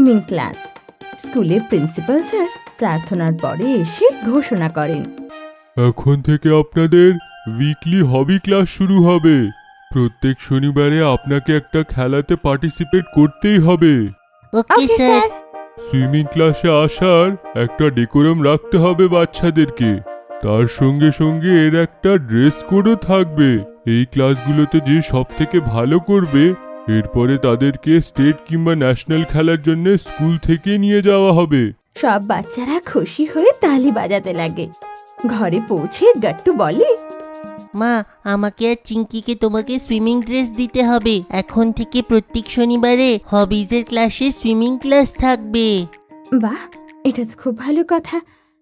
Swimming class. স্কুলের principal sir প্রার্থনার পরে এসে ঘোষণা করেন, এখন থেকে আপনাদের উইকলি হবি ক্লাস শুরু হবে। প্রত্যেক শনিবারে আপনাকে একটা খেলাতে পার্টিসিপেট করতেই হবে। Okay sir. সুইমিং ক্লাসে আসার একটা ডেকোরাম রাখতে হবে বাচ্চাদেরকে। তার সঙ্গে সঙ্গে এর একটা ড্রেস কোডও থাকবে। এই ক্লাসগুলোতে যে সব থেকে ভালো করবে এরপরে তাদেরকে স্টেট কিংবা ন্যাশনাল খেলার জন্য স্কুল থেকে নিয়ে যাওয়া হবে। সব বাচ্চারা খুশি হয়ে তালি বাজাতে লাগে। ঘরে পৌঁছে গাট্টু বলে, মা, আমাকে আর চিঙ্কিকে তোমাকে সুইমিং ড্রেস দিতে হবে। এখন থেকে প্রত্যেক শনিবারে হবিজের ক্লাসে সুইমিং ক্লাস থাকবে। বাহ, এটা তো খুব ভালো কথা।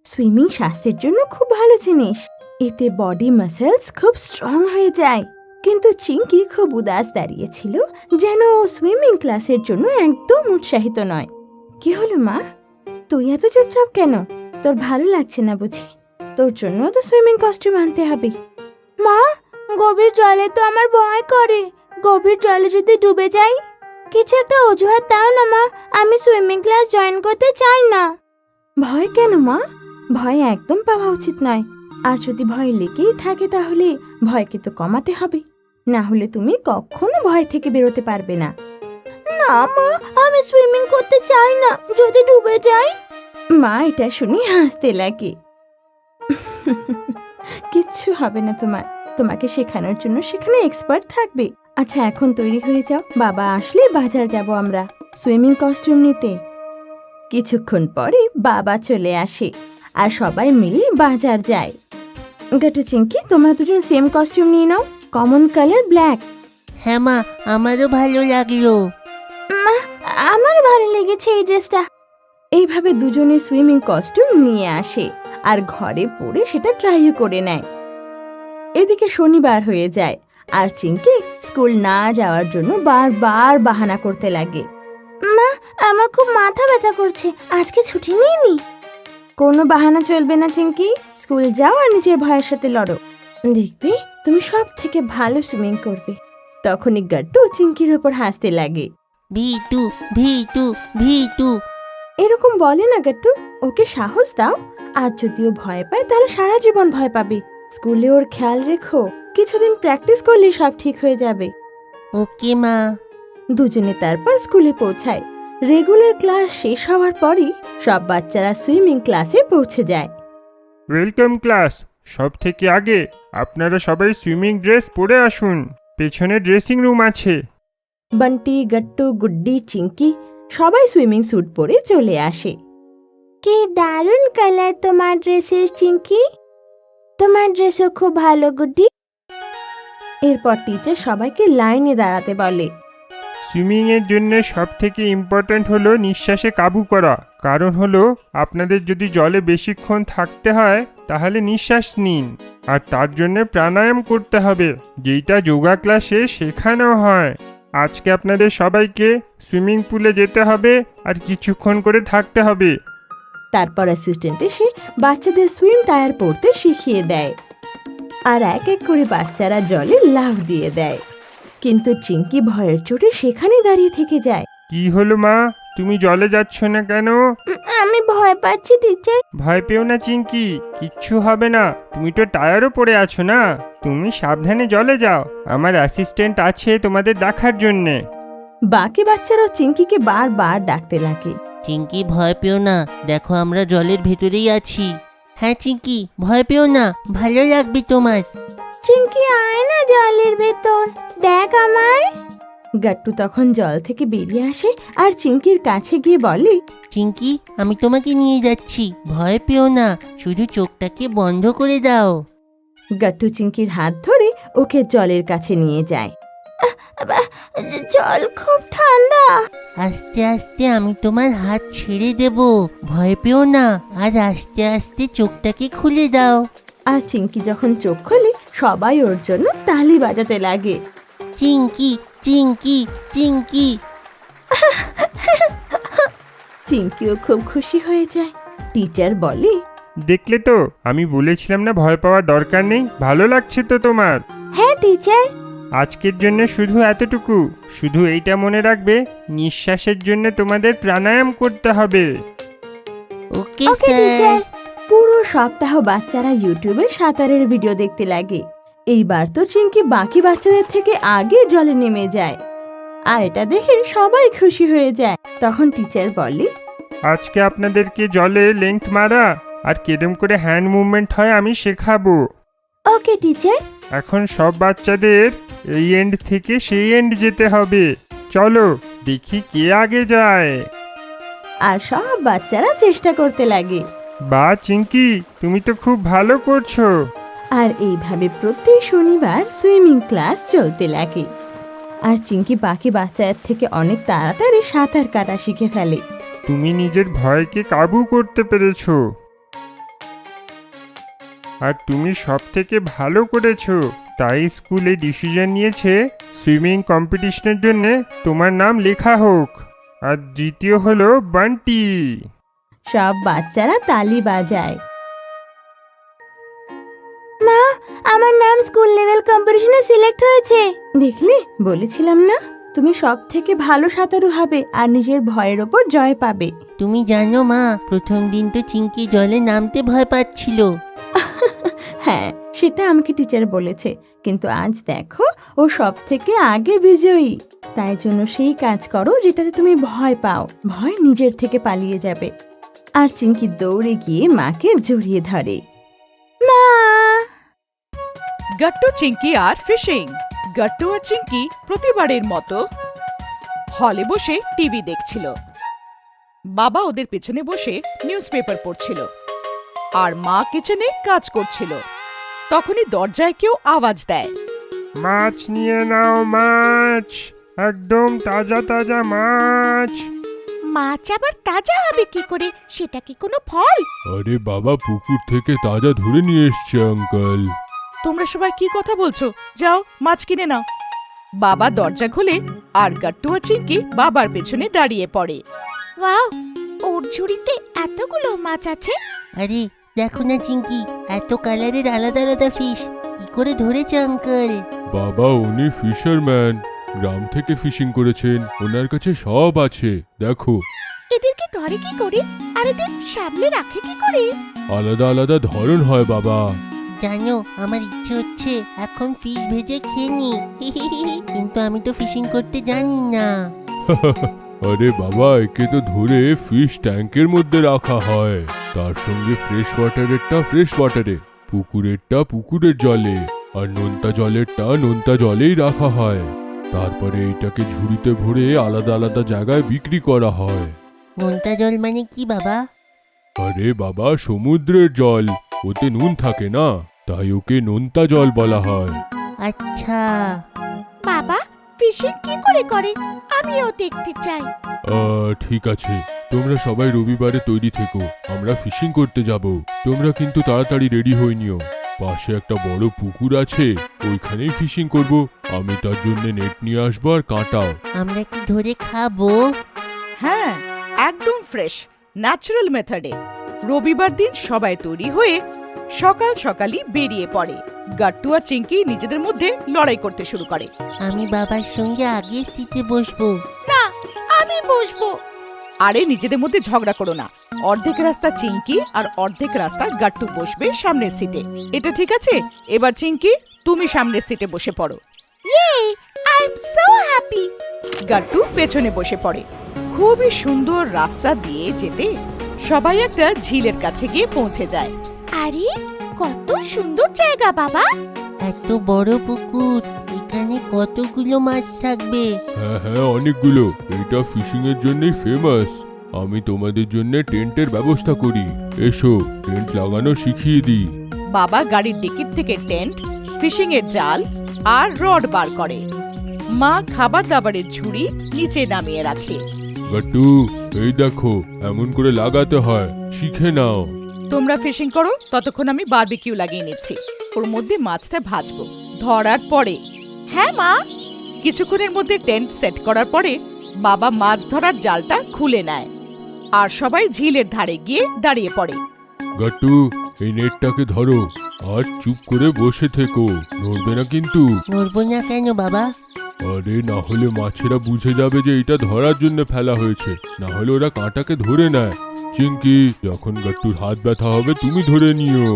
সুইমিং স্বাস্থ্যের জন্য খুব ভালো জিনিস। এতে বডি মাসেলস খুব স্ট্রং হয়ে যায়। কিন্তু চিঙ্কি খুব উদাস দাঁড়িয়েছিল, যেন ও সুইমিং ক্লাসের জন্য একদম উৎসাহিত নয়। কি হলো মা, তুই এত চুপচাপ কেন? তোর ভালো লাগছে না বুঝি? তোর জন্য তো সুইমিং কস্টিউম আনতে হবে। মা, গভীর জলে তো আমার ভয় করে। গভীর জলে যদি ডুবে যাই। কিছু একটা অজুহাত দাও না মা, আমি সুইমিং ক্লাস জয়েন করতে চাই না। ভয় কেন মা? ভয় একদম পাওয়া উচিত নয়। আর যদি ভয় লেগেই থাকে তাহলে ভয়কে তো কমাতে হবে, না হলে তুমি কখনো ভয় থেকে বেরোতে পারবে না। না মা, আমি সুইমিং করতে চাই না। যদি ডুবে যাই। মা এটা শুনে হাসতে লাগে। কিচ্ছু হবে না তোমার। তোমাকে শেখানোর জন্য সেখানে এক্সপার্ট থাকবে। আচ্ছা, এখন তৈরি হয়ে যাও। বাবা আসলে বাজার যাব আমরা সুইমিং কস্টিউম নিতে। কিছুক্ষণ পরে বাবা চলে আসে আর সবাই মিলে বাজার যায়। গাটু, চিঙ্কি, তোমরা দুজন সেম কস্টিউম নিয়ে নাও, কমন কালার ব্ল্যাক। হ্যাঁ মা, আমারও ভালো লাগলো। মা, আমারও ভালো লেগেছে এই ড্রেসটা। এইভাবে দুজনে সুইমিং কস্টিউম নিয়ে আসে আর ঘরে পরে সেটা ট্রাইও করে নেয়। এদিকে শনিবার হয়ে যায় আর চিঙ্কি স্কুল না যাওয়ার জন্য বারবার বাহানা করতে লাগে। মা, আমার খুব মাথা ব্যথা করছে, আজকে ছুটি নিইনি। কোনো বাহানা চলবে না চিঙ্কি, স্কুল যাও আর নিজের ভয়ের সাথে লড়ো। দেখবে তুমি সব থেকে ভালো সুইমিং করবে। তখনই গাট্টু চিঙ্কির ওপর হাসতে লাগে। ভিতু ভিতু ভিতু। এরকম বলে না গাট্টু, ওকে সাহস দাও। আর যদি ও ভয় পায় তাহলে সারা জীবন ভয় পাবে। স্কুলে ওর খেয়াল রেখো, কিছুদিন প্র্যাকটিস করলে সব ঠিক হয়ে যাবে। ওকে মা। দুজনে তারপর স্কুলে পৌঁছায়। রেগুলার ক্লাস শেষ হওয়ার পরই সব বাচ্চারা সুইমিং ক্লাসে পৌঁছে যায়। Welcome class. সব থেকে আগে আপনারা সবাই সুইমিং ড্রেস পরে আসুন। পেছনে ড্রেসিং রুম আছে। বান্টি, গাট্টু, গুড্ডি, চিঙ্কি সবাই সুইমিং স্যুট পরে চলে আসে। কি দারুণ কালার তোমার ড্রেসের চিঙ্কি। তোমার ড্রেসও খুব ভালো গুড্ডি। এরপর টিচার সবাইকে লাইনে দাঁড়াতে বলে। সুইমিংয়ের জন্য সব থেকে ইম্পর্ট্যান্ট হলো নিঃশ্বাসে কাবু করা। কারণ হলো আপনাদের যদি জলে বেশিক্ষণ থাকতে হয় তাহলে নিঃশ্বাস নিন। আর তার জন্য প্রাণায়াম করতে হবে, যেইটা যোগা ক্লাসে শেখানো হয়। আজকে আপনাদের সবাইকে সুইমিং পুলে যেতে হবে আর কিছুক্ষণ করে থাকতে হবে। তারপর অ্যাসিস্ট্যান্ট এসে বাচ্চাদের সুইম টায়ার পরতে শিখিয়ে দেয় আর এক এক করে বাচ্চারা জলে লাফ দিয়ে দেয়। কিন্তু চিঙ্কি ভয়ের চোটে সেখানে দাঁড়িয়ে থেকে যায়। কি হলো মা, তুমি জলে যাচ্ছ না কেন? আমি ভয় পাচ্ছি টিচার। ভয় পেও না চিঙ্কি, কিচ্ছু হবে না। তুমি তো টায়ারও পড়ে আছো না। তুমি সাবধানে জলে যাও, আমার অ্যাসিস্ট্যান্ট আছে তোমাদের দেখার জন্যে। বাকি বাচ্চারাও চিঙ্কিকে বারবার ডাকতে লাগে। চিঙ্কি, ভয় পেও না, দেখো আমরা জলের ভেতরেই আছি। হ্যাঁ চিঙ্কি, ভয় পেও না, ভালো লাগবে তোমার। চিঙ্কি, আয় না জলের ভেতর, দেখ আমায়। গাট্টু তখন জল থেকে বেরিয়ে আসে আর চিঙ্কির কাছে গিয়ে বলে, চিঙ্কি, আমি তোমাকে নিয়ে যাচ্ছি, ভয় পেও না, শুধু চোখটাকে বন্ধ করে দাও। গাট্টু চিঙ্কির হাত ধরে ওকে জলের কাছে নিয়ে যায়। জল খুব ঠান্ডা। আস্তে আস্তে আমি তোমার হাত ছেড়ে দেব, ভয় পেও না, আর আস্তে আস্তে চোখটাকে খুলে দাও। আর চিঙ্কি যখন চোখ খোলে সবাই ওর জন্য তালি বাজাতে লাগে। চিঙ্কি চিঙ্কি চিঙ্কি। চিঙ্কিও খুব খুশি হয়ে যায়। টিচার বলে, দেখলে তো, আমি বলেছিলাম না ভয় পাওয়ার দরকার নেই। ভালো লাগছে তো তোমার? হ্যাঁ টিচার। আজকের জন্য শুধু এতটুকু। শুধু এইটা মনে রাখবে, নিঃশ্বাসের জন্য তোমাদের প্রাণায়াম করতে হবে। ওকে ওকে স্যার। টিচার। পুরো সপ্তাহ বাচ্চারা ইউটিউবে সাঁতারের ভিডিও দেখতে লাগে। এইবার তো চিঙ্কি বাকি বাচ্চাদের থেকে আগে জলে নেমে যায়, আর এটা দেখে সবাই খুশি হয়ে যায়। তখন টিচার বলে, আজকে আপনাদেরকে জলে লেংথ মারা আর কেরম করে হ্যান্ড মুভমেন্ট হয় আমি শেখাবো। ওকে টিচার। এখন সব বাচ্চাদের এই এন্ড থেকে সেই এন্ড যেতে হবে। চলো দেখি কে আগে যায়। আর সব বাচ্চারা চেষ্টা করতে লাগে। বা চিঙ্কি, তুমি তো খুব ভালো করছো। আর এইভাবে প্রতি শনিবার সুইমিং ক্লাস চলতে লাগে। আর চিঙ্কি বাকি বাচ্চাদের থেকে অনেক তাড়াতাড়ি সাঁতার কাটা শিখে ফেলে। তুমি নিজের ভয়কে কাবু করতে পেরেছো। আর তুমি সব থেকে ভালো করেছো। তাই স্কুলে ডিসিশন নিয়েছে সুইমিং কম্পিটিশনের জন্য তোমার নাম লেখা হোক। আর দ্বিতীয় হলো বান্টি। সব বাচ্চারা তালি বাজায়। মা, আমার নাম স্কুল লেভেল কম্পিটিশনে সিলেক্ট হয়েছে। দেখলে, বলেছিলাম না, তুমি সব থেকে ভালো সাঁতারু হবে আর নিজের ভয়ের ওপর জয় পাবে। তুমি জানো মা, প্রথম দিন তো চিঙ্কি জলে নামতে ভয় পাচ্ছিল। হ্যাঁ, সেটা আমাকে টিচার বলেছে, কিন্তু আজ দেখো ও সব থেকে আগে বিজয়ী। তাই জন্য সেই কাজ করো যেটাতে তুমি ভয় পাও। ভয় নিজের থেকে পালিয়ে যাবে। আর চিঙ্কি দৌড়ে গিয়ে মাকে জড়িয়ে ধরে। মা! গাট্টু, চিঙ্কি আর ফিশিং। গাট্টু আর চিঙ্কি প্রতিবারের মতো হলে বসে টিভি দেখছিল। বাবা ওদের পেছনে বসে নিউজপেপার পড়ছিল, আর মা কিচেনে কাজ করছিল। তখনই দরজায় কেউ আওয়াজ দেয়। মাছ নিয়ে নাও, মাছ, একদম তাজা তাজা মাছ। মাছ আবার তাজা হবে কি করে? সেটা কি কোনো ফল? আরে বাবা, পুকুর থেকে তাজা ধরে নিয়ে এসছে আঙ্কেল। তোমরা সবাই কি কথা বলছো? যাও মাছ কিনে নাও। বাবা দরজা খুলে আর গাট্টু আর চিঙ্কি বাবার পেছনে দাঁড়িয়ে পড়ে। ওয়াও, ওর ঝুড়িতে এতগুলো মাছ আছে। আরে দেখো না চিঙ্কি, এত কালারের আলাদা আলাদা ফিশ কি করে ধরেছে আঙ্কেল? বাবা, উনি ফিশারম্যান, গ্রাম থেকে ফিশিং করেছেন, ওনার কাছে সব আছে। দেখো, এদেরকে ধরে কি করে আর এদের সামনে রাখে কি করে? আলাদা আলাদা ধরন হয় বাবা। জানো, আমার ইচ্ছে হচ্ছে এখন ফিশ ভেজে খেয়ে নি। কিন্তু আমি তো ফিশিং করতে জানি না। আরে বাবা, একে তো ধরে ফিশ ট্যাঙ্কের মধ্যে রাখা হয়, তার সঙ্গে ফ্রেশ ওয়াটারেরটা ফ্রেশ ওয়াটারে, পুকুরেরটা পুকুরের জলে, আর নোনতা জলেরটা নোনতা জলেই রাখা হয়। তারপরে এটাকে ঝুড়িতে ভরে আলাদা আলাদা জায়গায় বিক্রি করা হয়। নোনতা জল মানে কি বাবা? আরে বাবা, সমুদ্রের জল, ওতে নুন থাকে না, তাই ওকে নোনতা জল বলা হয়। আচ্ছা। বাবা, ফিশিং কি করে করে? আমিও দেখতে চাই। ঠিক আছে, তোমরা সবাই রবিবারে তৈরি থেকো, আমরা ফিশিং করতে যাব। তোমরা কিন্তু তাড়াতাড়ি রেডি হয়ে নিও। পাশে একটা বড় পুকুর আছে, ওইখানেই ফিশিং করব। আমি তার জন্য নেট নিয়ে আসবো আর কাঁটাও। আমরা কি ধরে খাবো? হ্যাঁ, একদম ফ্রেশ, ন্যাচারাল মেথডে। রবিবার দিন সবাই তৈরি হয়ে সকাল সকালই বেরিয়ে পড়ে। গাট্টু আর চিঙ্কি নিজেদের মধ্যে লড়াই করতে শুরু করে। আমি বাবার সঙ্গে আগে সিটে বসবো। না, আমি বসবো। আরে নিজেদের মধ্যে ঝগড়া করো না। অর্ধেক রাস্তা চিঙ্কি আর অর্ধেক রাস্তা গাট্টু বসবে সামনের সিটে। এটা ঠিক আছে? এবার চিঙ্কি, তুমি সামনের সিটে বসে পড়ো। ইয়ে, I am so happy. Gattu পেছনে বসে পড়ে। খুবই সুন্দর রাস্তা দিয়ে যেতে সবাই একটা ঝিলের কাছে গিয়ে পৌঁছে যায়। আরে কত সুন্দর জায়গা বাবা। এত বড় পুকুর, এখানে কতগুলো মাছ থাকবে? হ্যাঁ হ্যাঁ, অনেকগুলো। এটা ফিশিং এর জন্যই ফেমাস। আমি তোমাদের জন্য টেন্টের ব্যবস্থা করি। এসো, টেন্ট লাগানো শিখিয়ে দিই। বাবা গাড়ির ডিকির থেকে টেন্ট, ফিশিং এর জাল আর রড বার করে। মা খাবার দাবারের ঝুড়ি নিচে নামিয়ে রাখে। গাট্টু, এই দেখো, এমন করে লাগাতে হয়, শিখে নাও। তোমরা ফিশিং করো, ততক্ষণ আমি বারবিকিউ লাগিয়ে নিচ্ছি। ওর মধ্যে মাছটা ভাজবো ধরার পরে। হ্যাঁ মা। কিছুক্ষণের মধ্যে টেন্ট সেট করার পরে বাবা মাছ ধরার জালটা খুলে নেয় আর সবাই ঝিলের ধারে গিয়ে দাঁড়িয়ে পড়ে। গাট্টু, এই নেটটাকে ধরো। আর চুপ করে বসে থেকো, নড়বে না কিন্তু। নড়বো না কেন বাবা? আরে না হলে মাছেরা বুঝে যাবে যে এটা ধরার জন্য ফেলা হয়েছে, না হলে ওরা কাঁটাকে ধরে নেয়। চিঙ্কি, যখন গাট্টুর হাত ব্যথা হবে তুমি ধরে নিও।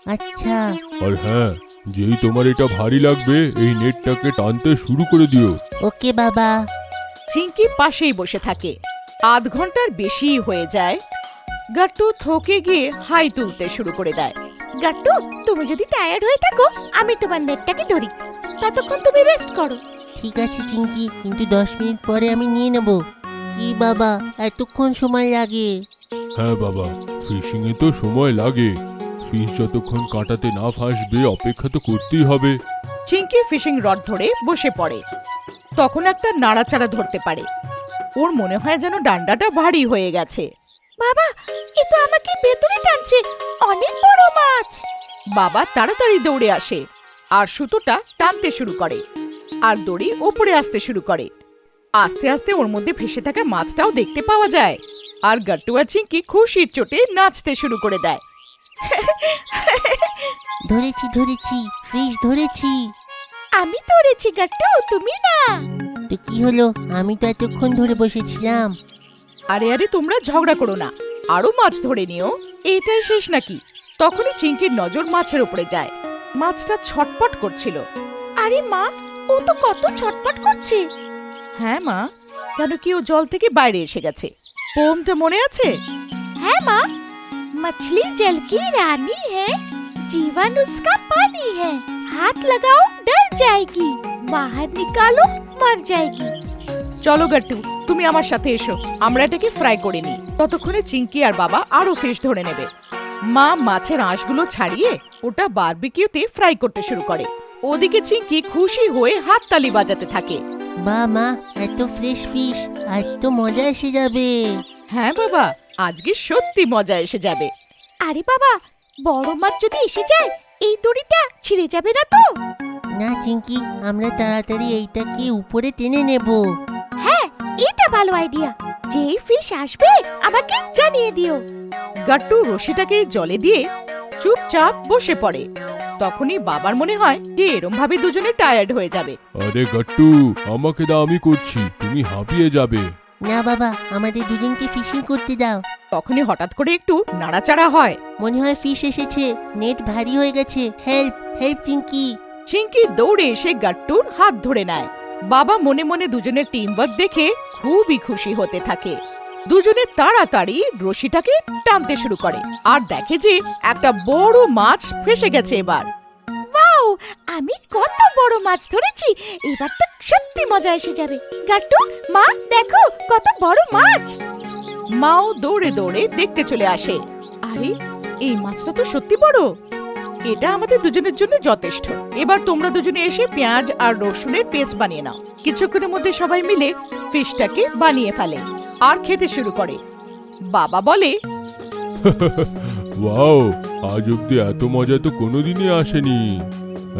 আচ্ছা। আর হ্যাঁ, যেই তোমার এটা ভারী লাগবে এই নেটটাকে টানতে শুরু করে দিও। ওকে বাবা। চিঙ্কি পাশেই বসে থাকে। আধ ঘন্টার বেশি হয়ে যায়। গাট্টু থকে গিয়ে হাই তুলতে শুরু করে দেয়। গাট্টু, তুমি যদি টায়ার্ড হয়ে থাকো আমি তোমার নেটটাকে ধরি, ততক্ষণ তুমি রেস্ট করো। ঠিক আছে চিঙ্কি, কিন্তু 10 মিনিট পরে আমি নিয়ে নেব। কি বাবা, এতক্ষণ সময় লাগে? হ্যাঁ বাবা, ফিশিং এ তো সময় লাগে। ফিশ যতক্ষণ কাঁটাতে না ফাঁসবে অপেক্ষা তো করতেই হবে। চিঙ্কি ফিশিং রড ধরে বসে পড়ে। তখন একটা নাড়াচাড়া ধরতে পারে। ওর মনে হয় যেন ডান্ডাটা ভারী হয়ে গেছে। বাবা, এ তো আমাকে ভেতরে টানছে, অনেক বড় মাছ। বাবা তাড়াতাড়ি দৌড়ে আসে আর সুতোটা টানতে শুরু করে আর দড়ি ওপরে আসতে শুরু করে। আস্তে আস্তে ওর মধ্যে ভেসে থাকা মাছটাও দেখতে পাওয়া যায়। আর গাট্টু আর চিঙ্কি খুশির চোটে নাচতে শুরু করে দেয়। ধরেছি ধরেছি, ফিশ ধরেছি। আমি ধরেছি গাট্টু, তুমি না। তো কি হলো? আমি তো এতক্ষণ ধরে বসেছিলাম। আরে আরে তোমরা ঝগড়া করো না, আরো মাছ ধরে নিও। এটাই শেষ নাকি? তখনই চিঙ্কির নজর মাছের উপরে যায়। মাছটা ছটপট করছিল। আরে মা, ও তো কত ছটপট করছে। হ্যাঁ মা, কেন কি ও জল থেকে বাইরে এসে গেছে? পোমটা মনে আছে? है माँ, मछली जल की रानी है, जीवन उसका पानी है, हाथ लगाओ डर जाएगी, बाहर निकालो मर जाएगी। চলো গাট্টু, তুমি আমার সাথে এসো, আমরা এটাকে ফ্রাই করে নিই। ততক্ষণে চিঙ্কি আর বাবা আরো ফিশ ধরে নেবে। মা মাছের আঁশগুলো ছাড়িয়ে ওটা বারবিকিউতে ফ্রাই করতে শুরু করে। ওদিকে চিঙ্কি খুশি হয়ে হাততালি বাজাতে থাকে। বা মা, এত ফ্রেশ ফিশ, আজ তো মজা এসে যাবে। হ্যাঁ বাবা, আজকে সত্যি মজা এসে যাবে। আরে বাবা, বড় মাছ যদি এসে যায় এই দড়িটা ছিঁড়ে যাবে না তো? না চিঙ্কি, আমরা তাড়াতাড়ি এইটাকে উপরে টেনে নেব। হ্যাঁ, এটা ভালো আইডিয়া। যেই ফিশ আসবে আমাকে জানিয়ে দিও। গাট্টু রশিটাকে জলে দিয়ে চুপচাপ বসে পড়ে। তখনই বাবার মনে হয় যে এরম ভাবে দুজনে টায়ার্ড হয়ে যাবে। আরে গাট্টু, আমাকে দাও, আমি করছি, তুমি হাঁপিয়ে যাবে। না বাবা, আমাদের দুজনকে ফিশিং করতে দাও। তখনই হঠাৎ করে একটু নাড়াচাড়া হয়। মনে হয় ফিশ এসেছে, নেট ভারী হয়ে গেছে। Help help Chinki. চিঙ্কি দৌড়ে এসে গাট্টুর হাত ধরে নেয়। বাবা মনে মনে দুজনের টিমওয়ার্ক দেখে খুবই খুশি হতে থাকে। দুজনে তাড়াতাড়ি রশিটাকে টানতে শুরু করে আর দেখে যে একটা বড় মাছ ফেসে গেছে। এবার ওয়াও, আমি কত বড় মাছ ধরেছি, এবার তো সত্যি মজা এসে যাবে। গাট্টু, মা দেখো কত বড় মাছ। মাও দৌড়ে দৌড়ে দেখতে চলে আসে। আরে, এই মাছটা তো সত্যি বড়। এটা আমাদের দুজনের জন্য যথেষ্ট। এবার তোমরা দুজনে এসে পেঁয়াজ আর রসুনের পেস্ট বানিয়ে নাও। কিছুক্ষণের মধ্যে সবাই মিলে ফিশটাকে বানিয়ে ফেলে আর খেতে শুরু করে। বাবা বলে, ওয়াও, আজ অব্দি এত মজা তো কোনোদিনই আসেনি।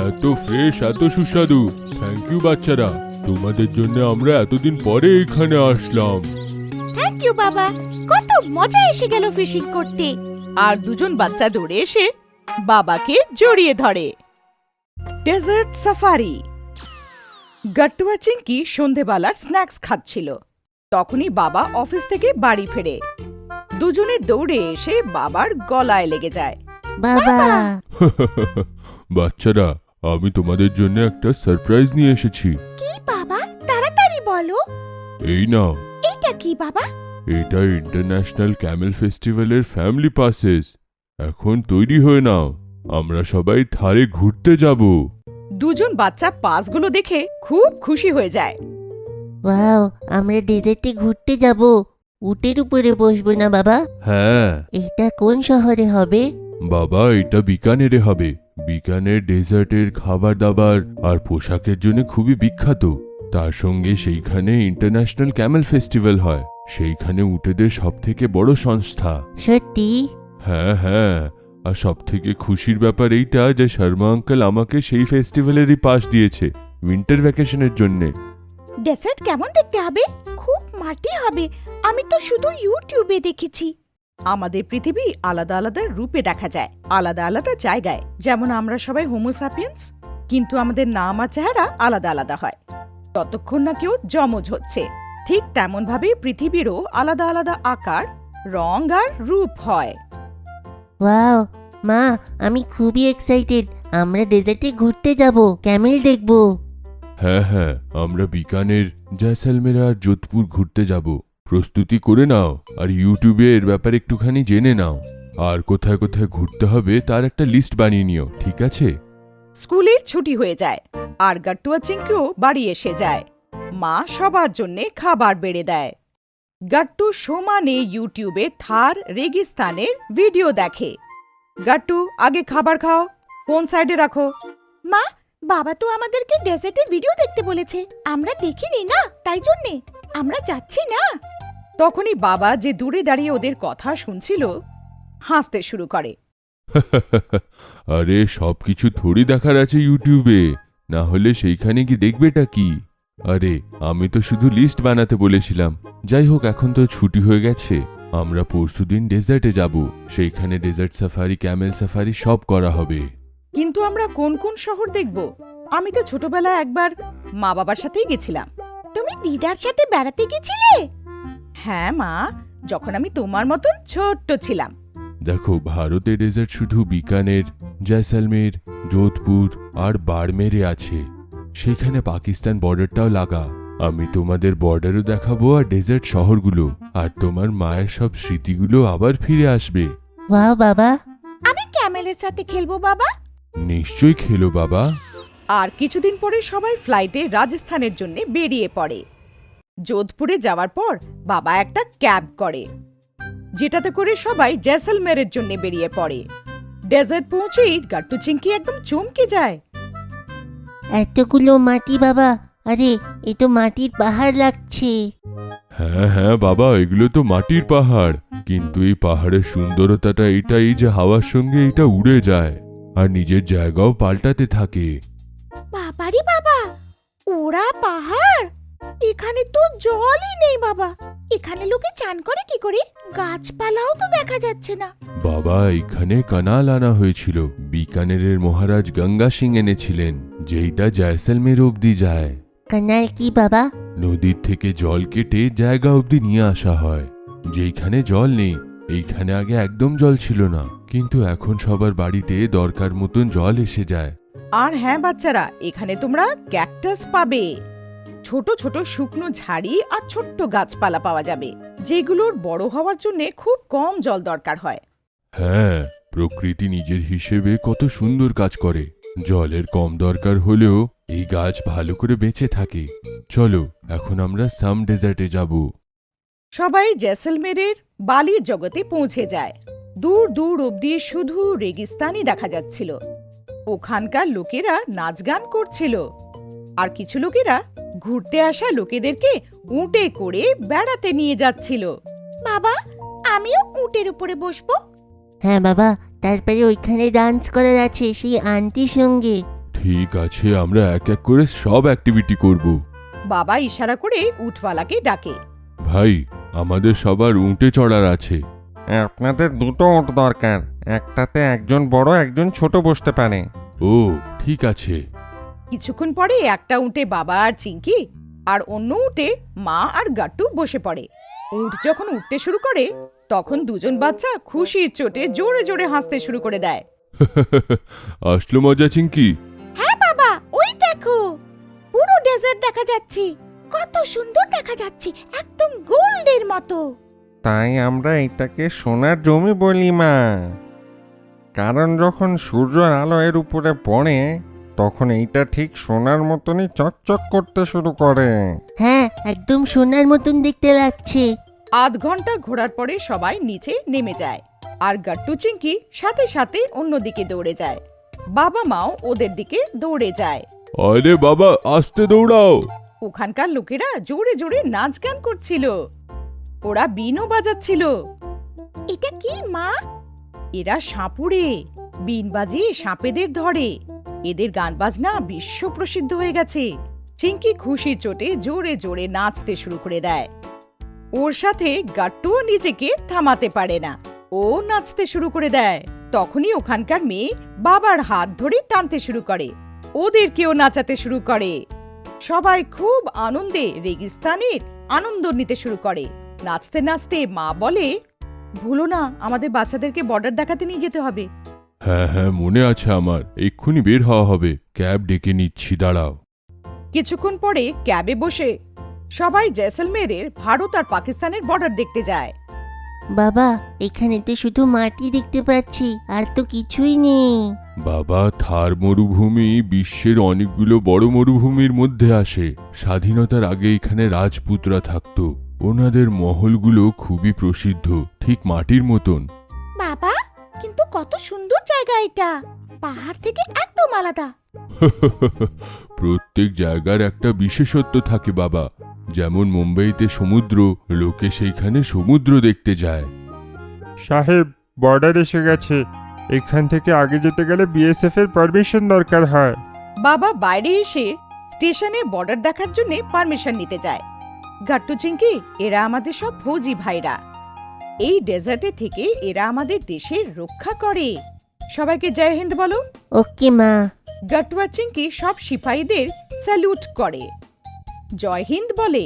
এত ফ্রেশ, এত সুস্বাদু। থ্যাংক ইউ বাচ্চারা, তোমাদের জন্য আমরা এতদিন পরে এখানে আসলাম। থ্যাংক ইউ বাবা, কত মজা এসে গেল ফিশিং করতে। আর দুজন বাচ্চা দৌড়ে এসে বাবাকে জড়িয়ে ধরে। Desert safari. গাট্টু আর চিঙ্কি সন্ধেবেলার স্ন্যাক্স খাচ্ছিল। তখনই বাবা অফিস থেকে বাড়ি ফেরে। দুজনে দৌড়ে এসে বাবার গলায় লেগে যায়। বাবা। বাচ্চারা, আমি তোমাদের জন্য একটা সারপ্রাইজ নিয়ে এসেছি। কি বাবা, তাড়াতাড়ি বলো। এই নাও, এটা কি বাবা? এটা ইন্টারন্যাশনাল ক্যামেল ফেস্টিভ্যালের ফ্যামিলি পাসেস। এখন তৈরি হয়ে নাও, আমরা সবাই ধারে ঘুরতে যাব। দুজন বাচ্চা পাসগুলো দেখে খুব খুশি হয়ে যায়। ওয়াও, আমরা ডেজার্টে ঘুরতে যাব। উটের উপরে বসবো না বাবা? হ্যাঁ এটা কোন শহরে হবে? বাবা, এটা বিকানেরে হবে। বিকানের ডেজার্টের খাবার দাবার আর পোশাকের জন্য খুবই বিখ্যাত। তার সঙ্গে সেইখানে ইন্টারন্যাশনাল ক্যামেল ফেস্টিভ্যাল হয়। সেইখানে উটেদের সবথেকে বড় সংস্থা। সত্যি? হ্যাঁ হ্যাঁ, আর সবথেকে খুশির ব্যাপার এইটা যে শর্মা আঙ্কেল আমাকে সেই ফেস্টিভ্যালেরই পাস দিয়েছে উইন্টার ভ্যাকেশনের জন্যে। ডেজার্ট কেমন দেখতে হবে? খুব মাটি হবে, আমি তো শুধু ইউটিউবে দেখেছি। আমাদের পৃথিবী আলাদা আলাদা রূপে দেখা যায়, আলাদা আলাদা জায়গায়। যেমন আমরা সবাই হোমোসাপিয়েন্স, কিন্তু আমাদের নাম আর চেহারা আলাদা আলাদা হয় ততক্ষণ না কেউ যমজ হচ্ছে। ঠিক তেমন ভাবে পৃথিবীরও আলাদা আলাদা আকার, রং আর রূপ হয়। ওয়াও মা, আমি খুবই এক্সাইটেড। আমরা ডেজার্টে ঘুরতে যাব, ক্যামেল দেখব। হ্যাঁ হ্যাঁ, আমরা বিকানের, জয়সলমের আর যোধপুর ঘুরতে যাব। প্রস্তুতি করে নাও আর ইউটিউবে এর ব্যাপারে একটুখানি জেনে নাও। আর কোথায় কোথায় ঘুরতে হবে তার একটা লিস্ট বানিয়ে নিও, ঠিক আছে? স্কুলের ছুটি হয়ে যায় আর গাট্টু আর চিঙ্কিও বাড়ি এসে যায়। মা সবার জন্যে খাবার বেড়ে দেয়। গাট্টু সমানে ইউটিউবে থার রেগিস্তানের ভিডিও দেখে। গাট্টু, আগে খাবার খাও, ফোন সাইডে রাখো। মা, বাবা তো আমাদেরকে ডেজার্টের ভিডিও দেখতে বলেছে, আমরা দেখিনি না, তাই জন্যে আমরা যাচ্ছি না। তখনই বাবা, যে দূরে দাঁড়িয়ে ওদের কথা শুনছিল, হাসতে শুরু করে। আরে সবকিছু থোড়ি দেখার আছে ইউটিউবে, না হলে সেইখানে কি দেখবেটা কি? আরে আমি তো শুধু লিস্ট বানাতে বলেছিলাম। যাই হোক, এখন তো ছুটি হয়ে গেছে। আমরা পরশুদিন ডেজার্টে যাব। সেইখানে ডেজার্ট সাফারি, ক্যামেল সাফারি সব করা হবে। কিন্তু আমরা কোন কোন শহর দেখব? আমি তো ছোটবেলায় একবার মা বাবার সাথেই গেছিলাম। তুমি দিদার সাথে বেড়াতে গেছিলে? হ্যাঁ মা, যখন আমি তোমার মতন ছোট্ট ছিলাম। দেখো, ভারতে ডেজার্ট শুধু বিকানের, জয়সলমের, যোধপুর আর বাড়মেরে আছে। সেখানে পাকিস্তান বর্ডারটাও লাগা। আমি তোমাদের বর্ডারও দেখাবো আর ডেজার্ট শহরগুলো, আর তোমার মায়ের সব স্মৃতিগুলো আবার ফিরে আসবে। ওয়াও বাবা, আমি ক্যামেলের সাথে খেলবো বাবা। নিশ্চয়ই খেলো বাবা। আর কিছুদিন পরে সবাই ফ্লাইটে রাজস্থানের জন্য বেরিয়ে পড়ে। যোধপুরে যাওয়ার পর বাবা একটা ক্যাব করে, যেটাতে করে সবাই জয়সলমেরের জন্য বেরিয়ে পড়ে। ডেজার্ট পৌঁছেই গাট্টু চিঙ্কি একদম চমকে যায়। এতগুলো মাটি বাবা, আরে এ তো মাটির পাহাড় লাগছে। হ্যাঁ হ্যাঁ বাবা, এগুলো তো মাটির পাহাড়, কিন্তু এই পাহাড়ের সুন্দরতাটা এটাই যে হাওয়ার সঙ্গে এটা উড়ে যায় আর নিজের জায়গাও পাল্টাতে থাকে। বাবারে বাবা, ওরা পাহাড়! এখানে তো জলই নেই বাবা। এখানে লোকে চান করে কি করে? গাছপালাও তো দেখা যাচ্ছে না। বাবা, এখানে কানাল আনা হয়েছিল। বিকানেরের মহারাজ গঙ্গা সিং এনেছিলেন, যেইটা জয়সলমের অবধি যায়। কানাল কি বাবা? নদীর থেকে জল কেটে জায়গা অবধি নিয়ে আসা হয়। যেইখানে জল নেই, এইখানে আগে একদম জল ছিল না, কিন্তু এখন সবার বাড়িতে দরকার মতন জল এসে যায়। আর হ্যাঁ বাচ্চারা, এখানে তোমরা ক্যাকটাস পাবে। ছোট ছোট শুকনো ঝাড়ি আর ছোট্ট গাছপালা পাওয়া যাবে, যেগুলোর বড় হওয়ার জন্য খুব কম জল দরকার হয়। হ্যাঁ, প্রকৃতি নিজের হিসেবে কত সুন্দর কাজ করে। জলের কম দরকার হলেও এই গাছ ভালো করে বেঁচে থাকে। চলো, এখন আমরা সাম ডেজার্টে যাব। সবাই জয়সলমেরের বালির জগতে পৌঁছে যায়। দূর দূর অব্দি শুধু রেগিস্তানই দেখা যাচ্ছিল। ওখানকার লোকেরা নাচ গান করছিল, আর কিছু লোকেরা ঘুরতে আসা লোকেদেরকে উটে করে বেড়াতে নিয়ে যাচ্ছিল। বাবা, আমিও উটের উপরে বসবো। হ্যাঁ বাবা, তারপরে ওইখানে ডান্স করার আছে সেই আন্টির সঙ্গে। ঠিক আছে, আমরা এক এক করে সব অ্যাক্টিভিটি করব। বাবা ইশারা করে উটওয়ালাকে ডাকে। ভাই, আমাদের সবার উঁটে চড়ার আছে। আপনাদের দুটো উট দরকার, একটাতে একজন বড় একজন ছোট বসতে পারে। ও ঠিক আছে। কিছুক্ষণ পরে একটা উটে বাবা আর চিঙ্কি, আর অন্য উটে মা আর গাট্টু বসে পড়ে। উট যখন উঠতে শুরু করে, তখন দুজন বাচ্চা খুশির চোটে জোরে জোরে হাসতে শুরু করে দেয়। আসলো মজা চিঙ্কি। হ্যাঁ বাবা, ওই দেখো, পুরো ডেজার্ট দেখা যাচ্ছে। কত সুন্দর দেখা যাচ্ছে, একদম গোল্ডের মতো। তাই আমরা এটাকে সোনার জমি বলি মা, কারণ যখন সূর্যের আলো এর উপরে পড়ে তখন এইটা ঠিক সোনার মতনই চকচক করতে শুরু করে। হ্যাঁ, একদম সোনার মতন দেখতে লাগছে। আধ ঘন্টা ঘোরার পরে সবাই নিচে নেমে যায়, আর গাট্টু চিঙ্কি সাথে সাথে অন্যদিকে দৌড়ে যায়। বাবা মাও ওদের দিকে দৌড়ে যায়। আরে বাবা, আস্তে দৌড়াও। ওখানকার লোকেরা জোরে জোরে নাচ গান করছিল, ওরা বিনও বাজাচ্ছিল। এটা কি মা? এরা সাপুড়ে, বিন বাজিয়ে সাপেদের ধরে। এদের গান বাজনা বিশ্ব প্রসিদ্ধ হয়ে গেছে। চিঙ্কি খুশির চোটে জোরে জোরে নাচতে শুরু করে দেয়। ওর সাথে গাট্টুও নিজেকে থামাতে পারে না। ও নাচতে শুরু করে দেয়। তখনই ওখানকার মেয়ে বাবার হাত ধরে টানতে শুরু করে, ওদেরকেও নাচাতে শুরু করে। সবাই খুব আনন্দে রেগিস্তানের আনন্দ নিতে শুরু করে। নাচতে নাচতে মা বলে, ভুলো না, আমাদের বাচ্চাদেরকে বর্ডার দেখাতে নিয়ে যেতে হবে। হ্যাঁ হ্যাঁ, মনে আছে আমার। এক্ষুনি বের হওয়া হবে। ক্যাব ডেকে নিচ্ছি, দাঁড়াও। কিছুক্ষণ পরে ক্যাবে বসে সবাই জয়সলমেরের ভারত আর পাকিস্তানের বর্ডার দেখতে যায়। বাবা, এখানে তো শুধু মাটি দেখতে পাচ্ছি, আর তো কিছুই নেই। বাবা, থার মরুভূমি বিশ্বের অনেকগুলো বড় মরুভূমির মধ্যে আসে। স্বাধীনতার আগে এখানে রাজপুতরা থাকতো। ওনাদের মহলগুলো খুবই প্রসিদ্ধ, ঠিক মাটির মতন। বাবা, কিন্তু কত সুন্দর জায়গা এটা, পাহাড় থেকে একদম আলাদা। প্রত্যেক জায়গার একটা বিশেষত্ব থাকে বাবা। যেমন মুম্বাইতে সমুদ্র, লোকে সেইখানে সমুদ্র দেখতে যায়। সাহেব, বর্ডার এসে গেছে। এখান থেকে আগে যেতে গেলে বিএসএফ এর পারমিশন দরকার হয়। বাবা বাইরে এসে স্টেশনে বর্ডার দেখার জন্য পারমিশন নিতে যায়। গাট্টু চিঙ্কি, এরা আমাদের সব ফৌজি ভাইরা। এই ডেজার্টে থেকে এরা আমাদের দেশের রক্ষা করে। সবাইকে জয় হিন্দ বলো। ওকে মা। গাট্টু আর চিঙ্কি সব সিপাহীদের স্যালুট করে, জয় হিন্দ বলে,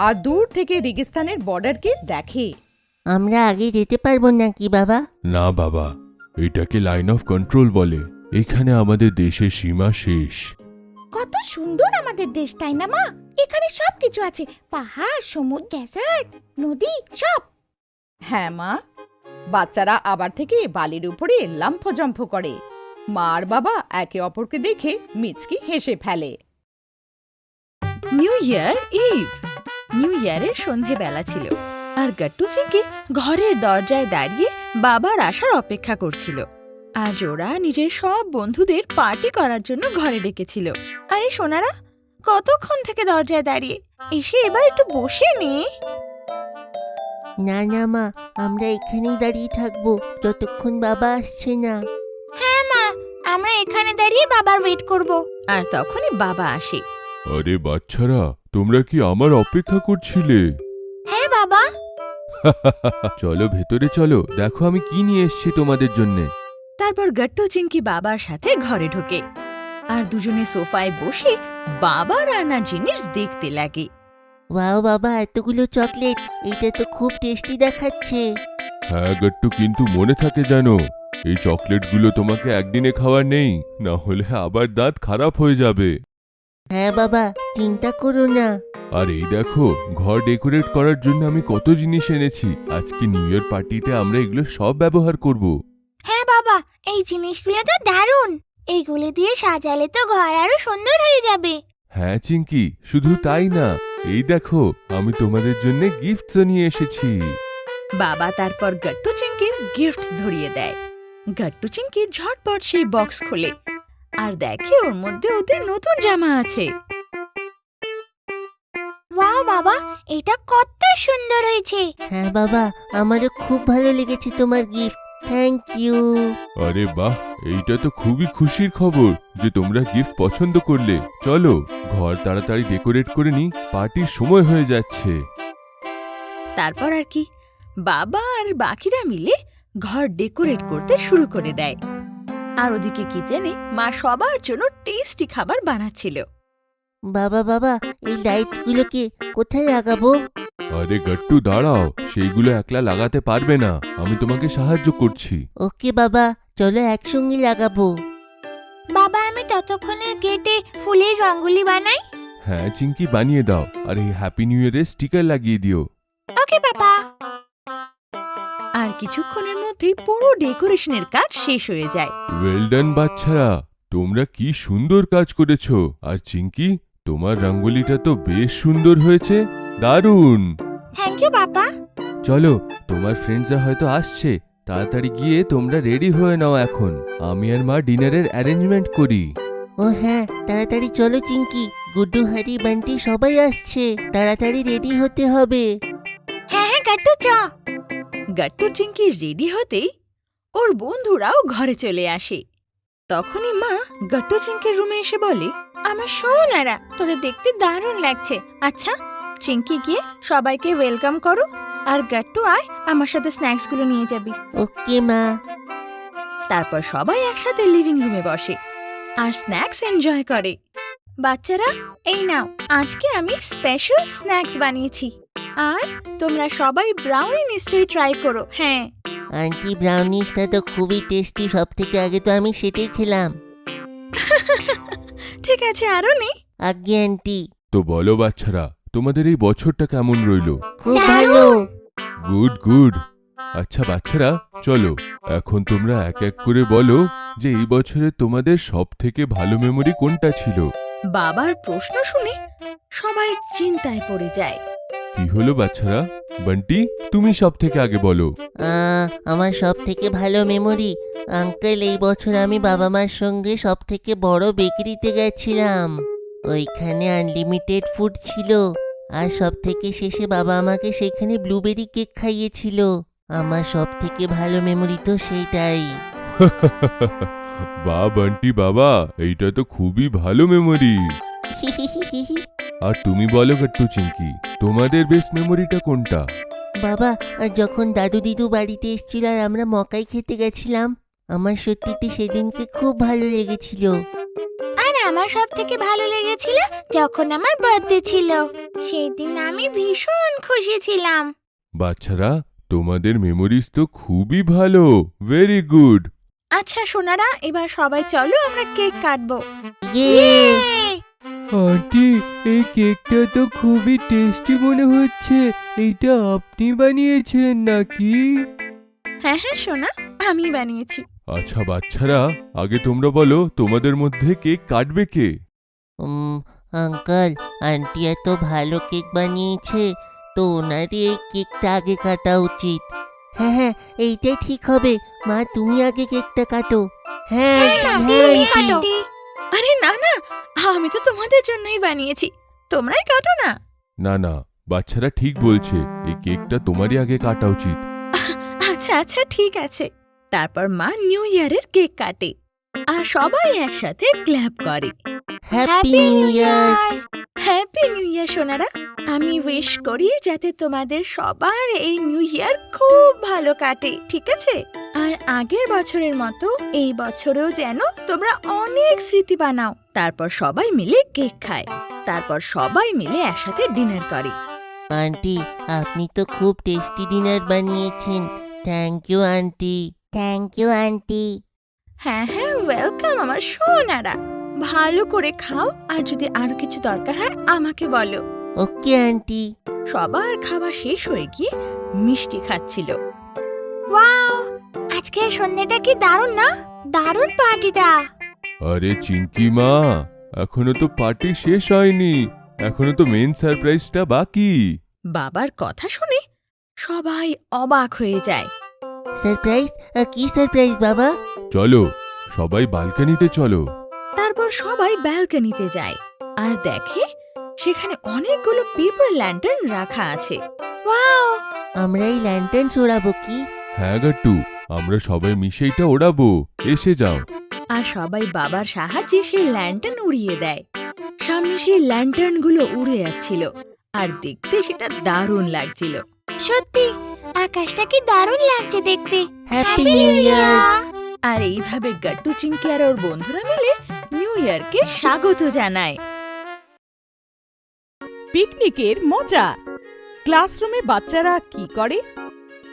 আর দূর থেকে রেগিস্তানের বর্ডারকে দেখে। আমরা আগে যেতে পারবো নাকি বাবা? না বাবা, এটাকে লাইন অফ কন্ট্রোল বলে। এখানে আমাদের দেশের সীমা শেষ। কত সুন্দর আমাদের দেশ, তাই না মা? এখানে সবকিছু আছে, পাহাড়, সমুদ্র, ডেজার্ট, নদী, সব। হ্যাঁ মা, বাচ্চারা আবার থেকে বালির উপরে লাম্ফজম্ফ করে। মা আর বাবা একে অপরকে দেখে মিচকি হেসে ফেলে। New year eve. নিউ ইয়ারের সন্ধেবেলা ছিল, আর গাট্টু চিঙ্কি ঘরের দরজায় দাঁড়িয়ে বাবার আসার অপেক্ষা করছিল। আজ ওরা নিজের সব বন্ধুদের পার্টি করার জন্য ঘরে ডেকেছিল। আরে সোনারা, কতক্ষণ থেকে দরজায় দাঁড়িয়ে, এসে এবার একটু বসে নে। না না মা, আমরা এখানেই দাঁড়িয়ে থাকবো যতক্ষণ বাবা আসছে না। হ্যাঁ মা, আমরা এখানে দাঁড়িয়ে বাবার ওয়েট করব। আর তখনই বাবা আসে। আরে বাচ্চারা, তোমরা কি আমার অপেক্ষা করছিলে? হ্যাঁ বাবা। চলো ভেতরে চলো, দেখো আমি কি নিয়ে এসেছি তোমাদের জন্যে। তারপর গাট্টু চিঙ্কি বাবার সাথে ঘরে ঢোকে, আর দুজনে সোফায় বসে বাবার আনা জিনিস দেখতে লাগে। ওয়াও বাবা, এতগুলো চকলেট, এটা তো খুব টেস্টি দেখাচ্ছে। হ্যাঁ গট্টু, কিন্তু মনে থাকে জানো, এই চকলেটগুলো তোমাকে একদিনে খাওয়ার নেই, না হলে আবার দাঁত খারাপ হয়ে যাবে। হ্যাঁ বাবা, চিন্তা করো না। আর এই দেখো, ঘর ডেকোরেট করার জন্য আমি কত জিনিস এনেছি। আজকে নিউ ইয়ার পার্টিতে আমরা এগুলো সব ব্যবহার করব। হ্যাঁ বাবা, এই জিনিসগুলো তো দারুণ। এইগুলো দিয়ে সাজালে তো ঘর আরো সুন্দর হয়ে যাবে। হ্যাঁ চিঙ্কি, শুধু তাই না, এই দেখো আমি তোমাদের জন্য গিফটস নিয়ে এসেছি। বাবা তারপর গাট্টু চিঙ্কির গিফট ধরিয়ে দেয়। গাট্টু চিঙ্কি ঝটপট সেই বক্স খোলে আর দেখে ওর মধ্যে ওদের নতুন জামা আছে। ওয়াও বাবা, এটা কত সুন্দর হয়েছে। হ্যাঁ বাবা, আমারও খুব ভালো লেগেছে তোমার গিফট। Thank you. আরে বাহ, এইটা তো খুবই খুশির খবর যে তোমরা গিফট পছন্দ করলে। চলো ঘর তাড়াতাড়ি ডেকোরেট করে নি, পার্টির সময় হয়ে যাচ্ছে। তারপর আর কি, বাবা আর বাকিরা মিলে ঘর ডেকোরেট করতে শুরু করে দেয়। আর ওদিকে কিচেনে মা সবার জন্য টেস্টি খাবার বানাচ্ছিল। বাবা বাবা, এই লাইটস গুলোকে কোথায় লাগাবো? আরে গট্টু দাঁড়াও, সেইগুলো একলা লাগাতে পারবে না, আমি তোমাকে সাহায্য করছি। ওকে বাবা, চলো একসঙ্গে লাগাবো। বাবা, আমি ততক্ষণে গেটে ফুলের রঙ্গোলি বানাই। হ্যাঁ চিঙ্কি, বানিয়ে দাও, আর এই হ্যাপি নিউ ইয়ারের স্টিকার লাগিয়ে দিও। ওকে বাবা। আর কিছুক্ষণের মধ্যেই পুরো ডেকোরেশনের কাজ শেষ হয়ে যায়। ওয়েল ডান বাচ্চারা, তোমরা কি সুন্দর কাজ করেছো। আর চিঙ্কি, তোমার রঙ্গোলিটা তো বেশ সুন্দর হয়েছে, দারুণ। থ্যাংক ইউ বাবা। চলো, তোমার ফ্রেন্ডসরা হয়তো আসছে, তাড়াতাড়ি গিয়ে তোমরা রেডি হয়ে নাও। এখন আমি আর মা ডিনারের অ্যারেঞ্জমেন্ট করি। ও হ্যাঁ, তাড়াতাড়ি চলো চিঙ্কি, গুড্ডু, হারি, বান্টি সবাই আসছে, তাড়াতাড়ি রেডি হতে হবে। হ্যাঁ হ্যাঁ গাট্টু, চ। গাট্টু চিঙ্কি রেডি হতেই ওর বন্ধুরাও ঘরে চলে আসে। তখনই মা গাট্টু চিঙ্কির রুমে এসে বলে, আমার সোনারা, তোদের দেখতে দারুণ লাগছে। আচ্ছা, চিঙ্কি গিয়ে সবাইকে ওয়েলকাম করো আর গাট্টু আয়, আমার সাথে স্ন্যাক্সগুলো নিয়ে যাবি। ওকে মা। তারপর সবাই একসাথে লিভিং রুমে বসে আর স্ন্যাক্স এনজয় করে। বাচ্চারা, এই নাও, আজকে আমি স্পেশাল স্ন্যাক্স বানিয়েছি। আর তোমরা সবাই ব্রাউনি নিশ্চয়ই ট্রাই করো। হ্যাঁ, আন্টি ব্রাউনিশটা তো খুবই টেস্টি, সব থেকে আগে তো আমি সেটাই খেলাম। ঠিক আছে, আরো নেই? আগে আন্টি। তো বলো বাচ্চারা, তোমাদের এই বছরটা কেমন রইলো? খুব ভালো। Good good. আচ্ছা বাচ্চারা, চলো এখন তোমরা এক এক করে বলো যে এই বছরে তোমাদের সব থেকে ভালো মেমরি কোনটা ছিল। বাবার প্রশ্ন শুনে সবাই চিন্তায় পড়ে যায়। কি হলো বাচ্চারা? বান্টি, তুমি সব থেকে আগে বলো। আমার সব থেকে ভালো মেমোরি, আঙ্কেল, এই বছর আমি বাবা মার সঙ্গে সব থেকে বড় বেকারিতে গেছিলাম। ওইখানে আনলিমিটেড ফুড ছিল, আর সব থেকে শেষে বাবা আমাকে সেখানে ব্লুবেরি কেক খাইয়েছিল। আমার সব থেকে ভালো মেমোরি তো সেইটাই। বা বান্টি বাবা, এইটা তো খুবই ভালো মেমরি। আর তুমি বলো গট্টু চিঙ্কি, তোমাদের বেস্ট মেমোরিটা কোনটা? বাবা, যখন দাদু দিদু বাড়িতে এসেছিল আর আমরা মকাই খেতে গেছিলাম, আমার সত্যিতে সেদিনকে খুব ভালো লেগেছিল। আর আমার সব থেকে ভালো লেগেছিল যখন আমার বার্থডে ছিল, সেই দিন আমি ভীষণ খুশি ছিলাম। বাচ্চারা, তোমাদের মেমোরিজ তো খুবই ভালো, ভেরি গুড। আচ্ছা সোনারা, এবার সবাই চলো আমরা কেক কাটবো। ইয়ে! আন্টি, এই কেকটা তো খুবই টেস্টি মনে হচ্ছে। এইটা আপনি বানিয়েছেন নাকি? হ্যাঁ হ্যাঁ সোনা, আমি বানিয়েছি। আচ্ছা বাচ্চারা, আগে তোমরা বলো তোমাদের মধ্যে কেক কাটবে কে? আঙ্কেল, আন্টি এত ভালো কেক বানিয়েছে, তো ওনারই এই কেকটা আগে কাটা উচিত। হ্যাঁ হ্যাঁ, এইটাই ঠিক হবে। মা, তুমি আগে কেকটা কাটো। হ্যাঁ আন্টি। আরে না না, আমি তো তোমাদের জন্যই বানিয়েছি, তোমরাই কাটো না। না না, বাচ্চারা ঠিক বলছে, এই কেকটা তোমারই আগে কাটা উচিত। আচ্ছা আচ্ছা, ঠিক আছে। তারপর মা নিউ ইয়ারের কেক কাটে আর সবাই একসাথে ক্ল্যাপ করে। Happy new year. Happy new year সোনারা। আমি উইশ করি যাতে তোমাদের সবার এই নিউ ইয়ার খুব ভালো কাটে, ঠিক আছে? আর আগের বছরের মতো এই বছরেও যেন তোমরা অনেক স্মৃতি বানাও। তারপর সবাই মিলে কেক খায়, তারপর সবাই মিলে একসাথে ডিনার করে। আন্টি, আপনি তো খুব টেস্টি ডিনার বানিয়েছেন। Thank you aunty. Thank you aunty. হ্যাঁ হ্যাঁ, ওয়েলকাম আমার সোনারা। ভালো করে খাও, আর যদি আরো কিছু দরকার হয় আমাকে বলো। Okay aunty. সবার খাওয়া শেষ হয়ে গিয়ে মিষ্টি খাচ্ছিল। ওয়াও, আজকের সন্ধ্যাটা কি দারুণ না? দারুণ পার্টিটা। আরে চিঙ্কি মা, এখনো তো পার্টি শেষ হয়নি, এখনো তো মেন সারপ্রাইজটা বাকি। বাবার কথা শুনে সবাই অবাক হয়ে যায়। সারপ্রাইজ? কি সারপ্রাইজ বাবা? চলো সবাই বালকনিতে চলো। তারপর সবাই ব্যালকনিতে যায় আর দেখে সেখানে অনেকগুলো পেপার ল্যান্টার্ন রাখা আছে। ওয়াও, আমরা এই ল্যান্টার্ন ওড়াবো কি? হ্যাঁ গাট্টু, আমরা সবাই মিশে এটা ওড়াবো, এসে যাও। আর সবাই বাবার সাহায্যে সেই ল্যান্টার্ন উড়িয়ে দেয়। সামনে সেই ল্যান্টার্নগুলো উড়ে যাচ্ছিল আর দেখতে সেটা দারুণ লাগছিল। সত্যি আকাশটা কি দারুণ লাগছে দেখতে। হ্যাপি নিউ ইয়ার। আর এইভাবে গাট্টু চিঙ্কি আর ওর বন্ধুরা মিলে নিউ ইয়ারকে স্বাগত জানায়। পিকনিকের মজা। ক্লাসরুমে বাচ্চারা কি করে?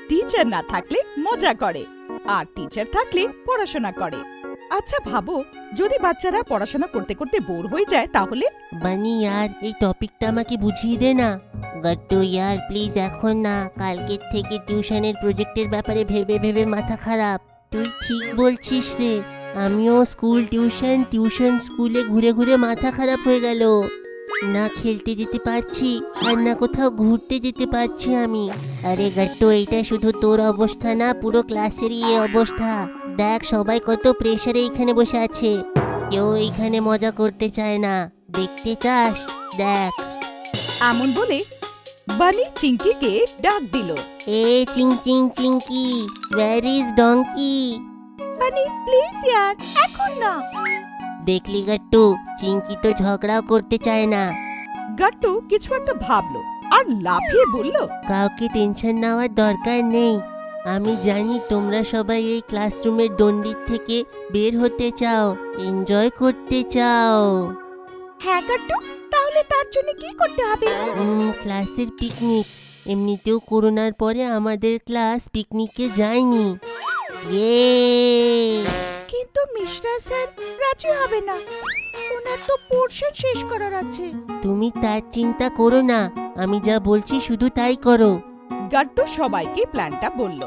টিচার না থাকলে মজা করে, আর টিচার থাকলে পড়াশোনা করে। আচ্ছা ভাবো, যদি বাচ্চারা পড়াশোনা করতে করতে বোর হয়ে যায় তাহলে? বানি ইয়ার, এই টপিকটা আমাকে বুঝিয়ে দে না। গট্টু ইয়ার, প্লিজ এখন না, কালকের থেকে টিউশনের প্রজেক্টের ব্যাপারে ভেবে ভেবে মাথা খারাপ। তুই ঠিক বলছিস রে, আমিও স্কুল টিউশন স্কুলে ঘুরে ঘুরে মাথা খারাপ হয়ে গেল। না খেলতে যেতে পারছি আর না কোথাও ঘুরতে যেতে পারছি আমি। আরে গট্টু, এইটা শুধু তোর অবস্থা না, পুরো ক্লাসেরই এই অবস্থা। দেখ সবাই কত প্রেসারে এইখানে বসে আছে, কেউ এইখানে মজা করতে চায় না। দেখতে চাস? দেখ। এমন বলে বানি চিঙ্কিকে ডাক দিল। এ চিঙ্কি, ওয়্যার ইজ ডঙ্কি? বানি প্লিজ ইয়ার, এখন না। দেখলি গট্টু, চিঙ্কি তো ঝগড়াও করতে চায় না। গাট্টু কিছু একটা ভাবলো আর লাফিয়ে বলল, কাউকে টেনশন নেওয়ার দরকার নেই। আমি জানি তোমরা সবাই এই ক্লাসরুমের দণ্ডির থেকে বের হতে চাও, এনজয় করতে চাও। হ্যাঁ গাট্টু, তাহলে তার জন্য কি করতে হবে? ক্লাসের পিকনিক। এমনিতেও করোনার পরে আমাদের ক্লাস পিকনিকে যায়নি। ইয়ে! কিন্তু মিস্টার স্যার রাজি হবে না, ওনার তো পোর্শন শেষ করার আছে। তুমি তার চিন্তা করো না, আমি যা বলছি শুধু তাই করো। গাট্টু সবাইকে প্ল্যানটা বলল,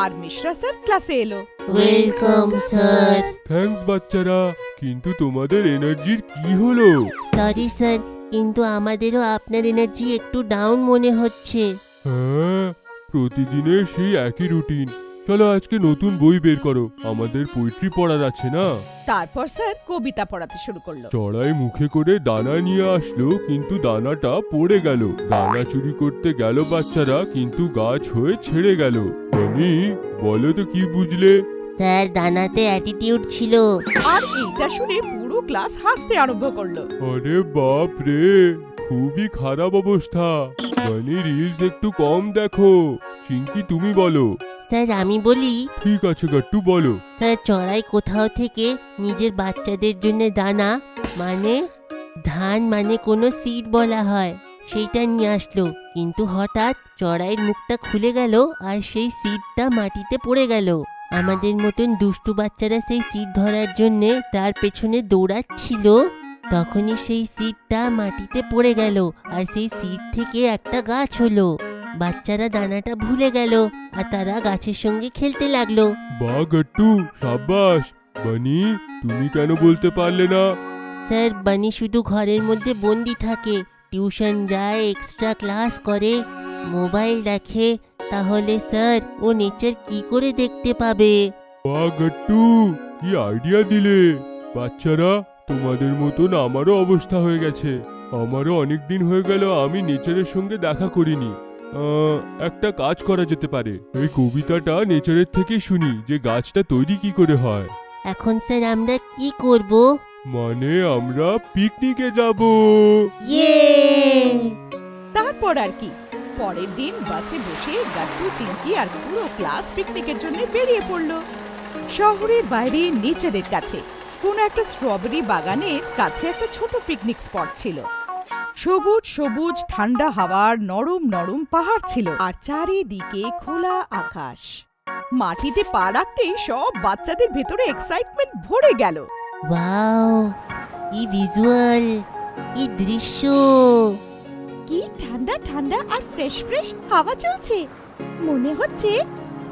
আর মিশ্রা স্যার ক্লাসে এলো। Welcome sir. থ্যাঙ্কস বাচ্চারা, কিন্তু তোমাদের এনার্জির কি হলো? সরি স্যার, কিন্তু আমাদেরও আপনার এনার্জি একটু ডাউন মনে হচ্ছে। হ্যাঁ, প্রতিদিনের সেই একই রুটিন। চলো আজকে নতুন বই বের করো, আমাদের পোয়েট্রি পড়ার আছে না। তারপর স্যার কবিতা পড়াতে শুরু করলো। চড়াই মুখে করে দানা নিয়ে আসলো, কিন্তু দানাটা পড়ে গেল। দানা চুরি করতে গেল বাচ্চারা, কিন্তু গাছ হয়ে ছেড়ে গেল। আমি বলো তো কি বুঝলে? স্যার, দানাতে অ্যাটিটিউড ছিল। আর এইটা শুনে পুরো ক্লাস হাসতে আরম্ভ করলো। আরে বাপ রে, খুবই খারাপ অবস্থা। মানে রিলস একটু কম দেখো। চিঙ্কি তুমি বলো। স্যার আমি বলি। ঠিক আছে গাট্টু বলো। স্যার, চড়াই কোথাও থেকে নিজের বাচ্চাদের জন্য দানা মানে ধান মানে কোনো সিড বলা হয় সেইটা নিয়ে আসলো, কিন্তু হঠাৎ চড়াইয়ের মুখটা খুলে গেল আর সেই সিডটা মাটিতে পড়ে গেল। আমাদের মতন দুষ্টু বাচ্চারা সেই সিড ধরার জন্যে তার পেছনে দৌড়াচ্ছিল। তখনই সেই সিডটা মাটিতে পড়ে গেল আর সেই সিড থেকে একটা গাছ হলো। বাচ্চারা দানাটা ভুলে গেল আর তারা গাছের সঙ্গে খেলতে লাগলো। বাহ গাট্টু, সাব্বাস। বানি, তুমি কেন বলতে পারলে না? স্যার, বানি শুধু ঘরের মধ্যে বন্দি থাকে, টিউশন যায়, এক্সট্রা ক্লাস করে, মোবাইল দেখে, তাহলে স্যার ও নেচার কি করে দেখতে পাবে? বাহ গাট্টু, কি আইডিয়া দিলে। বাচ্চারা, তোমাদের মতন আমারও অবস্থা হয়ে গেছে। আমারও অনেক দিন হয়ে গেল আমি নেচারের সঙ্গে দেখা করিনি। একটা কাজ করা যেতে পারে, এই কবিতাটা নেচারের থেকে শুনি যে গাছটা তৈরি কি করে হয়। এখন স্যার আমরা কি করব? মানে আমরা পিকনিকে যাব। ইয়ে! তারপর আর কি, পরের দিন বাসে বসে গাট্টু, চিঙ্কি আর পুরো ক্লাস পিকনিকের জন্য বেরিয়ে পড়লো। শহরের বাইরে নেচারের কাছে কোন একটা স্ট্রবেরি বাগানের কাছে একটা ছোট পিকনিক স্পট ছিল। সবুজ সবুজ ঠান্ডা হাওয়ার নরম নরম পাহাড় ছিল, আর চারিদিকে খোলা আকাশ। মাটিতে পা রাখতেই সব বাচ্চাদের ভেতরে এক্সাইটমেন্ট ভরে গেল। ওয়াও, কি ভিজুয়াল, কি দৃশ্য! কি ঠান্ডা ঠান্ডা আর ফ্রেশ ফ্রেশ হাওয়া চলছে, মনে হচ্ছে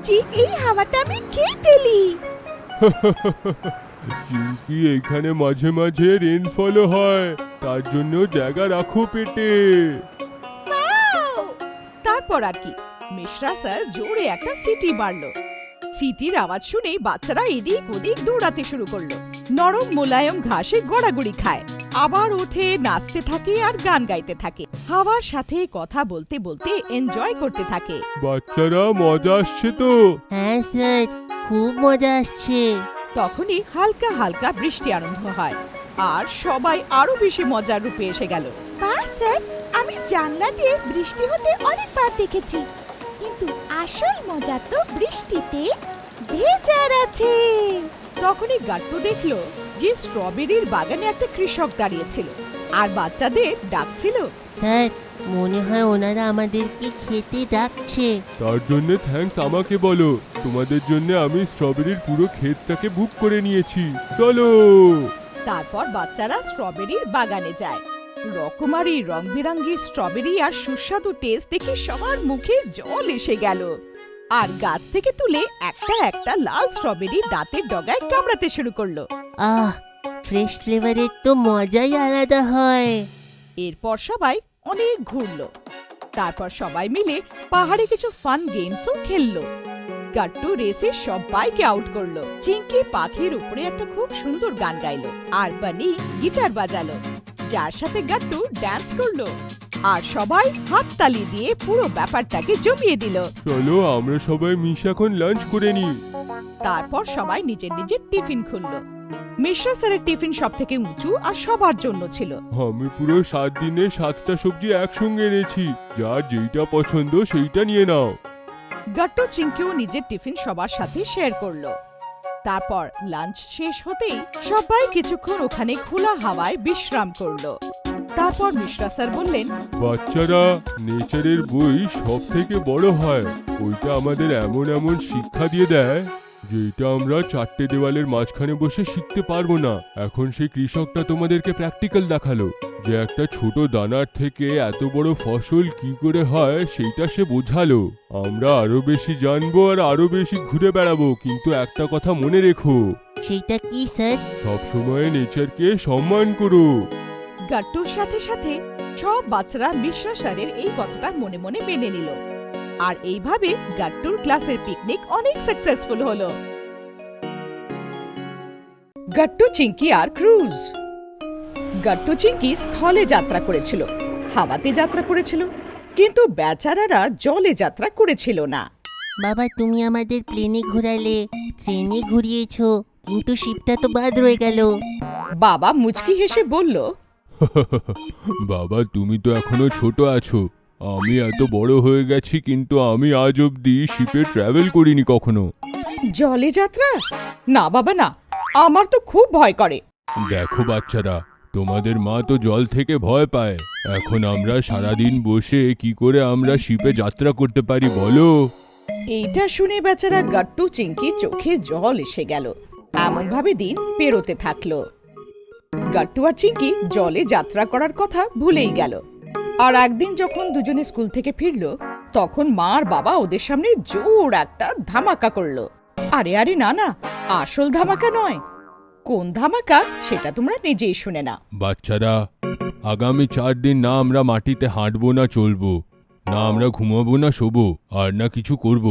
যে এই হাওয়াটা আমি খেয়ে ফেলি। চিঙ্কি, এখানে মাঝে মাঝে রেনফলও হয়, তার জন্য জায়গা রাখো পেটে। তারপর আর কি, মিশ্রা স্যার জোরে একটা সিটি মারলো। সিটির আওয়াজ শুনে বাচ্চারা এদিক ওদিক দৌড়াতে শুরু করলো। নরম মোলায়েম ঘাসে গড়াগড়ি খায়, আবার ওঠে, নাচতে থাকে আর গান গাইতে থাকে। হাওয়ার সাথে কথা বলতে বলতে এনজয় করতে থাকে। বাচ্চারা, মজা আসছে তো? হ্যাঁ স্যার, খুব মজা আসছে। তখনই হালকা হালকা বৃষ্টি আরম্ভ হয়, আর সবাই আরো বেশি মজার রূপে এসে গেল। বাহ স্যার, আমি জানলা দিয়ে বৃষ্টি হতে অনেকবার দেখেছি, কিন্তু আসল মজা তো বৃষ্টিতে ভেজার আছে। তখনই গাট্টু দেখলো যে স্ট্রবেরির বাগানে একটা কৃষক দাঁড়িয়েছিল আর বাচ্চাদের ডাকছিল। স্যার, মনে হয় ওনারা আমাদেরকে খেতে ডাকছে। তার জন্য থ্যাঙ্কস আমাকে বলো। তোমাদের জন্য আমি স্ট্রবেরির পুরো ক্ষেতটাকে বুক করে নিয়েছি। চলো। তারপর বাচ্চারা স্ট্রবেরির বাগানে যায়। রকমারি রং বেরঙের স্ট্রবেরি আর সুস্বাদু টেস্ট দেখে সবার মুখে জল এসে গেল। আর গাছ থেকে তুলে একটা একটা লাল স্ট্রবেরি দাঁতের ডগায় কামড়াতে শুরু করলো। আহ, ফ্রেশ ফ্লেভারের তো মজাই আলাদা হয়। এরপর সবাই অনেক ঘুরলো। তারপর সবাই মিলে পাহাড়ে কিছু ফান গেমসও খেললো। গাট্টু রেসে সবাইকে আউট করলো। চিঙ্কি পাখির উপরে একটা খুব সুন্দর গান গাইলো, আর বানি গিটার বাজালো, যার সাথে গাট্টু ডান্স করলো। আর সবাই হাততালি দিয়ে পুরো ব্যাপারটাকে জমিয়ে দিল। চলো আমরা সবাই মিশে এখন লাঞ্চ করে নিই। তারপর সবাই নিজের নিজের টিফিন খুললো। মিশ্রা স্যারের টিফিন সব থেকে উঁচু আর সবার জন্য ছিল। আমি পুরো 7 দিনে 7টা সবজি একসঙ্গে এনেছি, যার যেইটা পছন্দ সেইটা নিয়ে নাও। গাট্টু চিঙ্কিও নিজের টিফিন সবার সাথে শেয়ার করলো। তারপর লাঞ্চ শেষ হতেই সবাই কিছুক্ষণ ওখানে খোলা হাওয়ায় বিশ্রাম করলো। তারপর মিশ্রা স্যার বললেন, বাচ্চারা, নেচারের বই সব থেকে বড় হয়। ওইটা আমাদের এমন এমন শিক্ষা দিয়ে দেয় যেটা আমরা 4টে দেওয়ালের মাঝখানে বসে শিখতে পারবো না। এখন সেই কৃষকটা তোমাদেরকে প্র্যাকটিক্যাল দেখালো যে একটা ছোট দানার থেকে এত বড় ফসল কি করে হয়, সেইটা সে বোঝালো। আমরা আরো বেশি জানবো আর আরো বেশি ঘুরে বেড়াবো, কিন্তু একটা কথা মনে রেখো, সেইটা কি স্যার? সবসময় নেচারকে সম্মান করো। গাট্টুর সাথে সাথে সব বাচ্চারা মিশ্রা স্যারের এই কথাটা মনে মনে মেনে নিল। আর এইভাবে গাট্টুর ক্লাসের পিকনিক অনেক সাকসেসফুল হলো। গাট্টু, চিঙ্কি আর ক্রুজ। গাট্টু চিঙ্কি স্থলে যাত্রা করেছিল, হাওয়াতে যাত্রা করেছিল, কিন্তু বেচারারা জলে যাত্রা করেছিল না। বাবা, তুমি আমাদের প্লেনে ঘোরালে, ট্রেনে ঘুরিয়েছো, কিন্তু শিপটা তো বাদ রয়ে গেল। বাবা মুচকি হেসে বলল, বাবা, তুমি তো এখনো ছোট আছো। আমি এত বড় হয়ে গেছি, কিন্তু আমি আজ অব্দি শিপে ট্রাভেল করিনি কখনো। জলে যাত্রা? না বাবা না, আমার তো খুব ভয় করে। দেখো বাচ্চারা, তোমাদের মা তো জল থেকে ভয় পায়। এখন আমরা সারাদিন বসে কি করে আমরা শিপে যাত্রা করতে পারি বলো? এইটা শুনে বেচারা গাট্টু চিঙ্কির চোখে জল এসে গেল। এমন ভাবে দিন পেরোতে থাকলো। গাট্টু আর চিঙ্কি জলে যাত্রা করার কথা ভুলেই গেল। আর একদিন যখন দুজনে স্কুল থেকে ফিরলো, তখন মা আর বাবা ওদের সামনে জোর একটা ধামাকা করলো। আরে আরে না না, আসল ধামাকা নয়। কোন ধামাকা সেটা তোমরা নিজেই শুনে না। বাচ্চারা, আগামী 4 দিন না আমরা মাটিতে হাঁটবো না চলবো, না আমরা ঘুমাবো না শোবো, আর না কিছু করব।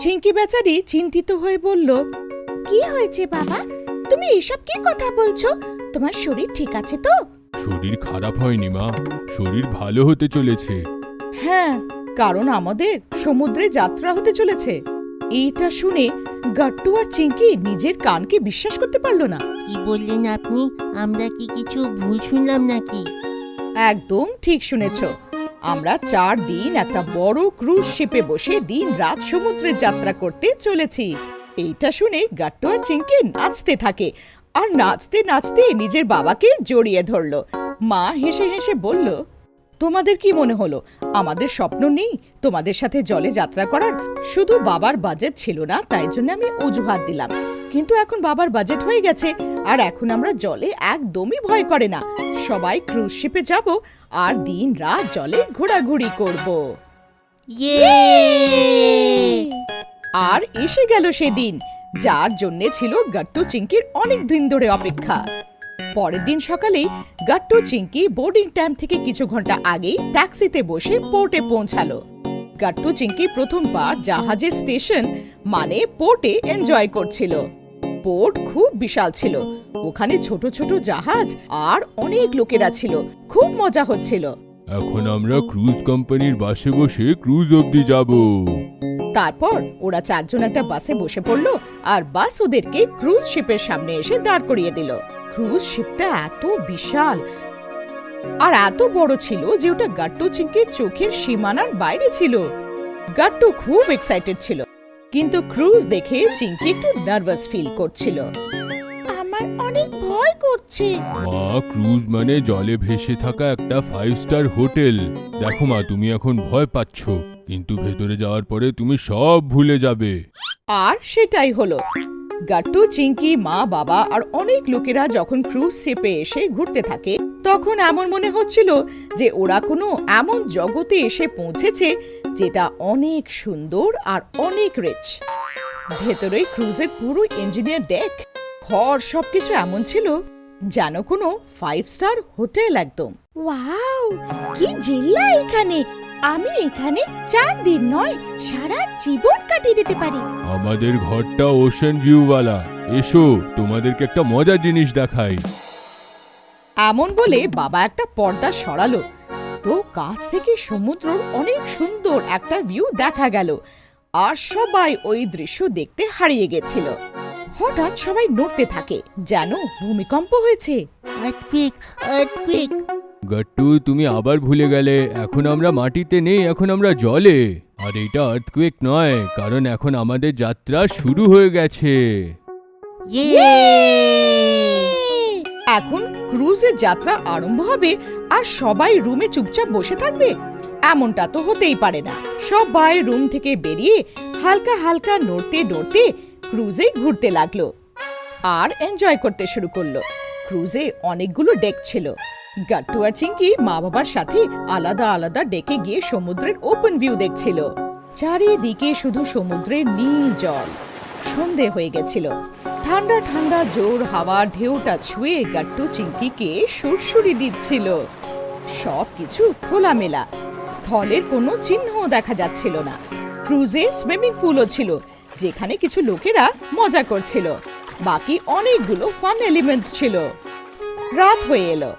চিঙ্কি বেচারি চিন্তিত হয়ে বলল, কি হয়েছে বাবা? তুমি এসব কি কথা বলছো? তোমার শরীর ঠিক আছে তো? শরীর খারাপ হয়নি মা, শরীর ভালো হতে চলেছে। হ্যাঁ, কারণ আমাদের সমুদ্রে যাত্রা হতে চলেছে। এইটা শুনে গাট্টু আর চিঙ্কি নিজের কানকে বিশ্বাস করতে পারল না। কি বললেন আপনি? আমরা কি কিছু ভুল শুনলাম নাকি? একদম ঠিক শুনেছ। আমরা 4 দিন একটা বড় ক্রুজ শিপে বসে দিন রাত সমুদ্রে যাত্রা করতে চলেছি। এইটা শুনে গাট্টু আর চিঙ্কি নাচতে থাকে, আর নাচতে নাচতে নিজের বাবাকে জড়িয়ে ধরল। মা হেসে হেসে বলল, তোমাদের কি মনে হলো আমাদের স্বপ্ন নেই তোমাদের সাথে জলে যাত্রা করার? শুধু বাবার বাজেট ছিল না, তাই জন্য আমি অজুহাত দিলাম, কিন্তু এখন বাবার বাজেট হয়ে গেছে, আর এখন আমরা জলে একদমই ভয় করে না। সবাই ক্রুজ শিপে যাব আর দিন রাত জলে ঘোরাঘুরি করব। ইয়ে! আর এসে গেল সেদিন, যার জন্য ছিল গাট্টু চিঙ্কির অনেক দিন ধরে অপেক্ষা। পরের দিন সকালে গাট্টু চিঙ্কি বোর্ডিং টাইম থেকে কিছু ঘন্টা আগেই ট্যাক্সিতে বসে পোর্টে পৌঁছালো। গাট্টু চিঙ্কি প্রথমবার জাহাজের স্টেশন মানে পোর্টে এনজয় করছিল। পোর্ট খুব বিশাল ছিল, ওখানে ছোট ছোট জাহাজ আর অনেক লোকেরা ছিল, খুব মজা হচ্ছিল। এখন আমরা ক্রুজ কোম্পানির বাসে বসে ক্রুজ অবধি যাব। তারপর ওরা 4 জন একটা বাসে বসে পড়লো, আর বাস ওদেরকে ক্রুজ শিপের সামনে এসে দাঁড় করিয়ে দিল। ক্রুজ শিপটা এত বিশাল আর এত বড় ছিল যে ওটা গাট্টু চিঙ্কির চোখের সীমানার বাইরে ছিল। গাট্টু খুব এক্সাইটেড ছিল, কিন্তু ক্রুজ দেখে চিঙ্কি একটু নার্ভাস ফিল করছিল। আমার অনেক ভয় করছে। মা, ক্রুজ মানে জলে ভেসে থাকা একটা 5 স্টার হোটেল। দেখো মা, তুমি এখন ভয় পাচ্ছ, কিন্তু ভেতরে যাওয়ার পরে তুমি সব ভুলে যাবে। আর সেটাই হলো। গাট্টু, চিঙ্কি, মা, বাবা আর অনেক লোকেরা যখন ক্রুজ শিপে এসে ঘুরতে থাকে, তখন এমন মনে হচ্ছিল যে ওরা কোনো এমন জগতে এসে পৌঁছেছে যেটা অনেক সুন্দর আর অনেক রিচ। ভেতরে ক্রুজের পুরো ইঞ্জিনিয়ার ডেক, ঘর সবকিছু এমন ছিল যেন কোনো 5 স্টার হোটেল একদম। ওয়াও, কি জিল্লা এখানে! আমি এখানে 4 দিন নয়, সারা জীবন কাটিয়ে দিতে পারি। আমাদের ঘরটা ওশান ভিউওয়ালা। এসো, তোমাদেরকে একটা মজার জিনিস দেখাই। এমন বলে বাবা একটা পর্দা সরালো, তো কাছ থেকে সমুদ্রের অনেক সুন্দর একটা ভিউ দেখা গেল, আর সবাই ওই দৃশ্য দেখতে হারিয়ে গেছিল। হঠাৎ সবাই নড়তে থাকে, যেন ভূমিকম্প হয়েছে। Earthquake, earthquake. গাট্টু, তুমি আবার ভুলে গেলে, এখন আমরা মাটিতে নেই, এখন আমরা জলে। আর এটা আর্থকুয়েক নয়, কারণ এখন আমাদের যাত্রা শুরু হয়ে গেছে। ইয়ে! এখন ক্রুজের যাত্রা আরম্ভ হবে আর সবাই রুমে চুপচাপ বসে থাকবে? এমনটা তো হতেই পারে না। সবাই রুম থেকে বেরিয়ে হালকা হালকা নড়তে নড়তে ক্রুজে ঘুরতে লাগলো আর এনজয় করতে শুরু করলো। ক্রুজে অনেকগুলো ডেক ছিল। গাট্টু আর চিঙ্কি মা বাবার সাথে আলাদা আলাদা ডেকে গিয়ে সমুদ্রের ওপেন ভিউ দেখছিল। চারিদিকে শুধু সমুদ্রের নীল জল। সন্ধে হয়ে গেছিল। ঠান্ডা ঠান্ডা জোর হাওয়া ঢেউটা ছুঁয়ে গাট্টু চিঙ্কিকে সুরসুরি দিচ্ছিল। সবকিছু খোলামেলা, স্থলের কোনো চিহ্ন দেখা যাচ্ছিল না। ক্রুজে সুইমিং পুলও ছিল, যেখানে কিছু লোকেরা মজা করছিল। বাকি অনেকগুলো ফান এলিমেন্টস ছিল। রাত হয়ে এলো।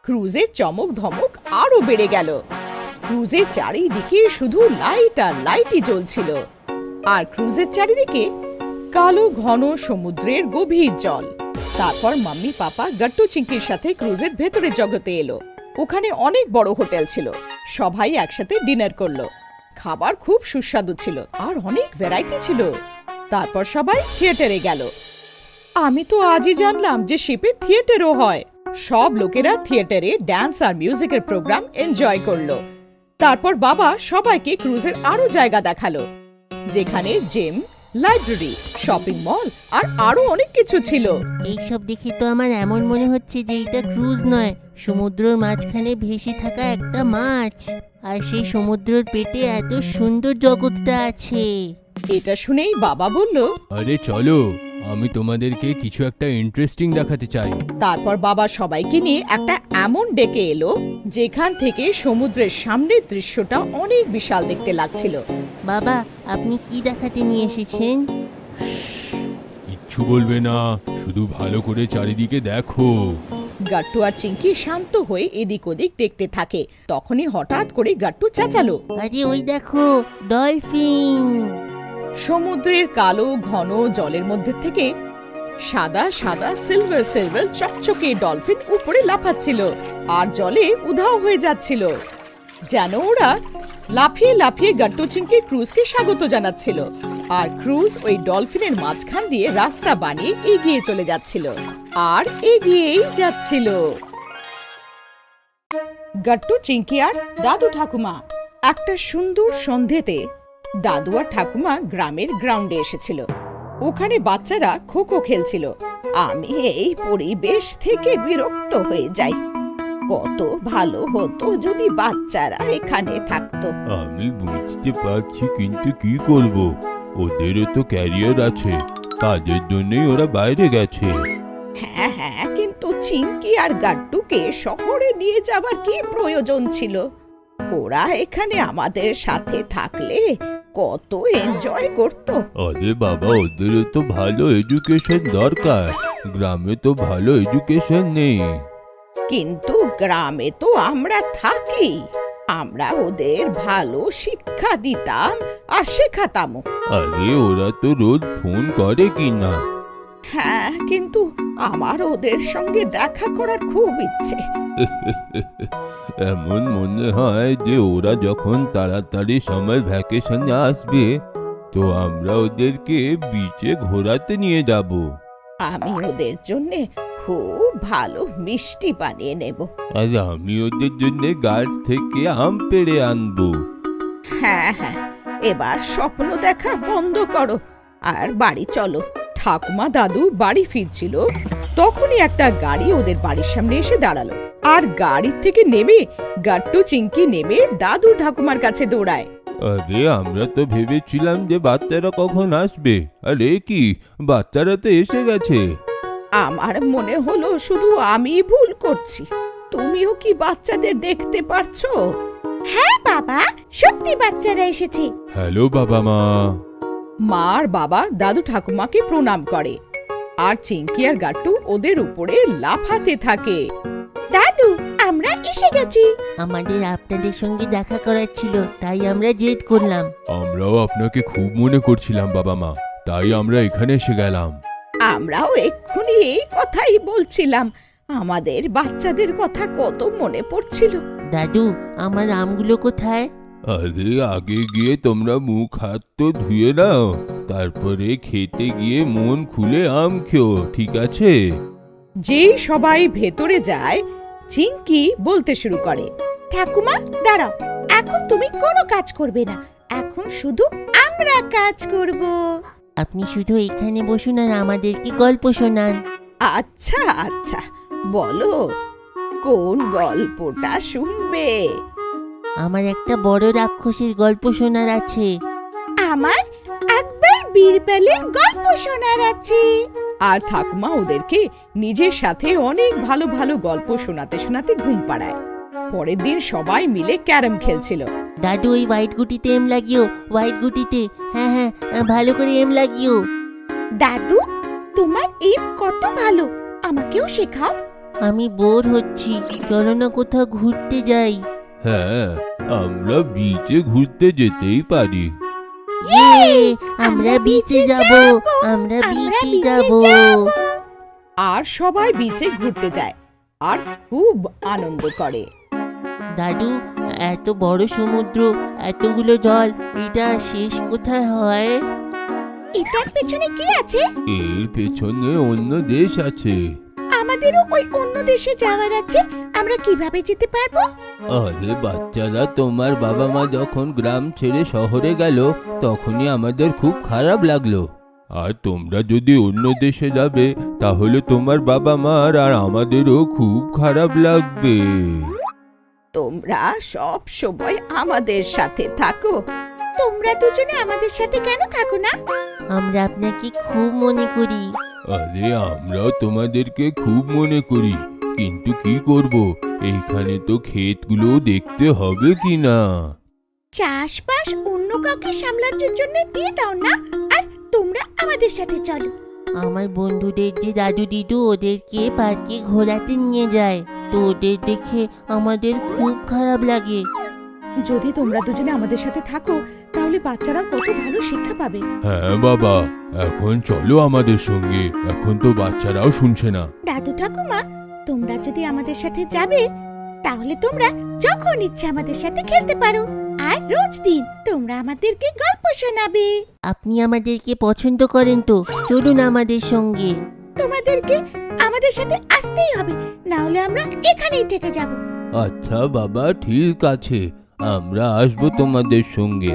ক্রুজের চমক ধমক আরো বেড়ে গেল। ক্রুজের চারিদিকে শুধু লাইট আর লাইটই জ্বলছিল। আর ক্রুজের চারিদিকে কালো ঘন সমুদ্রের গভীর জল। তারপর মাম্মি পাপা গাট্টু চিঙ্কির সাথে ক্রুজের ভেতরের জগতে এলো। ওখানে অনেক বড় হোটেল ছিল। সবাই একসাথে ডিনার করলো। খাবার খুব সুস্বাদু ছিল আর অনেক ভ্যারাইটি ছিল। তারপর সবাই থিয়েটারে গেল। আমি তো আজই জানলাম যে শিপে থিয়েটারও হয়। সব লোকেরা থিয়েটারে ড্যান্স আর মিউজিকের প্রোগ্রাম এনজয় করলো। তারপর বাবা সবাইকে ক্রুজের আরো জায়গা দেখালো, যেখানে জিম, লাইব্রেরি, শপিং মল আর আরো অনেক কিছু ছিল। এইসব দেখে তো আমার এমন মনে হচ্ছে যে এটা ক্রুজ নয়, সমুদ্রের মাঝখানে ভেসে থাকা একটা মাছ। আর সেই সমুদ্রের পেটে এত সুন্দর জগৎটা আছে। এটা শুনেই বাবা বলল, আরে চলো, আমি তোমাদেরকে কিছু একটা ইন্টারেস্টিং দেখাতে চাই। তারপর বাবা সবাইকে নিয়ে একটা এমন ডেকে এলো যেখান থেকে সমুদ্রের সামনের দৃশ্যটা অনেক বিশাল দেখতে লাগছিল। বাবা, আপনি কি দেখাতে নিয়ে এসেছেন? কিচ্ছু বলবে না, শুধু ভালো করে চারিদিকে দেখো। গাট্টু আর চিঙ্কি শান্ত হয়ে এদিক ওদিক দেখতে থাকে। তখনই হঠাৎ করে গাট্টু চেঁচালো, আরে ওই দেখো, ডলফিন! সমুদ্রের কালো ঘন জলের মধ্যে থেকে সাদা সাদা সিলভার সিলভার চকচকে ডলফিন উপরে লাফাচ্ছিল আর জলে উধাও হয়ে যাচ্ছিল, যেন ওরা লাফিয়ে লাফিয়ে গাট্টু চিঙ্কি ক্রুজকে স্বাগত জানাচ্ছিল। আর ক্রুজ ওই ডলফিনের মাঝখান দিয়ে রাস্তা বানিয়ে এগিয়ে চলে যাচ্ছিল আর এগিয়েই যাচ্ছিল। গাট্টু চিঙ্কি আর দাদু ঠাকুমা একটা সুন্দর সন্ধেতে দাদু আর ঠাকুমা গ্রামের গ্রাউন্ডে এসেছিল। ওখানে বাচ্চারা খো খো খেলছিল। আমি এই পরিবেশ থেকে বিরক্ত হয়ে যাই। কত ভালো হতো যদি বাচ্চারা এখানে থাকতো। আমি বুঝতে পারছি, কিন্তু কি করব, ওদেরও তো ক্যারিয়ার আছে, কাজের জন্যই ওরা বাইরে গেছে। হ্যাঁ হ্যাঁ, কিন্তু চিঙ্কি আর গাট্টুকে শহরে নিয়ে যাবার কি প্রয়োজন ছিল? ওরা এখানে আমাদের সাথে থাকলে কত এনজয় করতো। আরে বাবা, ওদেরও তো ভালো এডুকেশন দরকার, গ্রামে তো ভালো এডুকেশন নেই। কিন্তু গ্রামে তো আমরা থাকি, আমরা ওদের ভালো শিক্ষা দিতাম আর শেখাতাম। আরে ওরা তো রোজ ফোন করে কিনা। হ্যাঁ, কিন্তু আমার ওদের সঙ্গে দেখা করার খুব ইচ্ছে। এমন মনে হয় যে ওরা যখন তাড়াতাড়ি সামার ভ্যাকেশনে আসবে তো আমরা ওদেরকে বিচে ঘোরাতে নিয়ে যাব। আমি ওদের জন্য খুব ভালো মিষ্টি বানিয়ে নেব। আর আমি ওদের জন্য গাছ থেকে আম পেড়ে আনবো। হ্যাঁ হ্যাঁ, এবার স্বপ্ন দেখা বন্ধ করো আর বাড়ি চলো। ঠাকুমা দাদু বাড়ি ফিরছিল, তখনই একটা গাড়ি ওদের বাড়ির সামনে এসে দাঁড়ালো। আর গাড়ির থেকে নেমে গাট্টু চিঙ্কি নেমে দাদু ঠাকুমার কাছে দৌড়ায়। আরে আমরা তো ভেবেছিলাম যে বাচ্চারা কখন আসবে, আরে কি বাচ্চারা তো এসে গেছে। আমার মনে হলো শুধু আমি ভুল করছি। তুমিও কি বাচ্চাদের দেখতে পারছো? হ্যাঁ বাবা, সত্যি বাচ্চারা এসেছে। হ্যালো বাবা মা। মা আর বাবা দাদু ঠাকুমাকে প্রণাম করে আর চিঙ্কি আর গাট্টু ওদের উপরে লাফাতে থাকে। দাদু, আমরা এসে গেছি। আমাদের আপনাদের সঙ্গে দেখা করার ছিল, তাই আমরা জেদ করলাম। আমরাও আপনাকে খুব মনে করছিলাম বাবা মা, তাই আমরা এখানে এসে গেলাম। আমরাও এক্ষুনি এই কথাই বলছিলাম, আমাদের বাচ্চাদের কথা কত মনে পড়ছিল। দাদু, আমার আমগুলো কোথায়? আরে আগে গিয়ে তোমরা মুখ হাত তো ধুয়ে নাও, তারপরে খেতে গিয়ে মন খুলে আম খেও, ঠিক আছে? যেই সবাই ভেতরে যায়, চিঙ্কি বলতে শুরু করে, ঠাকুমা দাঁড়াও, এখন তুমি কোনো কাজ করবে না, এখন শুধু আমরা কাজ করব। আপনি শুধু এখানে বসুন আর আমাদেরকে গল্প শোনান। আচ্ছা আচ্ছা, বলো কোন গল্পটা শুনবে? আমার একটা বড় রাক্ষসের গল্প শোনার আছে। আমার একবার বীরবলের গল্প শোনার আছে। আর ঠাকুমা ওদেরকে নিজের সাথে অনেক ভালো ভালো গল্প শোনাতে শোনাতে ঘুম পাড়ায়। পরের দিন সবাই মিলে ক্যারম খেলছিল। দাদু, ওই হোয়াইট গুটিতে এম লাগিও, হোয়াইট গুটিতে। হ্যাঁ হ্যাঁ, ভালো করে এম লাগিও। দাদু, তোমার এম কত ভালো, আমাকেও শেখাও। আমি বোর হচ্ছি, চলো না কোথাও ঘুরতে যাই। হ্যাঁ, আমরা বিচে ঘুরতে যেতেই পারি। ইয়ে, আমরা বিচে যাব, আমরা বিচে যাব। আর সবাই বিচে ঘুরতে যায় আর খুব আনন্দ করে। দাদু, এত বড় সমুদ্র, এতগুলো জল, এটা শেষ কোথায় হয়? এটার পেছনে কি আছে? এর পেছনে অন্য দেশ আছে। আমাদেরও ওই অন্য দেশে যাওয়ার আছে, আমরা কিভাবে যেতে পারবো? আরে বাচ্চারা, তোমার বাবা মা যখন গ্রাম ছেড়ে শহরে গেল তখনই আমাদের খুব খারাপ লাগলো। আর তোমরা যদি অন্য দেশে যাবে তাহলে তোমার বাবা মার আর আমাদেরও খুব খারাপ লাগবে। তোমরা সব সময় আমাদের সাথে থাকো। তোমরা দুজনে আমাদের সাথে কেন থাকো না? আমরা আপনাকে খুব মনে করি। আরে আমরাও তোমাদেরকে খুব মনে করি, কিন্তু কি করব, এইখানে তো ক্ষেতগুলো দেখতে হবে কি না। চাষবাস অন্য কাউকে সামলার জন্য দিয়ে দাও না, আর তোমরা আমাদের সাথে চলো। আমার বন্ধুদের যে দাদু দিদু ওদেরকে পার্কে ঘোরাতে নিয়ে যায়, তো ওদের দেখে আমাদের খুব খারাপ লাগে। যদি তোমরা দুজনে আমাদের সাথে থাকো তাহলে বাচ্চারা কত ভালো শিক্ষা পাবে। হ্যাঁ বাবা, এখন চলো আমাদের সঙ্গে, এখন তো বাচ্চারাও শুনছে না। দাদু ঠাকুমা, তোমরা যদি আমাদের সাথে যাবে তাহলে তোমরা যখন ইচ্ছে আমাদের সাথে খেলতে পারো, আর রোজ দিন তোমরা আমাদেরকে গল্প শোনাবে। আপনি আমাদেরকে পছন্দ করেন তো, চলুন আমাদের সঙ্গে। তোমাদেরকে আমাদের সাথে আসতেই হবে, না হলে আমরা এখানেই থেকে যাব। আচ্ছা বাবা, ঠিক আছে, আমরা আসবো তোমাদের সঙ্গে।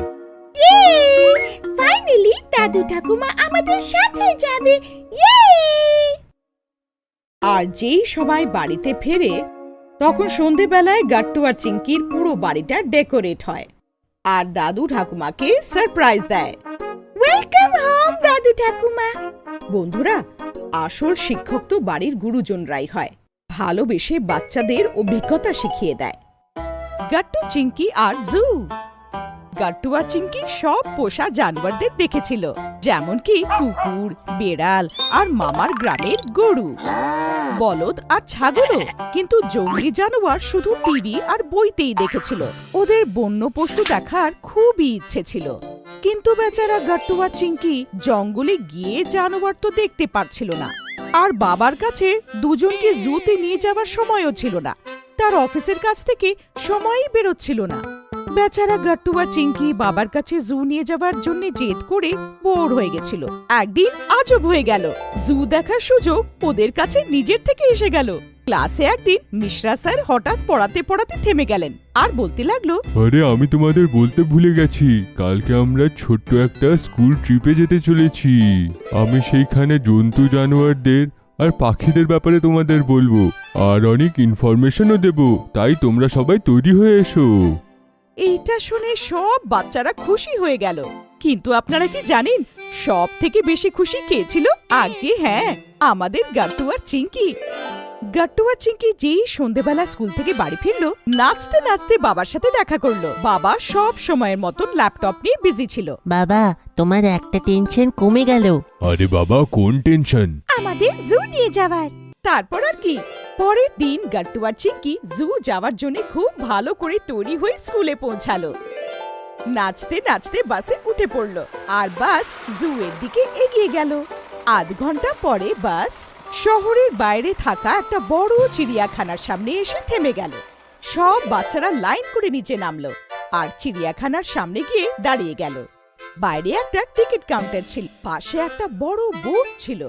ফাইনালি দাদু ঠাকুমা আমাদের সাথে যাবে। ইয়ে! আর যেই সবাই বাড়িতে ফেরে তখন সন্ধেবেলায় গাট্টু আর চিঙ্কির পুরো বাড়িটা ডেকোরেট হয় আর দাদু ঠাকুমাকে সারপ্রাইজ দেয়। ওয়েলকাম হোম দাদু ঠাকুমা। বন্ধুরা, আসল শিক্ষক তো বাড়ির গুরুজনরাই হয়, ভালোবেসে বাচ্চাদের অভিজ্ঞতা শিখিয়ে দেয়। গাট্টু, চিঙ্কি আর জু। গাট্টু আর চিঙ্কি সব পোষা জানোয়ারদের দেখেছিল, যেমন কি কুকুর, বেড়াল আর মামার গ্রামের গরু, বলদ আর ছাগলও। কিন্তু জঙ্গলি জানোয়ার শুধু টিভি আর বইতেই দেখেছিল। ওদের বন্য পশু দেখার খুবই ইচ্ছে ছিল, কিন্তু বেচারা গাট্টু আর চিঙ্কি জঙ্গলে গিয়ে জানোয়ার তো দেখতে পারছিল না। আর বাবার কাছে দুজনকে জুতে নিয়ে যাওয়ার সময়ও ছিল না, তার অফিসের কাছ থেকে সময়ই বেরোচ্ছিল না। বেচারা গাট্টু আর চিঙ্কি বাবার কাছে জু নিয়ে যাওয়ার জন্য জেদ করে বোর হয়ে গেছিল। একদিন আজব হয়ে গেল, জু দেখার সুযোগ ওদের কাছে নিজের থেকে এসে গেল। ক্লাসে একদিন মিশ্রা স্যার হঠাৎ পড়াতে পড়াতে থেমে গেলেন আর বলতে লাগলো, আরে আমি তোমাদের বলতে ভুলে গেছি, কালকে আমরা ছোট্ট একটা স্কুল ট্রিপে যেতে চলেছি। আমি সেইখানে জন্তু জানোয়ারদের আর পাখিদের ব্যাপারে তোমাদের বলবো আর অনেক ইনফরমেশনও দেব, তাই তোমরা সবাই তৈরি হয়ে এসো। এইটা শুনে সব বাচ্চারা খুশি হয়ে গেল। কিন্তু আপনারা কি জানেন সব থেকে বেশি খুশি কে ছিল? আগে হ্যাঁ, আমাদের গাট্টু আর চিঙ্কি। গাট্টু আর চিঙ্কি যেই সন্ধেবেলা স্কুল থেকে বাড়ি ফিরলো, নাচতে নাচতে বাবার সাথে দেখা করলো। বাবা সব সময়ের মতন ল্যাপটপ নিয়ে বিজি ছিল। বাবা, তোমার একটা টেনশন কমে গেল। আরে বাবা, কোন টেনশন? আমাদের জু নিয়ে যাওয়ার। তারপর আর কি, পরের দিন গাট্টু আর চিঙ্কি জু যাওয়ার জন্য খুব ভালো করে তৈরি হয়ে স্কুলে পৌঁছালো। নাচতে নাচতে বাসে উঠে পড়লো আর বাস জু এর দিকে এগিয়ে গেল। আধ ঘন্টা পরে বাস শহরের বাইরে থাকা একটা বড় চিড়িয়াখানার সামনে এসে থেমে গেল। সব বাচ্চারা লাইন করে নিচে নামলো আর চিড়িয়াখানার সামনে গিয়ে দাঁড়িয়ে গেল। বাইরে একটা টিকিট কাউন্টার ছিল, পাশে একটা বড় বোর্ড ছিল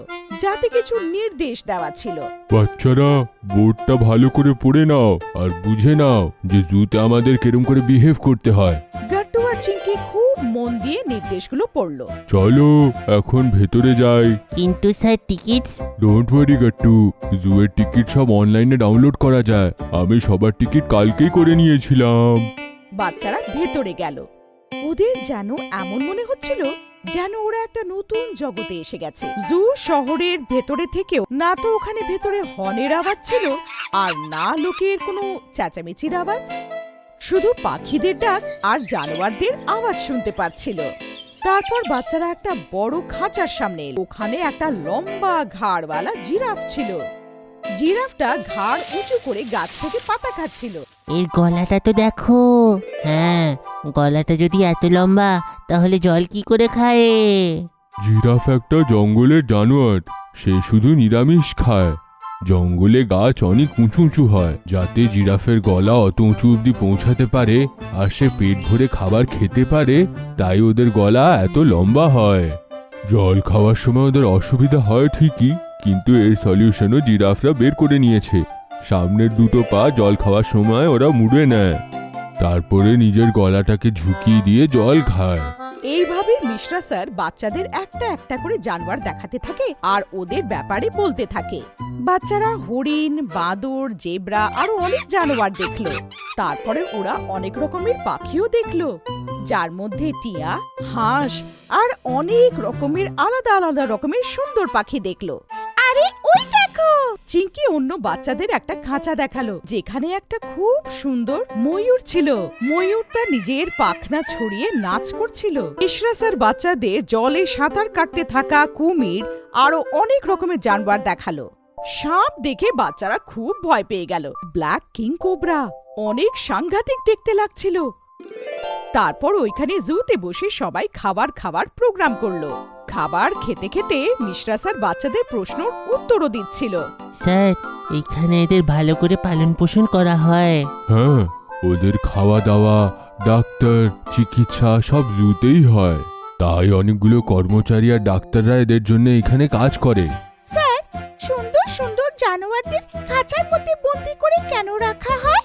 যাতে কিছু নির্দেশ দেওয়া ছিল। বাচ্চারা বোর্ডটা ভালো করে পড়ে নাও আর বুঝে নাও যে জুতে আমাদের কেরম করে বিহেভ করতে হয়। গাট্টু আর চিঙ্কি খুব মন দিয়ে নির্দেশগুলো পড়লো। চলো এখন ভেতরে যাই। কিন্তু sir tickets? Don't worry Gattu, জুয়ের টিকিট সব অনলাইনে ডাউনলোড করা যায়। আমি সবার টিকিট কালকেই করে নিয়েছিলাম। বাচ্চারা ভেতরে গেল। ওদের যেন এমন মনে হচ্ছিল যেন ওরা একটা নতুন জগতে এসে গেছে। জু শহরের ভেতরে থেকেও না তো ওখানে ভেতরে হর্নের আওয়াজ ছিল আর না লোকের কোনো চেঁচামেচির আওয়াজ, শুধু পাখিদের ডাক আর জানোয়ারদের আওয়াজ শুনতে পারছিল। তারপর বাচ্চারা একটা বড় খাঁচার সামনে এলো। ওখানে একটা লম্বা ঘাড়ওয়ালা জিরাফ ছিল। জিরাফটা ঘাড় উঁচু করে গাছ থেকে পাতা খাচ্ছিল। এর গলাটা তো দেখো। হ্যাঁ, গলাটা যদি এত লম্বা তাহলে জল কি করে খায়? জিরাফ একটা জঙ্গলের জানোয়ার, সে শুধু নিরামিষ খায়। জঙ্গলে গাছ অনেক উঁচু উঁচু হয়, যাতে জিরাফের গলা অত উঁচু অব্দি পৌঁছাতে পারে আর সে পেট ভরে খাবার খেতে পারে, তাই ওদের গলা এত লম্বা হয়। জল খাওয়ার সময় ওদের অসুবিধা হয় ঠিকই, কিন্তু এর সলিউশনও জিরাফরা বের করে নিয়েছে। সামনের দুটো পা জল খাওয়ার সময় ওরা মুড়ে নেয়, তারপরে নিজের গলাটাকে ঝুঁকিয়ে দিয়ে জল খায়। এইভাবে মিশ্রা স্যার বাচ্চাদের একটা একটা করে জানোয়ার দেখাতে থাকে আর ওদের ব্যাপারে বলতে থাকে। বাচ্চারা হরিণ, বাঁদর, জেব্রা আরো অনেক জানোয়ার দেখলো। তারপরে ওরা অনেক রকমের পাখিও দেখলো, যার মধ্যে টিয়া, হাঁস আর অনেক রকমের আলাদা আলাদা রকমের সুন্দর পাখি দেখলো। আরে ওই দেখো! চিঙ্কি অন্য বাচ্চাদের একটা খাঁচা দেখালো, যেখানে একটা খুব সুন্দর ময়ূর ছিল। ময়ূরটা নিজের পাখনা ছড়িয়ে নাচ করছিল। মিশ্রা স্যার বাচ্চাদের জলে সাঁতার কাটতে থাকা কুমির আরো অনেক রকমের জানোয়ার দেখালো। সাপ দেখে বাচ্চারা খুব ভয় পেয়ে গেল। ব্ল্যাক কিং কোবরা অনেক সাংঘাতিক দেখতে লাগছিল। তারপর ওইখানে জুতে বসে সবাই খাবার খাওয়ার প্রোগ্রাম করলো। খাবার খেতে খেতে মিশ্রা স্যার বাচ্চাদের প্রশ্নের উত্তরও দিচ্ছিল। স্যার, এখানে এদের ভালো করে পালন পোষণ করা হয়? হ্যাঁ, ওদের খাওয়া দাওয়া, ডাক্তার, চিকিৎসা সব জুতেই হয়। তাই অনেকগুলো কর্মচারী আর ডাক্তাররা এদের জন্য এখানে কাজ করে। স্যার, সুন্দর সুন্দর জানোয়ারদের খাঁচার মধ্যে বন্দি করে কেন রাখা হয়?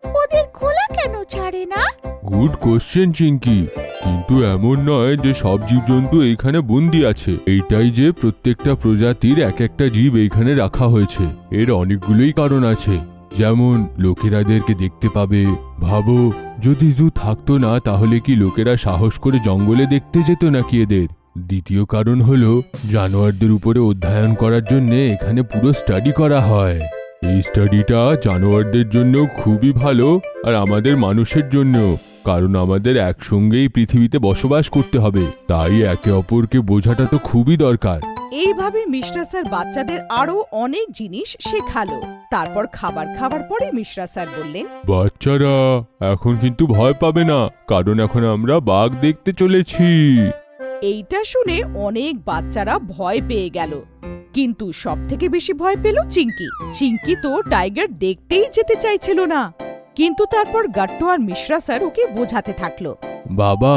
ওদের খোলা কেন ছাড়ে না? গুড কোশ্চেন চিঙ্কি, কিন্তু এমন নয় যে সব জীবজন্তু এইখানে বন্দি আছে। এইটাই যে প্রত্যেকটা প্রজাতির এক একটা জীব এইখানে রাখা হয়েছে। এর অনেকগুলোই কারণ আছে, যেমন লোকেরা এদেরকে দেখতে পাবে। ভাবো, যদি জু থাকতো না তাহলে কি লোকেরা সাহস করে জঙ্গলে দেখতে যেত নাকি এদের? দ্বিতীয় কারণ হলো জানোয়ারদের উপরে অধ্যয়ন করার জন্য এখানে পুরো স্টাডি করা হয়। এই স্টাডিটা জানোয়ারদের জন্য খুবই ভালো আর আমাদের মানুষের জন্য, কারণ আমাদের একসঙ্গেই পৃথিবীতে বসবাস করতে হবে, তাই একে অপরকে বোঝাটা তো খুবই দরকার। এইভাবে মিশ্রা স্যার বাচ্চাদের আরো অনেক জিনিস শেখালো। তারপর খাবার খাওয়ার পরে মিশ্রা স্যার বললেন, বাচ্চারা এখন কিন্তু ভয় পাবে না, কারণ এখন আমরা বাঘ দেখতে চলেছি। এইটা শুনে অনেক বাচ্চারা ভয় পেয়ে গেল, কিন্তু সবথেকে বেশি ভয় পেল চিঙ্কি। চিঙ্কি তো টাইগার দেখতেই যেতে চাইছিল না, কিন্তু তারপর গাট্টু আর মিশ্রা স্যার ওকে বোঝাতে থাকলো। বাবা,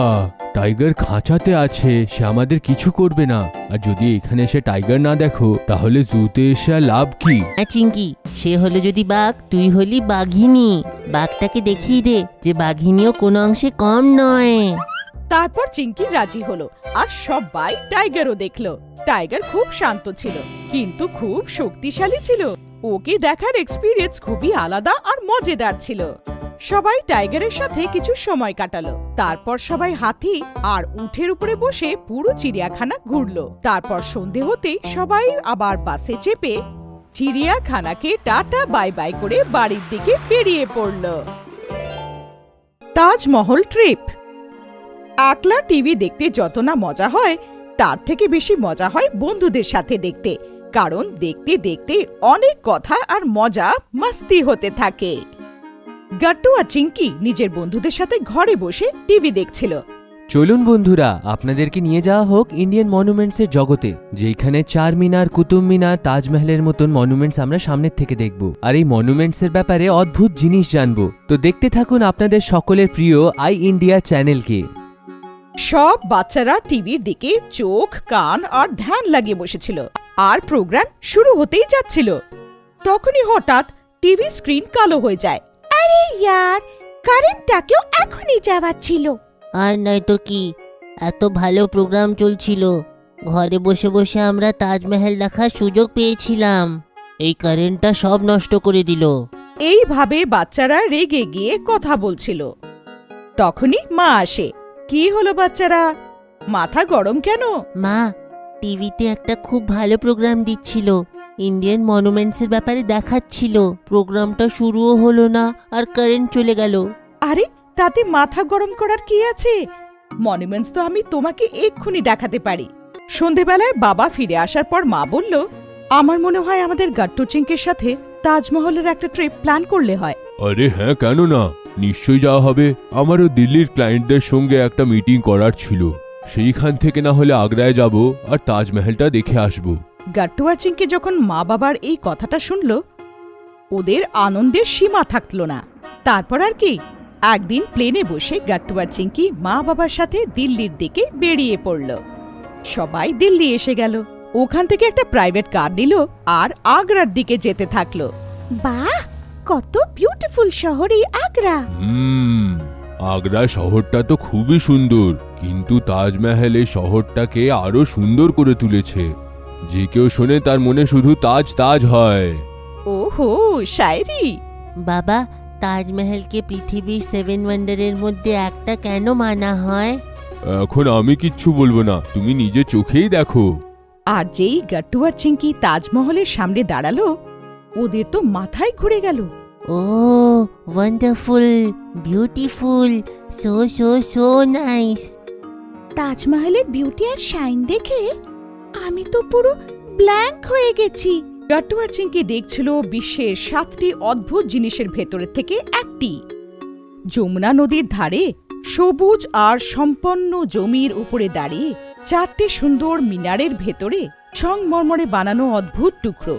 টাইগার খাঁচাতে আছে, সে আমাদের কিছু করবে না। আর যদি এখানে এসে টাইগার না দেখো তাহলে জুতে এসে আর লাভ কি? চিঙ্কি, সে হলো যদি বাঘ, তুই হলি বাঘিনী। বাঘটাকে দেখিয়ে দে যে বাঘিনীও কোনো অংশে কম নয়। তারপর চিঙ্কি রাজি হলো আর সবাই টাইগারও দেখলো। টাইগার খুব শান্ত ছিল, কিন্তু খুব শক্তিশালী ছিল। ওকে দেখার এক্সপিরিয়েন্স খুবই আলাদা আর মজাদার ছিল। সবাই টাইগারের সাথে কিছু সময় কাটালো। তারপর সবাই হাতি আর উটের উপরে বসে পুরো চিড়িয়াখানা ঘুরলো। তারপর সন্ধে হতেই সবাই আবার বাসে চেপে চিড়িয়াখানাকে টাটা বাই বাই করে বাড়ির দিকে বেরিয়ে পড়ল। তাজমহল ট্রিপ। একলা টিভি দেখতে যত না মজা হয়, তার থেকে বেশি মজা হয় বন্ধুদের সাথে দেখতে, কারণ দেখতে দেখতে অনেক কথা আর মজা মাস্তি হতে থাকে। গাট্টু আর চিঙ্কি নিজের বন্ধুদের সাথে ঘরে বসে টিভি দেখছিল। চলুন বন্ধুরা, আপনাদেরকে নিয়ে যাওয়া হোক ইন্ডিয়ান মনুমেন্টসের জগতে, যেখানে চারমিনার, কুতুব মিনার, তাজমহলের মতন মনুমেন্টস আমরা সামনের থেকে দেখব আর এই মনুমেন্টসের ব্যাপারে অদ্ভুত জিনিস জানবো। তো দেখতে থাকুন আপনাদের সকলের প্রিয় আই ইন্ডিয়া চ্যানেলকে। সব বাচ্চারা টিভির দিকে চোখ, কান আর ধ্যান লাগিয়ে বসেছিল, আর প্রোগ্রাম শুরু হতেই যাচ্ছিল। তখনই হঠাৎ টিভি স্ক্রিন কালো হয়ে যায়। আরে ইয়ার, কারেন্টটাকেও এখনই যাওয়ার ছিল। আর নয়তো কি, এত ভালো প্রোগ্রাম চলছিল, ঘরে বসে বসে আমরা তাজমহল দেখার সুযোগ পেয়েছিলাম, এই কারেন্টটা সব নষ্ট করে দিল। এইভাবে বাচ্চারা রেগে গিয়ে কথা বলছিল। তখনই মা আসে। কি হলো বাচ্চারা, মাথা গরম কেন? মা, টিভিতে একটা খুব ভালো প্রোগ্রাম দিচ্ছিল, ইন্ডিয়ান মনুমেন্টসের ব্যাপারে দেখাচ্ছিল, প্রোগ্রামটা শুরুও হলো না আর কারেন্ট চলে গেল। আরে, তাতে মাথা গরম করার কি আছে? মনুমেন্টস তো আমি তোমাকে এক্ষুনি দেখাতে পারি। সন্ধেবেলায় বাবা ফিরে আসার পর মা বলল, আমার মনে হয় আমাদের গাট্টু চিংকির সাথে তাজমহলের একটা ট্রিপ প্ল্যান করলে হয়। আরে হ্যাঁ, কেন না, নিশ্চয়ই যাওয়া হবে। আমারও দিল্লির ক্লায়েন্টদের সঙ্গে একটা মিটিং করার ছিল, সেইখান থেকে না হলে আগ্রায় যাব আর তাজমহলটা দেখে আসব। গাট্টু আর চিংকি যখন মা বাবার এই কথাটা শুনল, ওদের আনন্দের সীমা থাকল না। তারপর আর কি, একদিন প্লেনে বসে গাট্টু আর চিংকি মা বাবার সাথে দিল্লির দিকে বেরিয়ে পড়ল। সবাই দিল্লি এসে গেল। ওখান থেকে একটা প্রাইভেট কার নিল আর আগ্রার দিকে যেতে থাকলো। বাহ, কত বিউটিফুল শহর এই আগ্রা। আগ্রা শহরটা তো খুবই সুন্দর, কিন্তু তাজমহল এই শহরটাকে আরো সুন্দর করে তুলেছে। যে কেউ শোনে তার মনে শুধু তাজ তাজ হয়। ওহো, শায়রি। বাবা, তাজমহলকে পৃথিবীর 7 ওয়ান্ডারের মধ্যে একটা কেন মানা হয়? এখন আমি কিচ্ছু বলবো না, তুমি নিজে চোখেই দেখো। আর যেই গাট্টু আর চিংকি তাজমহলের সামনে দাঁড়ালো, ওদের তো মাথায় ঘুরে গেল। ও wonderful, beautiful, so so so nice. তাজমহলের বিউটি আর শাইন দেখে আমি তো পুরো ব্ল্যাঙ্ক হয়ে গেছি। গাট্টু আর চিংকি দেখছিল বিশ্বের 7টি অদ্ভুত জিনিসের ভেতরের থেকে একটি। যমুনা নদীর ধারে সবুজ আর সম্পন্ন জমির উপরে দাঁড়িয়ে 4টে সুন্দর মিনারের ভেতরে সংমরমরে বানানো অদ্ভুত টুকরো,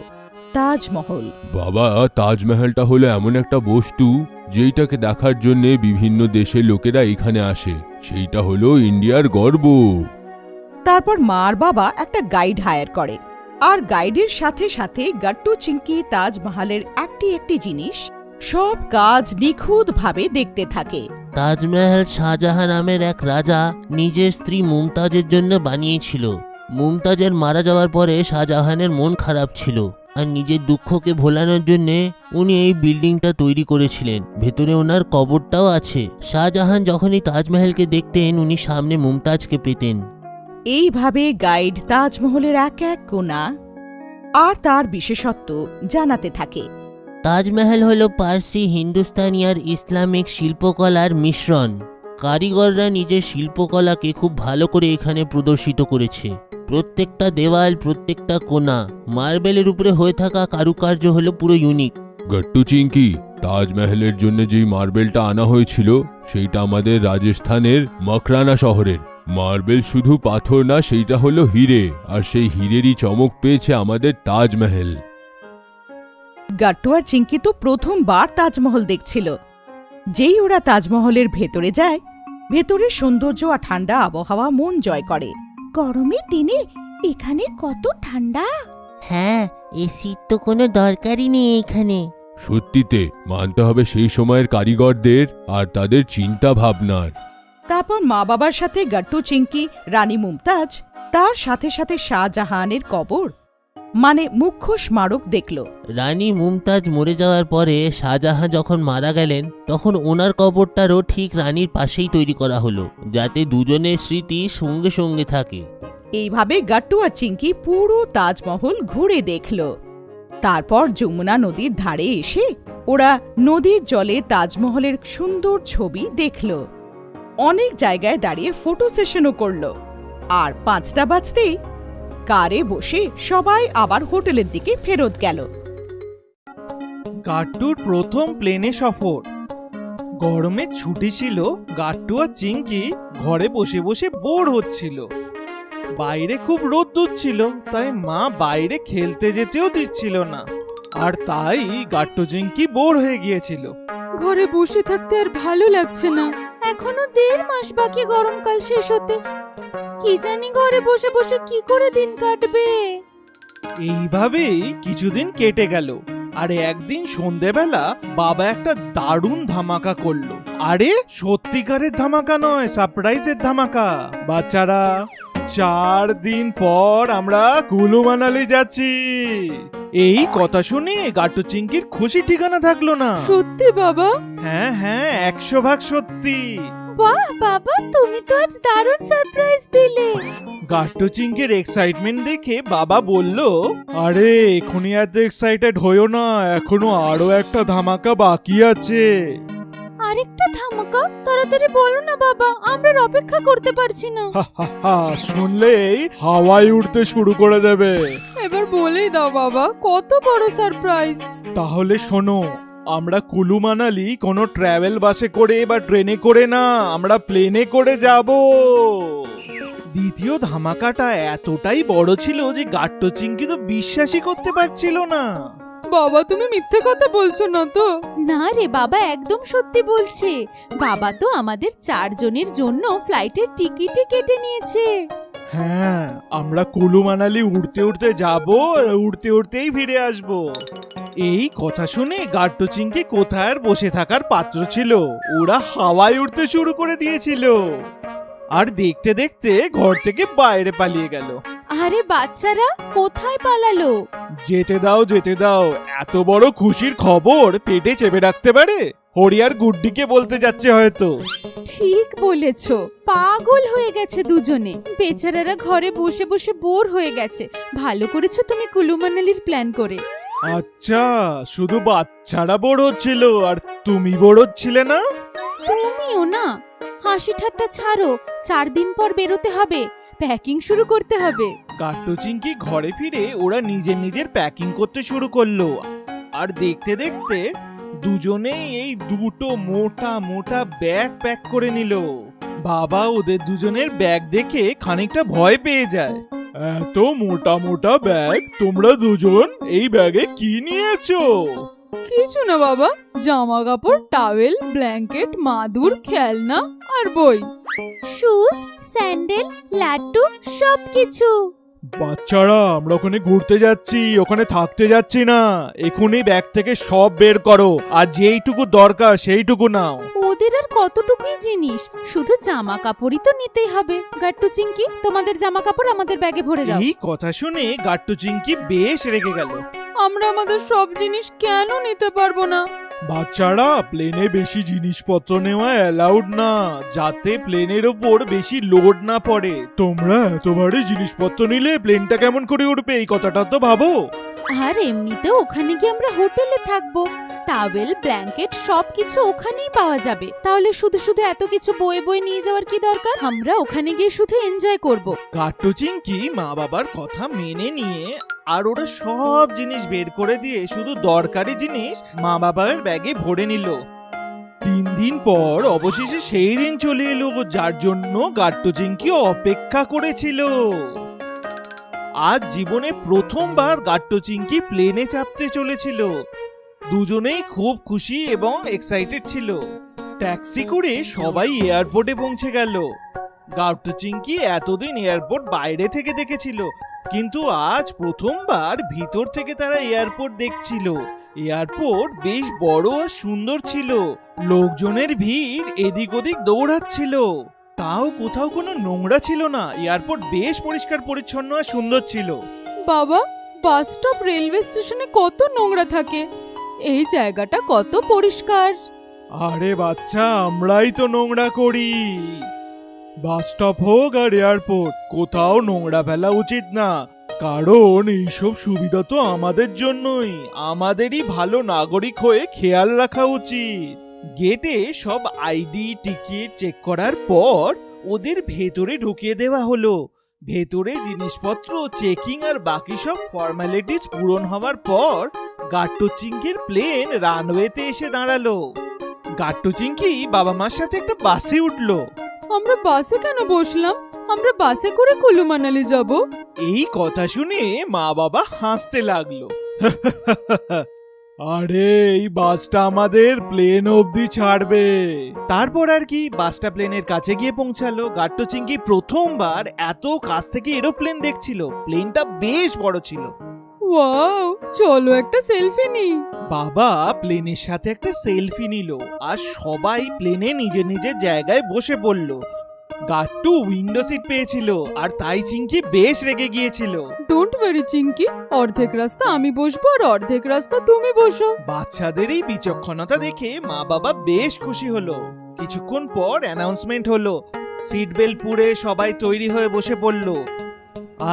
তাজমহল। বাবা, তাজমহলটা হলো এমন একটা বস্তু যেইটাকে দেখার জন্য বিভিন্ন দেশের লোকেরা এখানে আসে, সেইটা হলো ইন্ডিয়ার গর্ব। তারপর মা আর বাবা একটা গাইড হায়ার করে, আর গাইডের সাথে সাথে গাট্টু চিংকি তাজমহলের একটি জিনিস সব কাজ নিখুঁতভাবে দেখতে থাকে। তাজমহল শাহজাহান নামের এক রাজা নিজের স্ত্রী মুমতাজের জন্য বানিয়েছিল। মুমতাজের মারা যাওয়ার পরে শাহজাহানের মন খারাপ ছিল, আর নিজের দুঃখকে ভোলানোর জন্য উনি এই বিল্ডিংটা তৈরি করেছিলেন। ভেতরে ওনার কবরটাও আছে। শাহজাহান যখনই তাজমহলকে দেখতেন, উনি সামনে মুমতাজকে পেতেন। এইভাবে গাইড তাজমহলের এক কোণা আর তার বিশেষত্ব জানাতে থাকে। তাজমহল হলো পার্সি, হিন্দুস্তানি আর ইসলামিক শিল্পকলার মিশ্রণ। কারিগররা নিজের শিল্পকলাকে খুব ভালো করে এখানে প্রদর্শিত করেছে। প্রত্যেকটা দেওয়াল, প্রত্যেকটা কোণা, মার্বেলের উপরে হয়ে থাকা কারুকার্য হলো পুরো ইউনিক। গাট্টু চিংকি, তাজমহলের জন্য যেই মার্বেলটা আনা হয়েছিল সেইটা আমাদের রাজস্থানের মকরানা শহরের। মার্বেল শুধু পাথর না, সেইটা হলো হিরে, আর সেই হিরেরই চমক পেয়েছে আমাদের তাজমহল। গাট্টু আর চিংকি তো প্রথমবার তাজমহল দেখছিল। যেই ওরা তাজমহলের ভেতরে যায়, ভেতরের সৌন্দর্য আর ঠান্ডা আবহাওয়া মন জয় করে। গরমের দিনে এখানে কত ঠান্ডা। হ্যাঁ, এসির তো কোনো দরকারই নেই এখানে। সত্যিতে মানতে হবে সেই সময়ের কারিগরদের আর তাদের চিন্তা ভাবনার। তারপর মা বাবার সাথে গাট্টু চিংকি রানী মুমতাজ, তার সাথে সাথে শাহজাহানের কবর মানে মুখ্য স্মারক দেখল। রানী মুমতাজ মরে যাওয়ার পরে শাহজাহান যখন মারা গেলেন, তখন ওনার কবরটারও ঠিক রানীর পাশেই তৈরি করা হলো, যাতে দুজনের স্মৃতি সঙ্গে সঙ্গে থাকে। এইভাবে গাট্টু আর চিংকি পুরো তাজমহল ঘুরে দেখল। তারপর যমুনা নদীর ধারে এসে ওরা নদীর জলে তাজমহলের সুন্দর ছবি দেখল। অনেক জায়গায় দাঁড়িয়ে ফটো সেশনও করল। আর 5টা বাজতেই কারে বসে সবাই আবার হোটেলের দিকে ফেরত গেল। গাট্টুর প্রথম প্লেনে সফর। গরমের ছুটি ছিল, গাট্টু আর চিঙ্কি ঘরে বসে বসে বোর হচ্ছিল। বাইরে খুব রোদ্দুর ছিল, তাই মা বাইরে খেলতে যেতেও দিচ্ছিল না। আর তাই গাট্টু চিঙ্কি বোর হয়ে গিয়েছিল। ঘরে বসে থাকতে আর ভালো লাগছে না। এখনো 1.5 মাস বাকি গরমকাল শেষ হতে। কি জানি ঘরে বসে বসে কি করে দিন কাটবে। এইভাবেই কিছুদিন কেটে গেল। আর একদিন সন্ধেবেলা বাবা একটা দারুণ ধামাকা করলো। আরে সত্যিকারের ধামাকা নয়, সারপ্রাইজের ধামাকা। বাচ্চারা, 4 দিন পর আমরা কুলু মানালি যাচ্ছি। এই কথা শুনে গাট্টু চিঙ্কির খুশি ঠিকানা থাকলো না। সত্যি বাবা? হ্যাঁ হ্যাঁ, 100% সত্যি। বাহ বাবা, তুমি তো আজ দারুণ সারপ্রাইজ দিলে। গাট্টু চিঙ্কির এক্সাইটমেন্ট দেখে বাবা বলল, আরে এখনই এত এক্সাইটেড হইও না, এখনো আরো একটা ধামাকা বাকি আছে। আরেকটা ধামাকা? তাড়াতাড়ি বলো না বাবা, আমরা আর অপেক্ষা করতে পারছি না। শুনলেই হাওয়ায় উঠতে শুরু করে দেবে। এবার বলেই দাও বাবা, কত বড় সারপ্রাইজ? তাহলে শোনো, আমরা কুলু মানালি কোনো ট্রাভেল বাসে করে বা ট্রেনে করে না, আমরা প্লেনে করে যাব। দ্বিতীয় ধামাকাটা এতটাই বড় ছিল যে গাট্টু চিঙ্কি তো বিশ্বাসই করতে পারছিল না। বাবা, তুমি মিথ্যে কথা বলছো না তো? না রে বাবা, একদম সত্যি বলছে। বাবা তো আমাদের 4 জনের জন্য ফ্লাইটের টিকিটই কেটে নিয়েছে। হ্যাঁ, আমরা কুলু মানালি উড়তে উড়তে যাব, উড়তে উড়তেই ফিরে আসব। এই কথা শুনে গাট্টু চিঙ্কি কোথায় আর বসে থাকার পাত্র ছিল, ওরা হাওয়ায় উড়তে শুরু করে দিয়েছিল। আর দেখতে দেখতে ঘর থেকে বাইরে পালিয়ে গেল। আরে বাচ্চারা, কোথায় পালালো? যেতে দাও যেতে দাও, এত বড় খুশির খবর পেটে চেপে রাখতে পারে? হরিয়ার গুড্ডিকে বলতে যাচ্ছে হয়তো। ঠিক বলেছো, পাগল হয়ে গেছে দুজনে। বেচারারা ঘরে বসে বসে বোর হয়ে গেছে। ভালো করেছো তুমি কুলু মানালির প্ল্যান করে। আচ্ছা, শুধু বাচ্চারা বড় হচ্ছিল আর তুমি বড় হচ্ছিলে না? তুমিও না। হাসি ঠাট্টা ছাড়ো, 4 দিন পর বেরোতে হবে, প্যাকিং শুরু করতে হবে। গাট্টু চিঙ্কি ঘরে ফিরে ওরা নিজের নিজের প্যাকিং করতে শুরু করলো। আর দেখতে দেখতে দুজনেই এই দুটো মোটা মোটা ব্যাগ প্যাক করে নিল। বাবা ওদের দুজনের ব্যাগ দেখে খানিকটা ভয় পেয়ে যায়। এত মোটা মোটা ব্যাগ, তোমরা দুজন এই ব্যাগে কি নিয়েছো? কিছু না বাবা, জামা কাপড়, টাওয়েল, ব্ল্যাঙ্কেট, মাদুর, খেলনা আর বই। শুজ, স্যান্ডেল, লাড্ডু, সবকিছু। বাচ্চারা, আমরা ওখানে ঘুরতে যাচ্ছি, ওখানে থাকতে যাচ্ছি না। এখনই ব্যাগ থেকে সব বের করো, আর যেইটুকু দরকার সেইটুকু নাও। ওদের আর কতটুকুই জিনিস, শুধু জামা কাপড়ই তো নিতেই হবে। গাট্টু চিঙ্কি, তোমাদের জামা কাপড় আমাদের ব্যাগে ভরে দাও। এই কথা শুনে গাট্টু চিঙ্কি বেশ রেগে গেল। আমরা আমাদের সব জিনিস কেন নিতে পারবো না? বাচ্চারা, প্লেনে বেশি জিনিসপত্র নেওয়া অ্যালাউড না, যাতে প্লেনের ওপর বেশি লোড না পড়ে। তোমরা এত ভারী জিনিসপত্র নিলে প্লেনটা কেমন করে উঠবে, এই কথাটা তো ভাবো। আর এমনিতেও ওখানে গিয়ে আমরা হোটেলে থাকবো, টাওয়েল, ব্ল্যাঙ্কেট সবকিছু ওখানেই পাওয়া যাবে। তাহলে শুধু শুধু এত কিছু বয়ে বয়ে নিয়ে যাওয়ার কি দরকার? আমরা ওখানে গিয়ে শুধু এনজয় করব। গাট্টু চিঙ্কি মা বাবার কথা মেনে নিয়ে আর ওরা সব জিনিস বের করে দিয়ে শুধু দরকারি জিনিস মা বাবার ব্যাগে ভরে নিল। 3 দিন পর অবশেষে সেই দিন চলে এলো যার জন্য গাট্টু চিঙ্কি অপেক্ষা করেছিল। আজ জীবনে প্রথমবার গাট্টু চিঙ্কি প্লেনে চাপতে চলেছিল। দুজনেই খুব খুশি এবং এক্সাইটেড ছিল। ট্যাক্সি করে সবাই এয়ারপোর্টে পৌঁছে গেল। গাট্টু চিঙ্কি এতদিন এয়ারপোর্ট বাইরে থেকে দেখেছিল, কিন্তু আজ প্রথমবার ভিতর থেকে তারা এয়ারপোর্ট দেখছিল। এয়ারপোর্ট বেশ বড় আর সুন্দর ছিল। লোকজনের ভিড় এদিক ওদিক দৌড়াচ্ছিল, তাও কোথাও কোনো নোংরা ছিল না। এয়ারপোর্ট বেশ পরিষ্কার পরিচ্ছন্ন আর সুন্দর ছিল। বাবা, বাস স্টপ, রেলওয়ে স্টেশনে কত নোংরা থাকে, এই জায়গাটা কত পরিষ্কার। আরে বাচ্চা, আমরাই তো নোংরা করি। বাস স্টপ হোক আর এয়ারপোর্ট, কোথাও নোংরা ফেলা উচিত না, কারণ এইসব সুবিধা তো আমাদের জন্যই। আমাদেরই ভালো নাগরিক হয়ে খেয়াল রাখা উচিত। গেটে সব আইডি টিকিট চেক করার পর ওদের ভেতরে ঢুকিয়ে দেওয়া হলো। ভেতরে জিনিসপত্র চেকিং আর বাকি সব ফর্মালিটিস পূরণ হওয়ার পর গাট্টু চিঙ্কির প্লেন রানওয়েতে এসে দাঁড়ালো। গাট্টু চিংকি বাবা মার সাথে একটা বাসে উঠলো। আমরা বাসে কেন বসলাম? আমরা বাসে করে কুলু মানালি যাব। এই কথা শুনে মা বাবা হাসতে লাগলো। আরে এই বাসটা আমাদের প্লেন অবধি ছাড়বে। তারপর আর কি, বাসটা প্লেনের কাছে গিয়ে পৌঁছালো। গাট্টু চিংকি প্রথমবার এত কাছ থেকে এরোপ্লেন দেখছিল। প্লেনটা বেশ বড় ছিল। ওয়াও, চলো একটা সেলফি নিই। বাবা প্লেনের সাথে একটা সেলফি নিল, আর সবাই প্লেনে নিজের নিজের জায়গায় বসে পড়ল। গাট্টু উইন্ডো সিট পেয়েছিল, আর তাই চিংকি বেশ রেগে গিয়েছিল। ডোন্ট ওয়ারি চিংকি, অর্ধেক রাস্তা আমি বসবো আর অর্ধেক রাস্তা তুমি বসো। বাচ্চাদের এই বিচক্ষণতা দেখে মা বাবা বেশ খুশি হলো। কিছুক্ষণ পর অ্যানাউন্সমেন্ট হলো, সিট বেল্ট পুরে সবাই তৈরি হয়ে বসে পড়ল।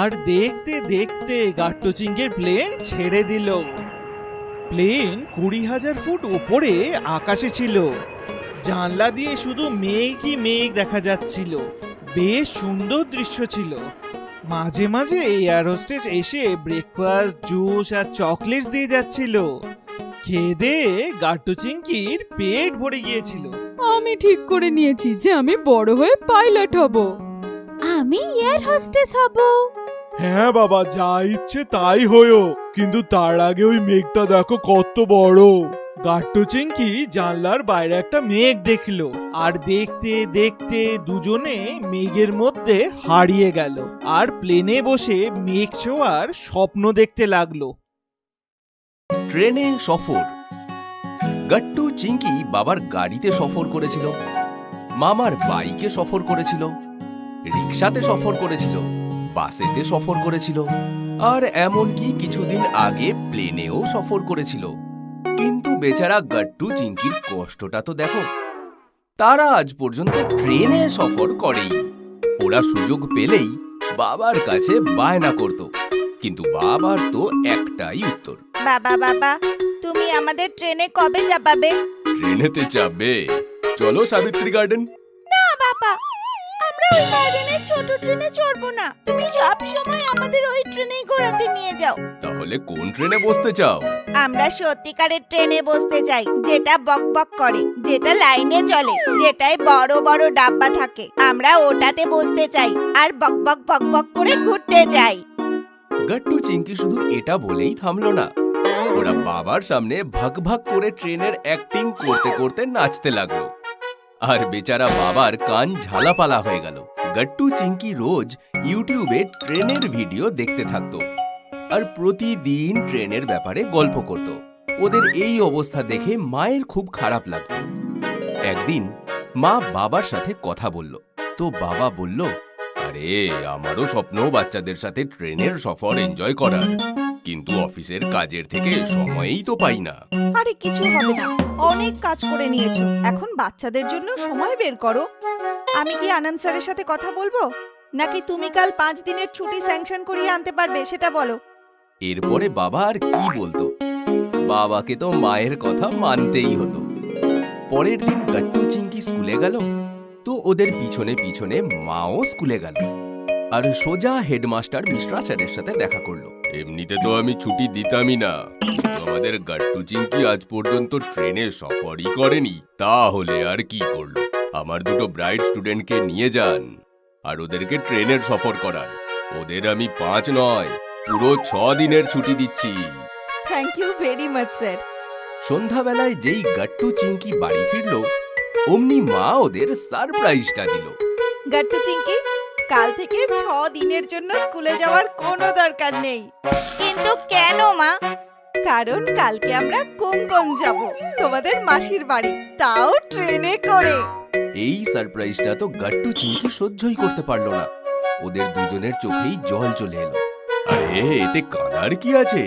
আর দেখতে দেখতে গাট্টু চিংকির প্লেন ছেড়ে দিল। প্লেন 20,000 ফুট ওপরে আকাশে ছিল। জানলা দিয়ে শুধু মেঘই মেঘ দেখা যাচ্ছিল। বেশ সুন্দর দৃশ্য ছিল। মাঝে মাঝে এয়ার হোস্টেস এসে ব্রেকফাস্ট, জুস আর চকলেটস দিয়ে যাচ্ছিল। খেয়ে দিয়ে গাট্টু চিংকির পেট ভরে গিয়েছিল। আমি ঠিক করে নিয়েছি যে আমি বড় হয়ে পাইলট হব। আমি এয়ার হোস্টেস হব। হ্যাঁ বাবা, যা ইচ্ছে তাই হয়ো, কিন্তু তার আগে ওই মেঘটা দেখো কত বড়। গাট্টু চিংকি জানলার বাইরে একটা মেঘ দেখলো, আর দেখতে দেখতে দুজনে মেঘের মধ্যে হারিয়ে গেল, আর প্লেনে বসে মেঘ ছোঁয়ার স্বপ্ন দেখতে লাগলো। ট্রেনে সফর। গাট্টু চিংকি বাবার গাড়িতে সফর করেছিল, মামার বাইকে সফর করেছিল, রিক্সাতে সফর করেছিল, বাসেতে সফর করেছিল, আর এমনকি কিছুদিন আগে প্লেনেও সফর করেছিল। কিন্তু বেচারা গাট্টু চিংকির কষ্টটা তো দেখো। তারা আজ পর্যন্ত ট্রেনে সফর করেই। ওরা সুযোগ পেলেই বাবার কাছে বায়না করত, কিন্তু বাবার তো একটাই উত্তর, বাবা বাবা, তুমি আমাদের ট্রেনে কবে চাপাবে? ট্রেনেতে যাবে, চলো সাবিত্রী গার্ডেন। না বাবা, আমরা ওই গার্ডেনের ছোট ট্রেনে চড়বো না। তুমি সব সময় আমাদের ওই ট্রেনেই ঘোরাতে নিয়ে যাও। তাহলে কোন ট্রেনে বসতে চাও? আমরা সত্যিকারের ট্রেনে বসতে চাই, যেটা বকবক করে, যেটা লাইনে চলে, যেটায় বড় বড় ডাব্বা থাকে। আমরা ওটাতে বসতে চাই আর বকবক বকবক করে ঘুরতে চাই। গাট্টু চিংকি শুধু এটা বলেই থামলো না। ওরা বাবার সামনে ভাগ ভাগ করে ট্রেনের অ্যাক্টিং করতে করতে নাচতে লাগলো। আর বেচারা বাবার কান ঝালাপালা হয়ে গেল। গাট্টু চিংকি রোজ ইউটিউবে ট্রেনের ভিডিও দেখতে থাকতো, আর প্রতিদিন ট্রেনের ব্যাপারে গল্প করত। ওদের এই অবস্থা দেখে মায়ের খুব খারাপ লাগতো। একদিন মা বাবার সাথে কথা বলল, তো বাবা বলল, আরে আমারও স্বপ্ন বাচ্চাদের সাথে ট্রেনের সফর এনজয় করার, কিন্তু অফিসের কাজের থেকে সময়ই তো পাই না। আরে কিছু হবে না, অনেক কাজ করে নিয়েছো, এখন বাচ্চাদের জন্য সময় বের করো। আমি কি আনন্দ স্যারের সাথে কথা বলবো, নাকি তুমি কাল 5 দিনের ছুটি স্যাংশন করিয়ে আনতে পারবে সেটা বলো। এরপরে বাবা আর কি বলতো, বাবাকে তো মায়ের কথা মানতেই হতো। পরের দিন গাট্টু চিংকি স্কুলে গেল, তো ওদের পিছনে পিছনে মাও স্কুলে গেল, আর সোজা হেডমাস্টার মিশ্রা স্যারের সাথে দেখা করলো। এমনিতে তো আমি ছুটি দিতামই না, আমাদের গাট্টু চিংকি আজ পর্যন্ত ট্রেনে সফরই করেনি, তাহলে আর কি করলো? আমার দুটো ব্রাইট স্টুডেন্টকে নিয়ে যান আর ওদেরকে ট্রেনের সফর করান। ওদের আমি 5 নয়, পুরো 6 দিনের ছুটি দিচ্ছি। Thank you very much sir. সন্ধ্যাবেলায় যেই গাট্টু চিংকি বাড়ি ফিরল, অমনি মা ওদের সারপ্রাইজটা দিল। গাট্টু চিংকি, কাল থেকে 6 দিনের জন্য স্কুলে যাওয়ার কোনো দরকার নেই। কিন্তু কেন মা? কারণ কালকে আমরা কোঙ্কন যাব, তোমাদের মাসির বাড়ি, তাও ট্রেনে করে। এই সারপ্রাইজটা তো গাট্টু চিংকি সহ্যই করতে পারলো না। ওদের দুজনের চোখেই জল চলে এলো। আরে এতে কাঁদার কি আছে,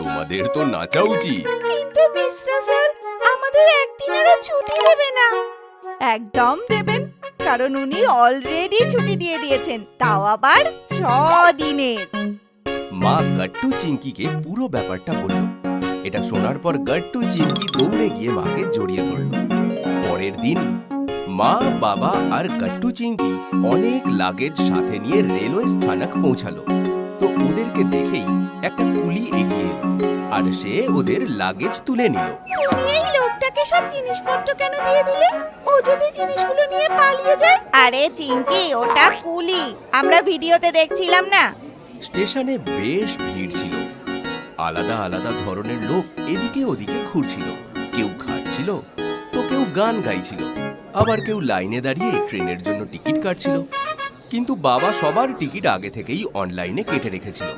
তোমাদের তো নাচা উচিত। কিন্তু মিস্টার স্যার আমাদের একদিনেরও ছুটি দেবে না। একদম দেবেন, কারণ উনি অলরেডি ছুটি দিয়ে দিয়েছেন, তাও আবার 6 দিনের। মা গাট্টু চিংকিকে পুরো ব্যাপারটা বলল। এটা শোনার পর গাট্টু চিংকি দৌড়ে গিয়ে মাকে জড়িয়ে ধরল। পরের দিন মা, বাবা আর গাট্টু চিংকি অনেক লাগেজ সাথে নিয়ে রেলওয়ে স্থানক পৌঁছালো। তো ওদেরকে দেখেই একটা কুলি এগিয়ে এলো, আর সে ওদের লাগেজ তুলে নিল। তুমি এই লোকটা ওটাকে সব জিনিসপত্র কেন দিয়ে দিলে? ও যদি জিনিসগুলো নিয়ে পালিয়ে যায়? আরে চিঙ্কি, ওটা কুলি, আমরা ভিডিওতে দেখছিলাম না। স্টেশনে বেশ ভিড় ছিল। আলাদা আলাদা ধরনের লোক এদিকে ওদিকে ঘুরছিল। কেউ খাচ্ছিল তো কেউ গান গাইছিল, আবার কেউ লাইনে দাঁড়িয়ে ট্রেনের জন্য টিকিট কাটছিল। কিন্তু বাবা সবার টিকিট আগে থেকেই অনলাইনে কেটে রেখেছিল।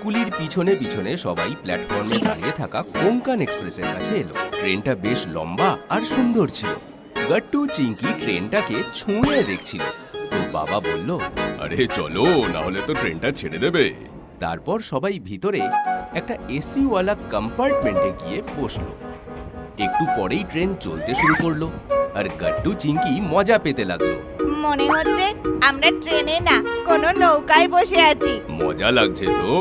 কুলির পিছনে পিছনে সবাই প্ল্যাটফর্মে দাঁড়িয়ে থাকা কোঙ্কান এক্সপ্রেসের কাছে এলো। ট্রেনটা বেশ লম্বা আর সুন্দর ছিল। গাট্টু চিঙ্কি ট্রেনটাকে ছুঁয়ে দেখছিল। তো বাবা বলল, আরে চলো, না হলে তো ট্রেনটা ছেড়ে দেবে। তারপর সবাই ভিতরে একটা এসিওয়ালা কম্পার্টমেন্টে গিয়ে বসলো। একটু পরেই ট্রেন চলতে শুরু করলো আর গাট্টু চিঙ্কি মজা পেতে লাগলো। মনে হচ্ছে আমরা ট্রেনে না, কোনো নৌকায় বসে আছি। মজা লাগছে তো?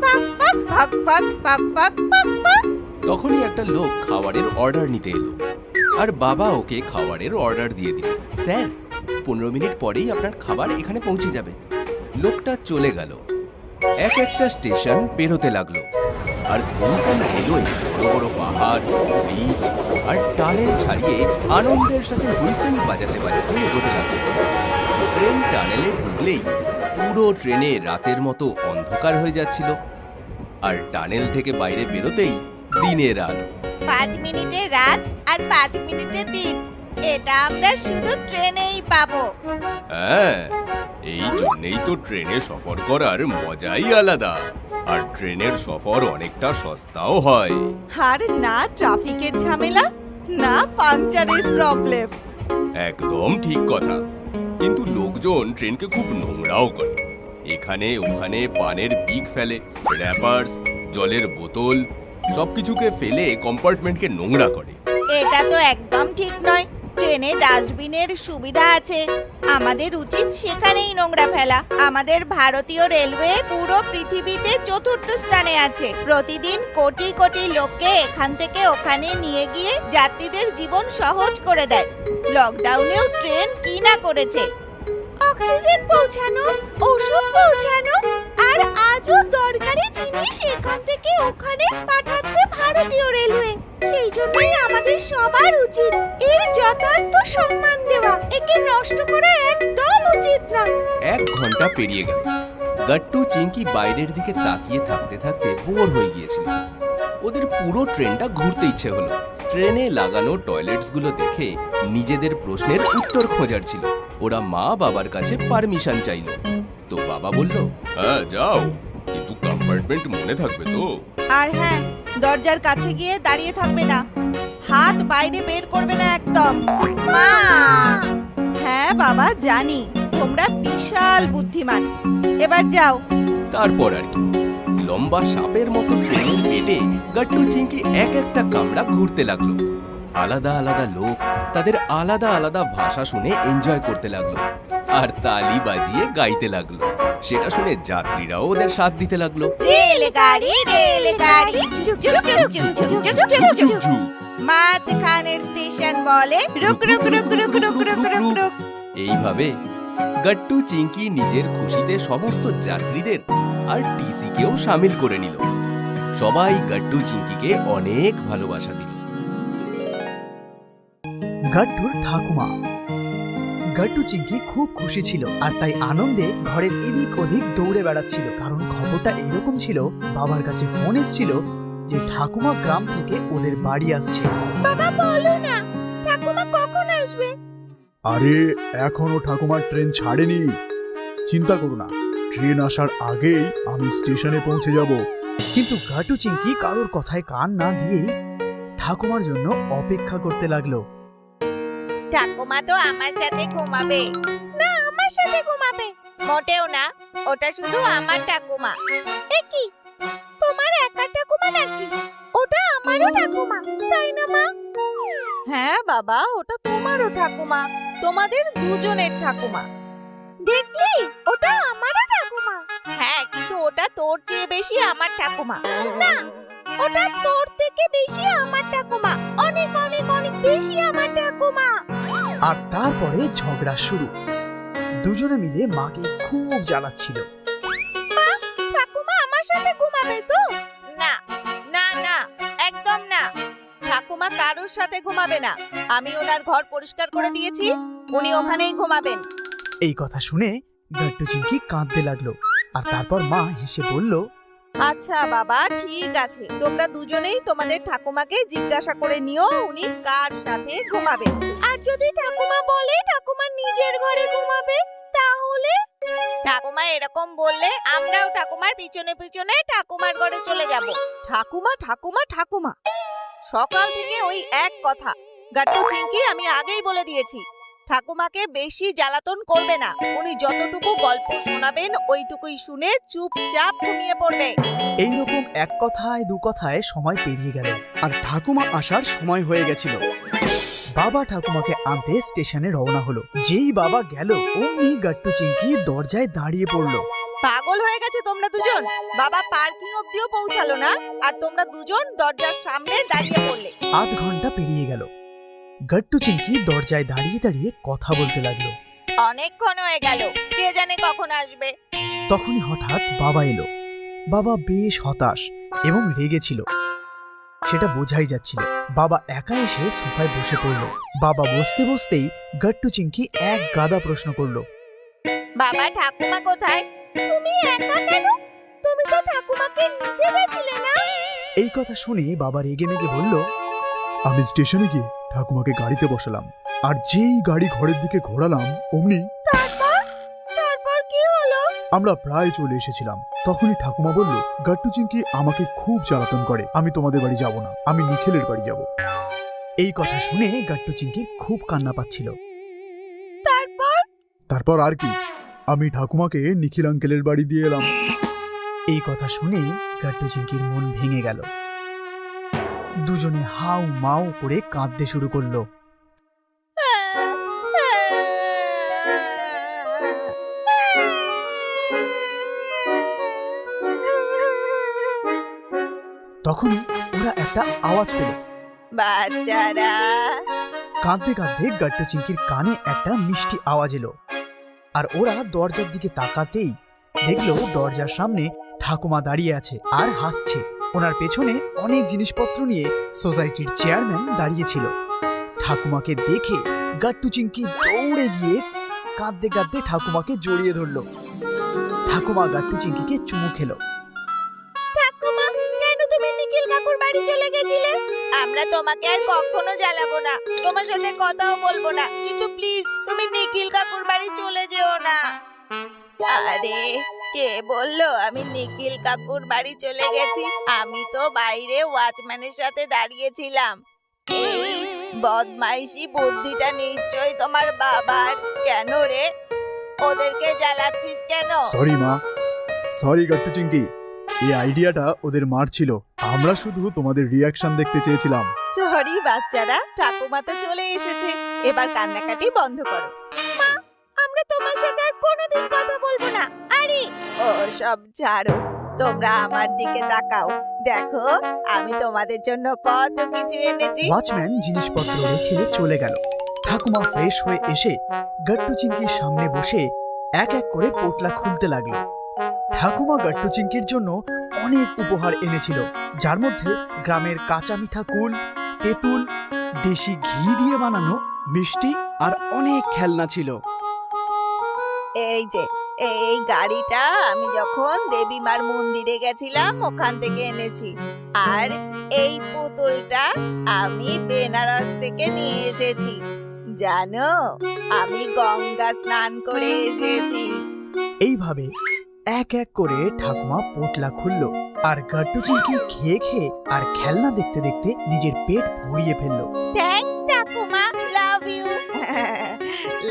পাক পাক পাক পাক পাক পাক পাক পাক। তখনই একটা লোক খাবারের অর্ডার নিতে এলো আর বাবা ওকে খাবারের অর্ডার দিয়ে দিল। স্যার, 15 মিনিট পরেই আপনার খাবার এখানে পৌঁছে যাবে। লোকটা চলে গেল। এক একটা স্টেশন পেরোতে লাগলো আর কোঙ্কান রেলওয়ে বড় বড় পাহাড়, ব্রিজ আর টানেল ছাড়িয়ে আনন্দের সাথে হুইসেল বাজাতে বাজাতে এগোতে লাগলো। ট্রেন টানেলে ঢুকলেই পুরো ট্রেনে রাতের মতো অন্ধকার হয়ে যাচ্ছিল আর টানেল থেকে বাইরে বেরোতেই দিনের আলো। 5 মিনিটে রাত আর 5 মিনিটে দিন, এটা আমরা শুধু ট্রেনেই পাবো। হ্যাঁ, এই জন্যেই তো ট্রেনে সফর করার মজাই আলাদা। আর ট্রেনের সফর অনেকটা সস্তাও হয়। আর না ট্রাফিকের ঝামেলা, না পাংচারের প্রবলেম। একদম ঠিক কথা। কিন্তু লোকজন ট্রেনকে খুব নোংরাও করে। এখানে ওখানে পানের পিক ফেলে, র্যাপার্স, জলের বোতল সবকিছুকে ফেলে কম্পার্টমেন্টকে নোংরা করে। এটা তো একদম ঠিক নয়। ট্রেনে ডাস্টবিনের সুবিধা আছে, আমাদের উচিত সেখানেই নোংরা ফেলা। আমাদের ভারতীয় রেলওয়ে পুরো পৃথিবীতে 4র্থ স্থানে আছে। প্রতিদিন কোটি কোটি লোককে এখান থেকে ওখানে নিয়ে গিয়ে যাত্রীদের জীবন সহজ করে দেয়। লকডাউনেও ট্রেন কি না করেছে, অক্সিজেন পৌঁছানো, ওষুধ পৌঁছানো, আর আজও দরকারি জিনিস এখান থেকে ওখানে পাঠাচ্ছে ভারতীয় রেলওয়ে। সেই জন্যই আমাদের সবার উচিত এর যথার্থ সম্মান দেওয়া। একে নষ্ট করা একদম উচিত না। 1 ঘন্টা পেরিয়ে গেল। গাট্টু চিঙ্কি বাইরের দিকে তাকিয়ে থাকতে থাকতে বোর হয়ে গিয়েছিল। ওদের পুরো ট্রেনটা ঘুরতে ইচ্ছে হলো। ট্রেনে লাগানো টয়লেটসগুলো দেখে নিজেদের প্রশ্নের উত্তর খোঁজার ছিল। ওরা মা বাবার কাছে পারমিশন চাইল। তো বাবা বলল, হ্যাঁ যাও, কিন্তু কম্পার্টমেন্ট মনে থাকবে তো? আর হ্যাঁ, দরজার কাছে গিয়ে দাঁড়িয়ে থাকবে না, হাত বাইরে বের করবে না একদম। মা! হ্যাঁ বাবা, জানি তোমরা বিশাল বুদ্ধিমান। এবার যাও। তারপর আর কি, লম্বা সাপের মতো ট্রেনের পেটে গাট্টু চিঙ্কি এক একটা কামরা ঘুরতে লাগলো। আলাদা আলাদা লোক তাদের আলাদা আলাদা ভাষা শুনে এনজয় করতে লাগলো আর তালি বাজিয়ে গাইতে লাগলো। সেটা শুনে যাত্রীরাও ওদের সাথ দিতে লাগলো। রেলগাড়ি রেলগাড়ি ঝুক ঝুক ঝুক ঝুক ঝুক ঝুক ঝুক ঝুক ঝুক। মাঝখানের স্টেশন বলে রুক রুক রুক রুক রুক রুক রুক রুক। এইভাবে গাট্টু চিঙ্কি নিজের খুশিতে সমস্ত যাত্রীদের আর টিসিকেও সামিল করে নিল। সবাই গাট্টু চিঙ্কিকে অনেক ভালোবাসা দিল। গাট্টুর ঠাকুমা। গাট্টু চিঙ্কি খুব খুশি ছিল আর তাই আনন্দে ঘরের এদিক ওদিক দৌড়ে বেড়াচ্ছিল। কারণ খবরটা এরকম ছিল, বাবার কাছে ফোন এসেছিল যে ঠাকুমা গ্রাম থেকে ওদের বাড়ি আসছে। বাবা বলো না, ঠাকুমা কখন আসবে? আরে এখনো ঠাকুমার ট্রেন ছাড়েনি, চিন্তা করো না, ট্রেন আসার আগেই আমি স্টেশনে পৌঁছে যাব। কিন্তু গাট্টু চিঙ্কি কারোর কথায় কান না দিয়ে ঠাকুমার জন্য অপেক্ষা করতে লাগলো। ঠাকুমা তো আমার সাথে ঘুমাবে না, আমার সাথে ঘুমাবে মোটেও না, ওটা শুধু আমার ঠাকুমা। এ কি, তোমার একা ঠাকুমা নাকি? ওটা আমারও ঠাকুমা, তাই না মা? হ্যাঁ বাবা, ওটা তোমারও ঠাকুমা, তোমাদের দুজনের ঠাকুমা। দেখলি, ওটা আমারও ঠাকুমা। হ্যাঁ, কিন্তু ওটা তোর চেয়ে বেশি আমার ঠাকুমা। না, ওটা তোর থেকে বেশি আমার ঠাকুমা, অনেক অনেক অনেক বেশি আমার ঠাকুমা। আর তারপরে ঝগড়া শুরু। দুজনে মিলে মাকে খুব জ্বালাচ্ছিল। মা, ঠাকুমা আমার সাথে ঘুমাবে তো? না না কারোর সাথে ঘুমাবে না। আমি ওনার ঘর পরিষ্কার করে দিয়েছি, উনি ওখানেই ঘুমাবেন। এই কথা শুনে গাট্টু চিংকি কাঁদতে লাগলো। আর তারপর মা হেসে বলল, আচ্ছা বাবা, ঠিক আছে, তোমরা দুজনেই তোমাদের ঠাকুমাকে জিজ্ঞাসা করে নিও উনি কার সাথে ঘুমাবেন। আর যদি ঠাকুমা বলে ঠাকুমা নিজের ঘরে ঘুমাবে, তাহলে ঠাকুমা এরকম বললে আমরাও ঠাকুমার পিছনে পিছনে ঠাকুমার ঘরে চলে যাব। ঠাকুমা ঠাকুমা ঠাকুমা, সকাল থেকে ওই এক কথা। গাট্টু চিংকি, আমি আগেই বলে দিয়েছি, ঠাকুমাকে বেশি জ্বালাতন করবে না। উনি যতটুকু গল্প শোনাবেন ওইটুকুই শুনে চুপচাপ ঘুমিয়ে পড়বে। এইরকম এক কথায় দু কথায় সময় পেরিয়ে গেল আর ঠাকুমা আসার সময় হয়ে গেছিল। বাবা ঠাকুমাকে আনতে স্টেশনে রওনা হলো। যেই বাবা গেল অমনি গাট্টু চিংকি দরজায় দাঁড়িয়ে পড়লো। পাগল হয়ে গেছে তোমরা দুজন? বাবা পার্কিং অবধিও পৌঁছালো না আর তোমরা দুজন দরজার সামনে দাঁড়িয়ে পড়লে। আধ ঘন্টা পেরিয়ে গেল। গাট্টু চিংকি দরজায় দাঁড়িয়ে দাঁড়িয়ে কথা বলতে লাগলো। অনেকক্ষণ হয়ে গেল, কে জানে কখন আসবে। তখনই হঠাৎ বাবা এলো। বাবা বেশ হতাশ এবং রেগে ছিল, সেটা বোঝাই যাচ্ছিল। বাবা একা এসে সোফায় বসে পড়ল। বাবা বসতে বসতেই গাট্টু চিংকি এক গাদা প্রশ্ন করলো। বাবা, ঠাকুমা কোথায়? তুমি একা কেন? তুমি তো ঠাকুমাকে নিতে গেছিলে না? এই কথা শুনে বাবা রেগে মেগে বলল, আমি স্টেশনে গিয়ে ঠাকুমাকে গাড়িতে বসালাম, আর যেই গাড়ি ঘরের দিকে ঘোরালাম অমনি তারপর কি হলো? আমরা প্রায় চলে এসেছিলাম। তখনই ঠাকুমা বলল, গাট্টু চিংকি আমাকে খুব জ্বালাতন করে, আমি তোমাদের বাড়ি যাব না, আমি নিখিলের বাড়ি যাব। এই কথা শুনে গাট্টু চিংকির খুব কান্না পাচ্ছিল। তারপর আর কি, আমি ঠাকুমাকে নিখিল আঙ্কেলের বাড়ি দিয়ে এলাম। এই কথা শুনে গাট্টু চিংকির মন ভেঙে গেল। দুজনে হাউ মাউ করে কাঁদতে শুরু করলো। তখনই ওরা একটা আওয়াজ পেল। বাচ্চারা, কাঁদতে কাঁদতে গাট্টু চিংকির কানে একটা মিষ্টি আওয়াজ এলো। আর ওরা দরজার দিকে তাকাতেই দেখলো দরজার সামনে ঠাকুমা দাঁড়িয়ে আছে আর হাসছে। ওনার পেছনে অনেক জিনিসপত্র নিয়ে সোসাইটির চেয়ারম্যান দাঁড়িয়েছিল। ঠাকুমাকে দেখে গাট্টু চিংকি দৌড়ে গিয়ে কাঁদতে কাঁদতে ঠাকুমাকে জড়িয়ে ধরলো। ঠাকুমা গাট্টু চিংকিকে চুমু খেলো। ঠাকুমা, কেন তুমি নিখিল কাকুর বাড়ি চলে গেছিলে? আমরা তোমাকে আর কখনো জ্বালাবো না, তোমার সাথে কথাও বলবো না, কিন্তু প্লিজ তুমি নিখিল কাকুর বাড়ি চলে যেও না। আরে, কে বললো আমি নিখিল কাকুর বাড়ি চলে গেছি? আমি তো বাইরে ওয়াচম্যানের সাথে দাঁড়িয়েছিলাম। এই বদমাইশি বুদ্ধিটা নিশ্চয়ই তোমার বাবার। কেন রে, ওদেরকে জ্বালাচ্ছিস কেন? সরি মা, সরি গাট্টু চিংকি, এই আইডিয়াটা ওদের মার ছিল, আমরা শুধু তোমাদের রিয়াকশন দেখতে চেয়েছিলাম। সরি বাচ্চারা, ঠাকুমা তো চলে এসেছে, এবার কান্নাকাটি বন্ধ করো। মা, আমরা তোমার সাথে আর কোনোদিন কথা বলবো না। আরে ও সব ছাড়ো, তোমরা আমার দিকে তাকাও, দেখো আমি তোমাদের জন্য কত কিছু এনেছি। ওয়াচম্যান জিনিসপত্র রেখে চলে গেল। ঠাকুমা ফ্রেশ হয়ে এসে গাট্টু চিংকির সামনে বসে এক এক করে পোটলা খুলতে লাগলো। ঠাকুমা গাট্টু চিংকির জন্য অনেক উপহার এনেছিল, যার মধ্যে গ্রামের কাঁচা মিঠা কুল, তেঁতুল, দেশি ঘি দিয়ে বানানো মিষ্টি আর অনেক খেলনা ছিল। এই যে এই গাড়িটা আমি যখন দেবীমার মন্দিরে গেছিলাম ওখান থেকে এনেছি, আর এই পুতুলটা আমি বেনারস থেকে নিয়ে এসেছি। জানো, আমি গঙ্গা স্নান করে এসেছি। এইভাবে এক এক করে ঠাকুমা পোটলা খুললো আর গাট্টু চিংকি খেয়ে খেয়ে আর খেলনা দেখতে দেখতে নিজের পেট ভরিয়ে ফেললো। থ্যাঙ্কস ঠাকুমা, love you.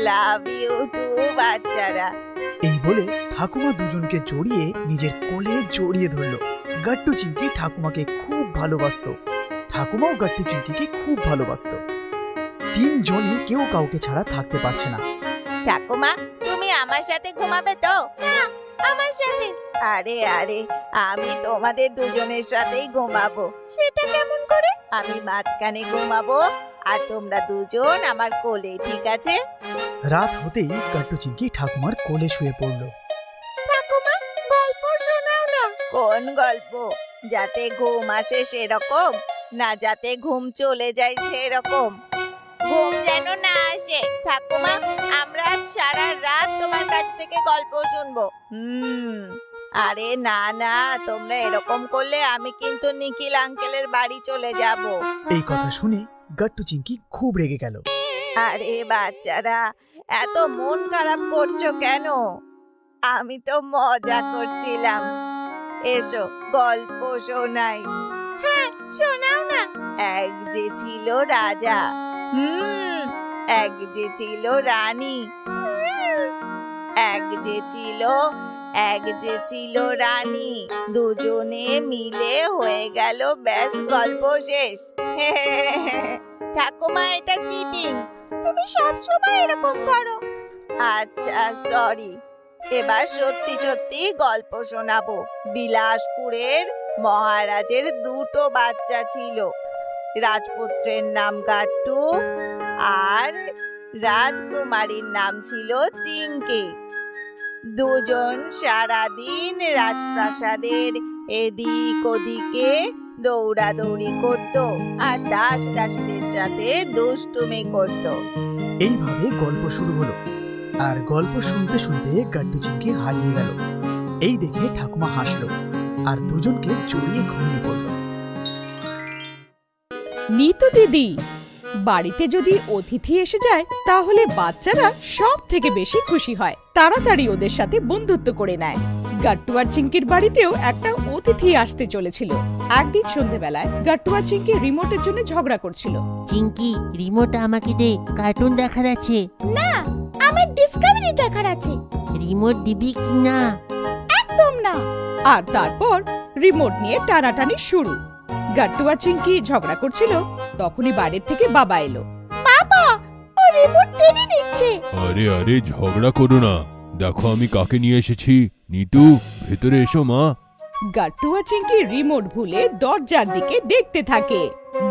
Love you too বাচ্চারা। এই বলে ঠাকুমা দুজনকে জড়িয়ে নিজের কোলে জড়িয়ে ধরলো। গাট্টু চিংকি ঠাকুমাকে খুব ভালোবাসতো, ঠাকুমাও গাট্টু চিংকিকে খুব ভালোবাসতো। তিনজনই কেউ কাউকে ছাড়া থাকতে পারছে না। ঠাকুমা, তুমি আমার সাথে ঘুমাবে তো? না, আমার সাথে? আরে আরে, আমি তোমাদের দুজনের সাথেই ঘুমাবো। সেটা কেমন করে? আমি মাঝখানে ঘুমাবো আর তোমরা দুজন আমার কোলে, ঠিক আছে? রাত হতেই গাট্টু চিংকি ঠাকুমার কোলে শুয়ে পড়ল। ঠাকুমা, গল্প শোনাও না। কোন গল্প? যাতে ঘুম আসে সেরকম? না যাতে ঘুম চলে যায় সেরকম। ঘুম যেন না আসে। ঠাকুমা, আমরা আজ সারা রাত তোমার কাছ থেকে গল্প শুনবো। আরে না না, তোমরা এরকম করলে আমি কিন্তু নিখিল আঙ্কেলের বাড়ি চলে যাব। এই কথা শুনে গাট্টু চিংকি খুব রেগে গেল। আরে বাচ্চারা, এত মন খারাপ করছো কেন? আমি তো মজা করছিলাম। এসো গল্প শোনাই। হ্যাঁ, শোনাও না। এক যে ছিল রাজা, এক যে ছিল রানী, এক যে ছিল রানী, দুজনে মিলে হয়ে গেল, ব্যাস গল্প শেষ। ঠাকুমা, এটা চিটিং। তুমি সব সময় এরকম করো। আচ্ছা, সরি। এবার সত্যি সত্যি গল্প শোনাবো। বিলাসপুরের মহারাজের দুটো বাচ্চা ছিল। রাজপুত্রের নাম গাট্টু আর রাজকুমারীর নাম ছিল চিংকি। দুজন সারাদিন রাজপ্রাসাদের এদিক ওদিকে দৌড়াদৌড়ি করত আর দাস দাসীদের সাথে দুষ্টুমি করত। এইভাবে গল্প শুরু হলো, আর গল্প শুনতে শুনতে গাট্টু চিংকি হারিয়ে গেল। এই দেখে ঠাকুমা হাসলো আর দুজনকে জড়িয়ে ঘুমিয়ে পড়ল। নিতু দিদি, বাড়িতে যদি অতিথি এসে যায় তাহলে বাচ্চারা সব থেকে বেশি খুশি হয়, তাড়াতাড়ি ওদের সাথে বন্ধুত্ব করে নেয়। গাট্টু আর চিংকির বাড়িতেও একটা অতিথি আসতে চলেছিল। একদিন সন্ধ্যেবেলায় গাট্টু আর চিংকি রিমোটের জন্য ঝগড়া করছিল। চিঙ্কি, রিমোট আমাকে দে, কার্টুন দেখার আছে। না, আমার ডিসকভারি দেখার আছে। রিমোট দিবি কি না? একদম না। আর তারপর রিমোট নিয়ে টানাটানি শুরু। গাট্টু আর চিংকি ঝগড়া করছিল, তখনই বাইরের থেকে বাবা এলো। বাবা, ও রিমোট টেনে নিচ্ছে। আরে আরে, ঝগড়া করো না। দেখো আমি কাকে নিয়ে এসেছি। নিতু, ভেতরে এসো মা। গাট্টু আর চিংকি রিমোট ভুলে দরজার দিকে দেখতে থাকে।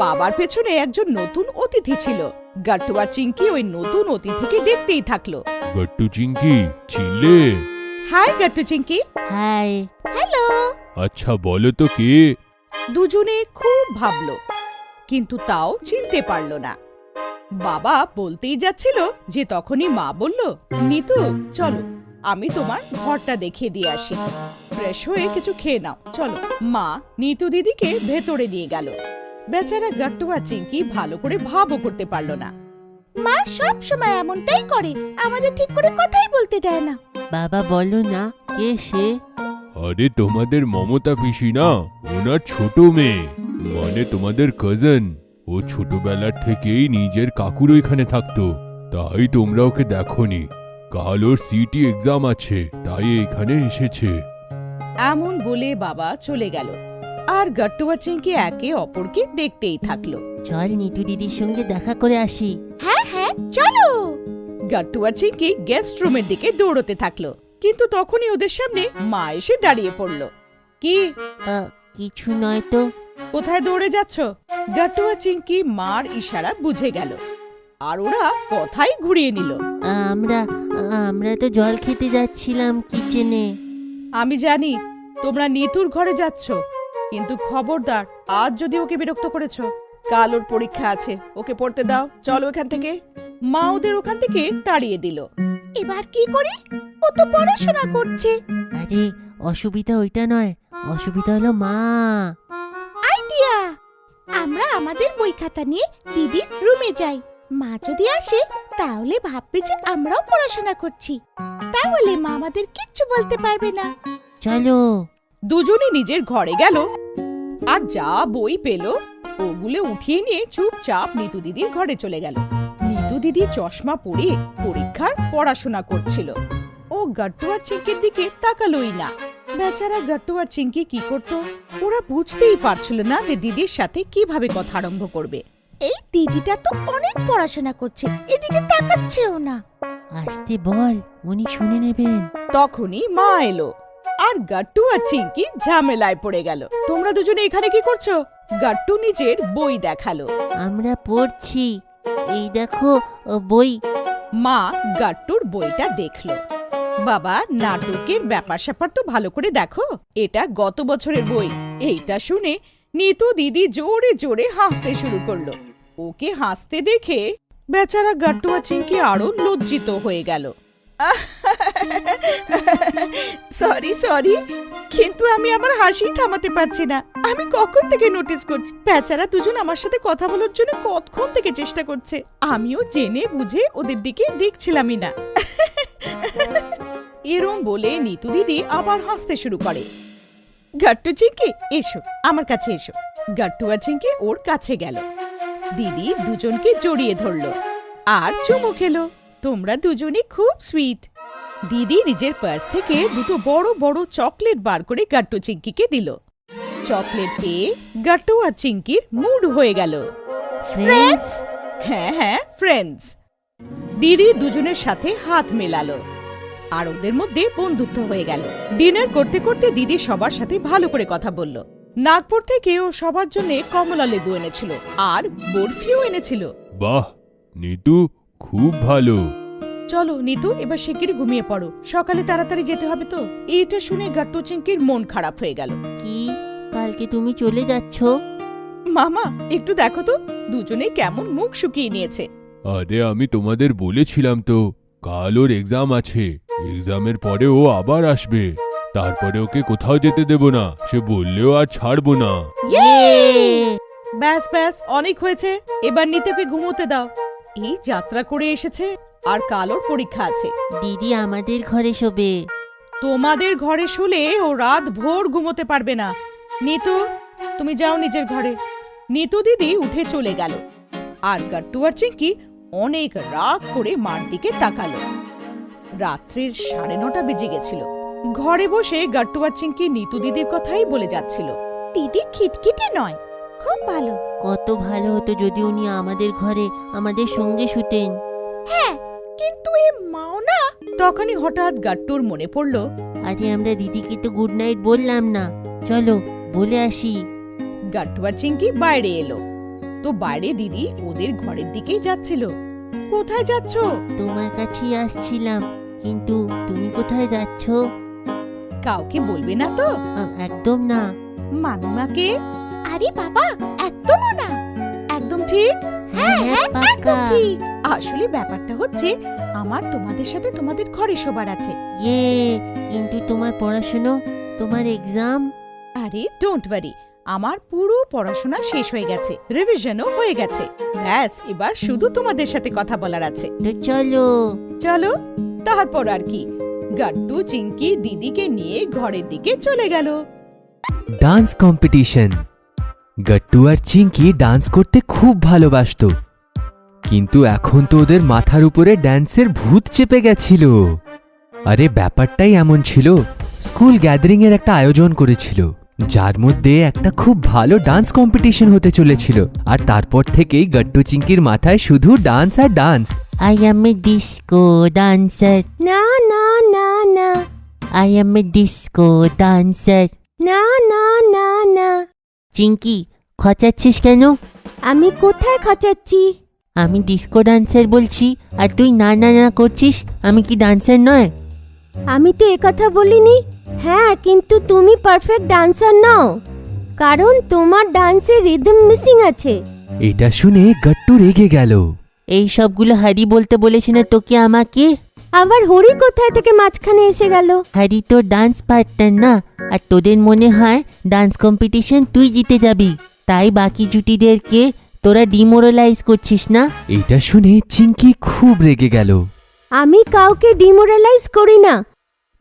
বাবার পেছনে একজন নতুন অতিথি ছিল। গাট্টু আর চিংকি ওই নতুন অতিথিকে দেখতেই থাকলো। গাট্টু চিংকি, চিনলে? Hi Gattu Chinki. Hi. Hello. আচ্ছা বলো তো কে? দুজনে খুব ভাবলো, কিন্তু তাও চিনতে পারল না। বাবা বলতেই যাচ্ছিল যে তখনই মা বলল, নিতু চলো, আমি তোমার ঘরটা দেখিয়ে দিয়ে আসি। ফ্রেশ হয়ে কিছু খেয়ে নাও, চলো। মা নিতু দিদিকে ভেতরে নিয়ে গেল। বেচারা গাট্টু আর চিংকি ভালো করে ভাবও করতে পারল না। মা সব সময় এমনটাই করে, আমাদের ঠিক করে কথাই বলতে দেয় না। বাবা বলো না, কে সে? আরে তোমাদের মমতা পিসি না, ওনার ছোট মেয়ে, মানে তোমাদের কাজিন। ও ছোটবেলার থেকেই নিজের কাকুর ওইখানে থাকতো, তাই তোমরা ওকে দেখোনি। কাল ওর সিটি এক্সাম আছে, তাই এখানে এসেছে। এমন বলে বাবা চলে গেল, আর গাট্টু আর চিংকি একে অপরকে দেখতেই থাকলো। চল নিতু দিদির সঙ্গে দেখা করে আসি। হ্যাঁ হ্যাঁ, চলো। গাট্টু আর চিংকি গেস্ট রুমের দিকে দৌড়তে থাকলো, কিন্তু তখনই ওদের সামনে মা এসে দাঁড়িয়ে পড়ল। কি? কিছু নয় তো। কোথায় দৌড়ে যাচ্ছ? গাট্টু আর চিংকি মার ইশারা বুঝে গেল, আর ওরা কথাই ঘুরিয়ে নিল। আমরা তো জল খেতে যাচ্ছিলাম কিচেনে। আমি জানি তোমরা নিতুর ঘরে যাচ্ছ, কিন্তু খবরদার আজ যদি ওকে বিরক্ত করেছো, কাল ওর পরীক্ষা আছে, ওকে পড়তে দাও। চলো এখান থেকে। মা ওদের ওখান থেকে তাড়িয়ে দিল। এবার কি করি? ও তো পড়াশোনা করছে। আরে অসুবিধা ওইটা নয়, অসুবিধা হলো মা। আইডিয়া! আমরা আমাদের বই খাতা নিয়ে দিদির রুমে যাই। মা যদি আসে তাহলে ভাববে যে আমরাও পড়াশোনা করছি, তাহলে মা আমাদের কিচ্ছু বলতে পারবে না। চলো। দুজনে নিজের ঘরে গেল, আর যা বই পেল ওগুলো উঠিয়ে নিয়ে চুপচাপ নিতু দিদির ঘরে চলে গেল। নিতু দিদি চশমা পরে পরীক্ষার পড়াশোনা করছিল। ও গাট্টু আর চিংকির দিকে তাকালোই না। বেচারা গাট্টু আর চিংকি কি করত, ওরা বুঝতেই পারছিল না যে দিদির সাথে কিভাবে কথা আরম্ভ করবে। এই দিদিটা তো অনেক পড়াশোনা করছে, এদিকে তাকাচ্ছেও না। আসতে বল, উনি শুনে নেবেন। তখনই মা এলো, আর গাট্টু আর চিংকি ঝামেলায় পড়ে গেল। তোমরা দুজনে এখানে কি করছো? গাট্টু নিজের বই দেখালো। আমরা পড়ছি, এই দেখো বই। মা গাট্টুর বইটা দেখলো। বাবা, নাটকের ব্যাপার স্যাপার তো ভালো করে দেখো, এটা গত বছরের বই। এইটা শুনে নিতু দিদি জোরে জোরে হাসতে শুরু করলো। ওকে হাসতে দেখে বেচারা গাট্টু আর চিঙ্কি আরো লজ্জিত হয়ে গেল। সরি সরি, কিন্তু আমি আমার হাসি থামাতে পারছি না। আমি কখন থেকে নোটিস করছি বেচারা দুজন আমার সাথে কথা বলার জন্য কতক্ষণ থেকে চেষ্টা করছে। আমিও জেনে বুঝে ওদের দিকে দেখছিলামই না। এরম বলে নিতু দিদি আবার হাসতে শুরু করে। গাট্টু চিঙ্কি এসো, আমার কাছে এসো। গাট্টু আর চিঙ্কি ওর কাছে গেল। দিদি দুজনকে জড়িয়ে ধরলো আর চুমু খেলো। তোমরা দুজনে খুব সুইট। দিদি নিজের পার্স থেকে দুটো বড় বড় চকলেট বার করে গাট্টু চিঙ্কিকে দিল। চকলেট পেয়ে গাট্টু আর চিঙ্কির মুড হয়ে গেল। ফ্রেন্ডস, হ্যাঁ হ্যাঁ, ফ্রেন্ডস। দিদি দুজনের সাথে হাত মেলালো আর ওদের মধ্যে বন্ধুত্ব হয়ে গেল। ডিনার করতে করতে দিদি সবার সাথে ভালো করে কথা বলল। নাগপুর থেকে ও সবার জন্য কমলা লেবু এনেছিল আর বরফিও এনেছিল। বাহ নিতু, খুব ভালো। চলো নিতু, এবার শিগগিরই ঘুমিয়ে পড়ো, সকালে তাড়াতাড়ি যেতে হবে তো। এইটা শুনে গাট্টু চিঙ্কির মন খারাপ হয়ে গেল। কি কালকে তুমি চলে যাচ্ছ? মামা একটু দেখো তো দুজনে কেমন মুখ শুকিয়ে নিয়েছে। আরে আমি তোমাদের বলেছিলাম তো, কাল ওর এক্সাম আছে। এক্সামের পরে ও আবার আসবে, তারপরে ওকে কোথাও যেতে দেব না। সে বললেও আর ছাড়বো না। ব্যাস ব্যাস, অনেক হয়েছে, এবার নিতুকে ঘুমোতে দাও। এই যাত্রা করে এসেছে আর কাল ওর পরীক্ষা আছে। দিদি আমাদের ঘরে শোবে। তোমাদের ঘরে শুলে ও রাত ভোর ঘুমোতে পারবে না। নিতু তুমি যাও নিজের ঘরে। নিতু দিদি উঠে চলে গেল আর গাট্টু আর চিঙ্কি অনেক রাগ করে মার দিকে তাকালো। রাত্রির 9:30 বেজে গেছিল। ঘরে বসে গাট্টু আর চিঙ্কি নিতু দিদির কথাই বলে যাচ্ছিল। দিদি খিটখিটে নয়, খুব ভালো। কত ভালো হতো যদি উনি আমাদের ঘরে আমাদের সঙ্গে শুতেন। হ্যাঁ, কিন্তু এই মাও না। তখনই হঠাৎ গাট্টুর মনে পড়ল, আরে আমরা দিদিকে তো গুড নাইট বললাম না, চলো বলে আসি। গাট্টু আর চিঙ্কি বাইরে এলো তো বাইরে দিদি ওদের ঘরের দিকেই যাচ্ছিল। কোথায় যাচ্ছ? তোমার কাছেই আসছিলাম, কিন্তু তুমি কোথায় যাচ্ছ? কাউকে বলবে না তো? একদম না। মামিমাকে? আরে বাবা, একদমও না। একদম ঠিক? হ্যাঁ হ্যাঁ, পাক্কা। আসলে ব্যাপারটা হচ্ছে আমার তোমাদের সাথে তোমাদের ঘরে শোবার আছে। ইয়ে, কিন্তু তোমার পড়াশোনা, তোমার এক্সাম। আরে ডোন্ট ওয়ারি, আমার পুরো পড়াশোনা শেষ হয়ে গেছে, রিভিশনও হয়ে গেছে। ব্যাস এবার শুধু তোমাদের সাথে কথা বলার আছে। তো চলো। চলো, তারপর আর কি। গাট্টু চিঙ্কি দিদিকে নিয়ে ঘরের দিকে চলে গেল। Dance competition. গাট্টু আর চিঙ্কি ডান্স করতে খুব ভালোবাসতো, কিন্তু এখন তো ওদের মাথার উপরে ড্যান্সের ভূত চেপে গেছিল। আরে ব্যাপারটাই এমন ছিল, স্কুল গ্যাদারিং এর একটা আয়োজন করেছিল, যার মধ্যে একটা খুব ভালো ডান্স কম্পিটিশন হতে চলেছিল। আর তারপর থেকেই গাট্টু চিঙ্কির মাথায় শুধু ডান্স আর dance. I am a disco dancer. না না না না I am a disco dancer. না না না না। চিঙ্কি, খচাচ্ছিস কেন? আমি কোথায় খচাচ্ছি? আমি ডিস্কো ডান্সার বলছি আর তুই না না না করছিস। আমি কি ডান্সার নয়? আমি তো একথা বলিনি। হ্যাঁ, কিন্তু তুমি পারফেক্ট ডান্সার নও, কারণ তোমার ডান্সে রিদম মিসিং আছে। এটা শুনে গাট্টু রেগে গেল। এই সবগুলো হারি বলতে বলেছি না তোকে আমাকে? আবার হরি কোথায় থেকে মাঝখানে এসে গেল? হারি তো ডান্স পার্টনার না, আর তোদের মনে হয় ডান্স কম্পিটিশন তুই জিতে যাবি, তাই বাকি জুটিদেরকে তোরা ডিমোরালাইজ করছিস না? এটা শুনে চিঙ্কি খুব রেগে গেল। আমি কাউকে ডিমোরালাইজ করি না,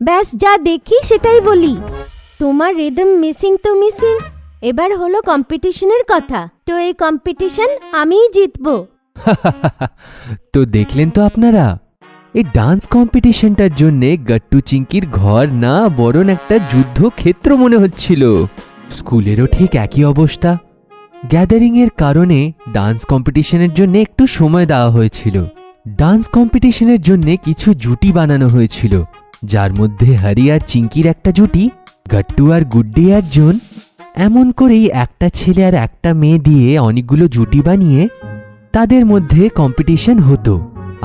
ব্যাস যা দেখি সেটাই বলি। তোমার রিদম মিসিং তো মিসিং। এবার হলো কম্পিটিশনের কথা, তো এই কম্পিটিশন আমিই জিতবো। তো দেখলেন তো আপনারা, এই ডান্স কম্পিটিশনটার জন্য গাট্টু চিঙ্কির ঘর না বরং একটা যুদ্ধক্ষেত্র মনে হচ্ছিল। স্কুলেরও ঠিক একই অবস্থা। গ্যাদারিং এর কারণে ডান্স কম্পিটিশনের জন্য একটু সময় দেওয়া হয়েছিল। ডান্স কম্পিটিশনের জন্য কিছু জুটি বানানো হয়েছিল, যার মধ্যে হরি আর চিঙ্কির একটা জুটি, গাট্টু আর গুড্ডি একজন। এমন করেই একটা ছেলে আর একটা মেয়ে দিয়ে অনেকগুলো জুটি বানিয়ে তাদের মধ্যে কম্পিটিশন হতো।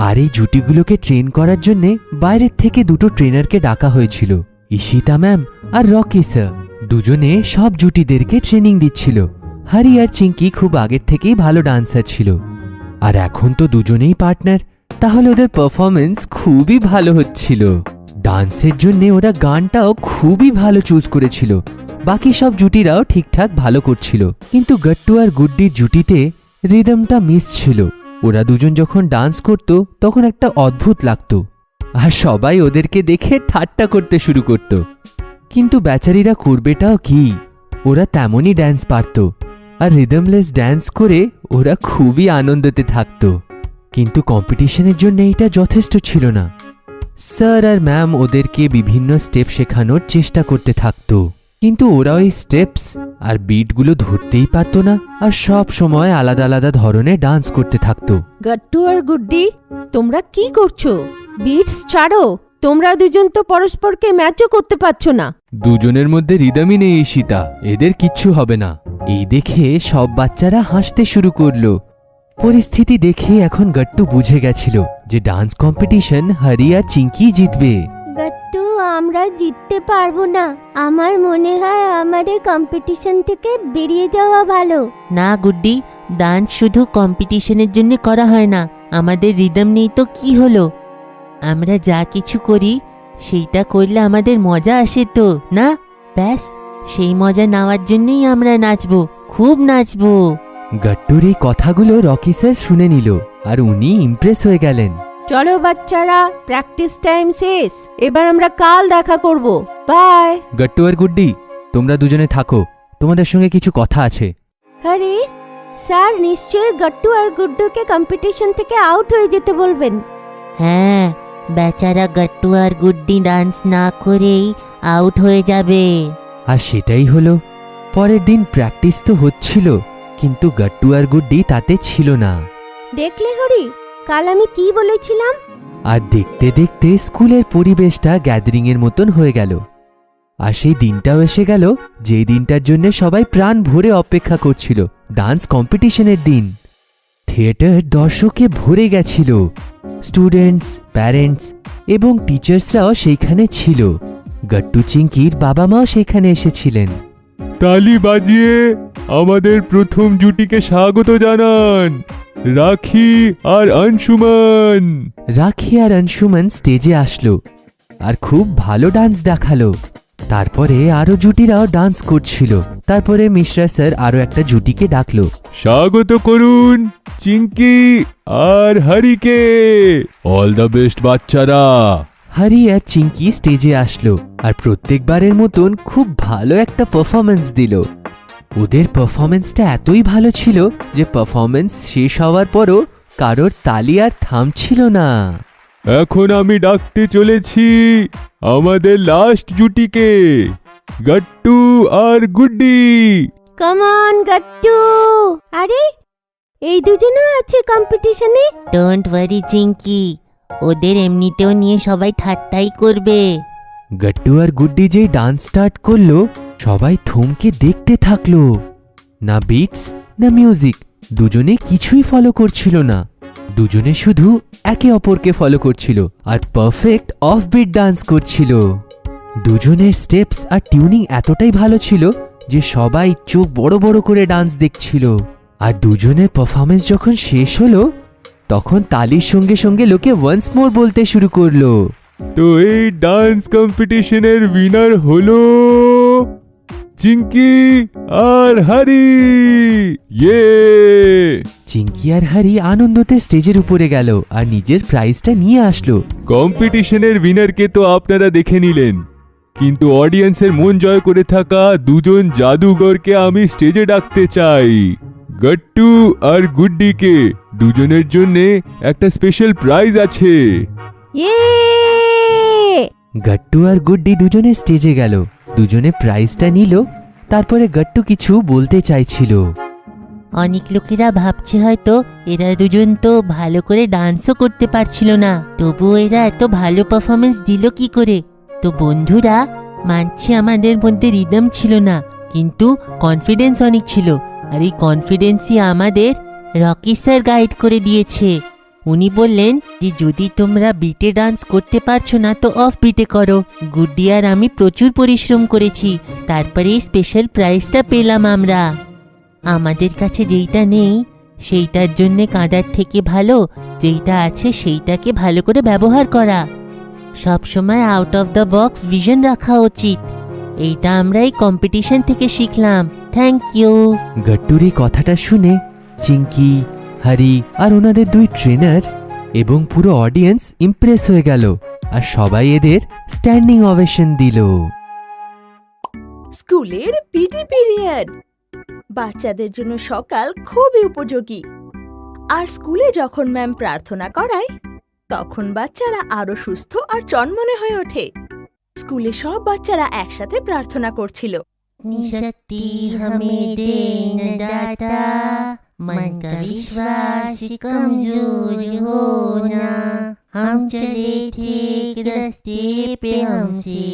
আর এই জুটিগুলোকে ট্রেন করার জন্য বাইরের থেকে দুটো ট্রেনারকে ডাকা হয়েছিল, ঈশিতা ম্যাম আর রকি স্যার। দুজনে সব জুটিদেরকে ট্রেনিং দিচ্ছিল। হারি আর চিঙ্কি খুব আগের থেকেই ভালো ডান্সার ছিল, আর এখন তো দুজনেই পার্টনার, তাহলে ওদের পারফরমেন্স খুবই ভালো হচ্ছিল। ডান্সের জন্য ওরা গানটাও খুবই ভালো চুজ করেছিল। বাকি সব জুটিরাও ঠিকঠাক ভালো করছিল, কিন্তু গট্টু আর গুড্ডির জুটিতে রিদমটা মিস ছিল। ওরা দুজন যখন ডান্স করত তখন একটা অদ্ভুত লাগতো, আর সবাই ওদেরকে দেখে ঠাট্টা করতে শুরু করত। কিন্তু বেচারিরা করবেটাও কি, ওরা তেমনই ড্যান্স পারত, আর রিদমলেস ড্যান্স করে ওরা খুবই আনন্দতে থাকত। কিন্তু কম্পিটিশনের জন্য এটা যথেষ্ট ছিল না। স্যার আর ম্যাম ওদেরকে বিভিন্ন স্টেপ শেখানোর চেষ্টা করতে থাকত, কিন্তু ওরা ওই স্টেপস আর বিটগুলো ধরতেই পারত না, আর সব সময় আলাদা আলাদা ধরনের ডান্স করতে থাকত। গট্টু আর গুড্ডি, তোমরা কি করছো? বিটস ছাড়ো, তোমরা দুজন তো পরস্পরকে ম্যাচও করতে পারছো না। দুজনের মধ্যে রিদমই নেই ঈশিতা, এদের কিচ্ছু হবে না। এই দেখে সব বাচ্চারা হাসতে শুরু করলো। পরিস্থিতি দেখে এখন গট্টু বুঝে গেছিল যে ডান্স কম্পিটিশন হারি আর চিঙ্কি জিতবে। গট্টু, আমরা জিততে পারবো না। আমার মনে হয় আমাদের কম্পিটিশন থেকে বেরিয়ে যাওয়া ভালো। না গুড্ডি, ডান্স শুধু কম্পিটিশনের জন্য করা হয় না। আমাদের রিদম নেই তো কি হলো? আমরা যা কিছু করি সেইটা করলে আমাদের মজা আসে তো না? ব্যাস, সেই মজা নেওয়ার জন্যই আমরা নাচবো, খুব নাচবো। গট্টুর এই কথাগুলো রকি স্যার শুনে নিল, আর উনি ইমপ্রেস হয়ে গেলেন। চলো বাচ্চারা, প্র্যাকটিস টাইম শেষ, এবার আমরা কাল দেখা করব। বাই। গট্টু আর গুড্ডি, তোমরা দুজনে থাকো, তোমাদের সঙ্গে কিছু কথা আছে। আরে স্যার নিশ্চয়ই গট্টু আর গুড্ডুকে কম্পিটিশন থেকে আউট হয়ে যেতে বলবেন। হ্যাঁ, বেচারা গট্টু আর গুড্ডি ডান্স না করেই আউট হয়ে যাবে। আর সেটাই হলো। পরের দিন প্র্যাকটিস তো হচ্ছিল, কিন্তু গট্টু আর গুড্ডি তাতে ছিল না। দেখলে হরি, কাল আমি কি বলেছিলাম? আর দেখতে দেখতে স্কুলের পরিবেশটা গ্যাদারিং এর মতন হয়ে গেল। আর সেই দিনটাও এসে গেল যেই দিনটার জন্য সবাই প্রাণ ভরে অপেক্ষা করছিল, ডান্স কম্পিটিশনের দিন। থিয়েটার দর্শকে ভরে গেছিল। স্টুডেন্টস, প্যারেন্টস এবং টিচার্সরাও সেইখানে ছিল। গট্টু চিঙ্কির বাবা মাও সেখানে এসেছিলেন। তালি বাজিয়ে আমাদের প্রথম জুটিকে স্বাগত জানান, রাখি আর অংশুমান। রাখি আর অংশুমান স্টেজে আসলো আর খুব ভালো ডান্স দেখালো। তারপরে আরো জুটিরাও ডান্স করছিল। তারপরে মিশ্রা স্যার আরো একটা জুটিকে ডাকলো। স্বাগত করুন চিঙ্কি আর হরিকে। অল দ্য বেস্ট বাচ্চারা। হারি আর চিঙ্কি স্টেজে আসলো আর প্রত্যেকবারের মতন খুব ভালো একটা পারফরমেন্স দিল। ওদের পারফরমেন্সটা এতই ভালো ছিল যে পারফরমেন্স শেষ হওয়ার পরও কারোর তালি আর থামছিল না। এখন আমি ডাকতে চলেছি আমাদের last জুটিকে, গট্টু R Guddi. Come on গট্টু। আরে এই দুজনও আছে কম্পিটিশনে। ডোন্ট ওয়ারি চিঙ্কি, ওদের এমনিতেও নিয়ে সবাই ঠাট্টাই করবে। গট্টু আর গুড্ডি যেই ডান্স স্টার্ট করলো, সবাই থমকে দেখতে থাকলো। না বিটস না মিউজিক, দুজনে কিছুই ফলো করছিল না। দুজনে শুধু একে অপরকে ফলো করছিল আর পারফেক্ট অফবিট ডান্স করছিল। দুজনের স্টেপস আর টিউনিং এতটাই ভালো ছিল যে সবাই চোখ বড় বড় করে ডান্স দেখছিল। আর দুজনের পারফরমেন্স যখন শেষ হলো, তখন তালির সঙ্গে সঙ্গে লোকে ওয়ান্স মোর বলতে শুরু করলো। তো এই ডান্স কম্পিটিশনের উইনার হলো চিঙ্কি আর হরি। ইয়ে! চিঙ্কি আর হারি আনন্দতে স্টেজের উপরে গেল আর নিজের প্রাইজটা নিয়ে আসলো। কম্পিটিশনের উইনারকে তো আপনারা দেখে নিলেন, কিন্তু অডিয়েন্সের মন জয় করে থাকা দুজন জাদুঘরকে আমি স্টেজে ডাকতে চাই। গট্টু আর গুড্ডিকে, দুজনের জন্য একটা স্পেশাল প্রাইজ আছে। গট্টু আর গুড্ডি দুজনে স্টেজে গেল, দুজনে প্রাইজটা নিল। তারপরে গট্টু কিছু বলতে চাইছিল। অনেক লোকেরা ভাবছে হয়তো এরা দুজন তো ভালো করে ডান্সও করতে পারছিল না, তবুও এরা এত ভালো পারফরমেন্স দিল কি করে? তো বন্ধুরা, মানছি আমাদের মধ্যে রিদম ছিল না, কিন্তু কনফিডেন্স অনেক ছিল। আর এই কনফিডেন্সই আমাদের রকি স্যার গাইড করে দিয়েছে। উনি বললেন যে যদি তোমরা বিটে ডান্স করতে পারছো না তো অফ বিটে করো। গুড্ডি আর আমি প্রচুর পরিশ্রম করেছি, তারপরে এই স্পেশাল প্রাইজটা পেলাম আমরা। আমাদের কাছে যেইটা নেই সেইটার জন্যে কাঁদার থেকে ভালো যেইটা আছে সেইটাকে ভালো করে ব্যবহার করা। সবসময় out of the box vision রাখা উচিত। এইটা আমরা এই কম্পিটিশন থেকে শিখলাম। Thank you. গট্টুর এই কথাটা শুনে চিঙ্কি, হরি আর ওনাদের 2 ট্রেনার এবং পুরো অডিয়েন্স ইমপ্রেস হয়ে গেল আর সবাই এদের স্ট্যান্ডিং ওভেশন দিল। স্কুলের পিটি পিরিয়ড বাচ্চাদের জন্য সকাল খুবই উপযোগী। আর স্কুলে যখন ম্যাম প্রার্থনা করায় তখন বাচ্চারা আরো সুস্থ আর চনমনে হয়ে ওঠে। স্কুলে সব বাচ্চারা একসাথে প্রার্থনা করছিল। शक्ति हमें देना दाता, मन का विश्वास कमजोर होना, हम चले थे एक रास्ते पे हमसे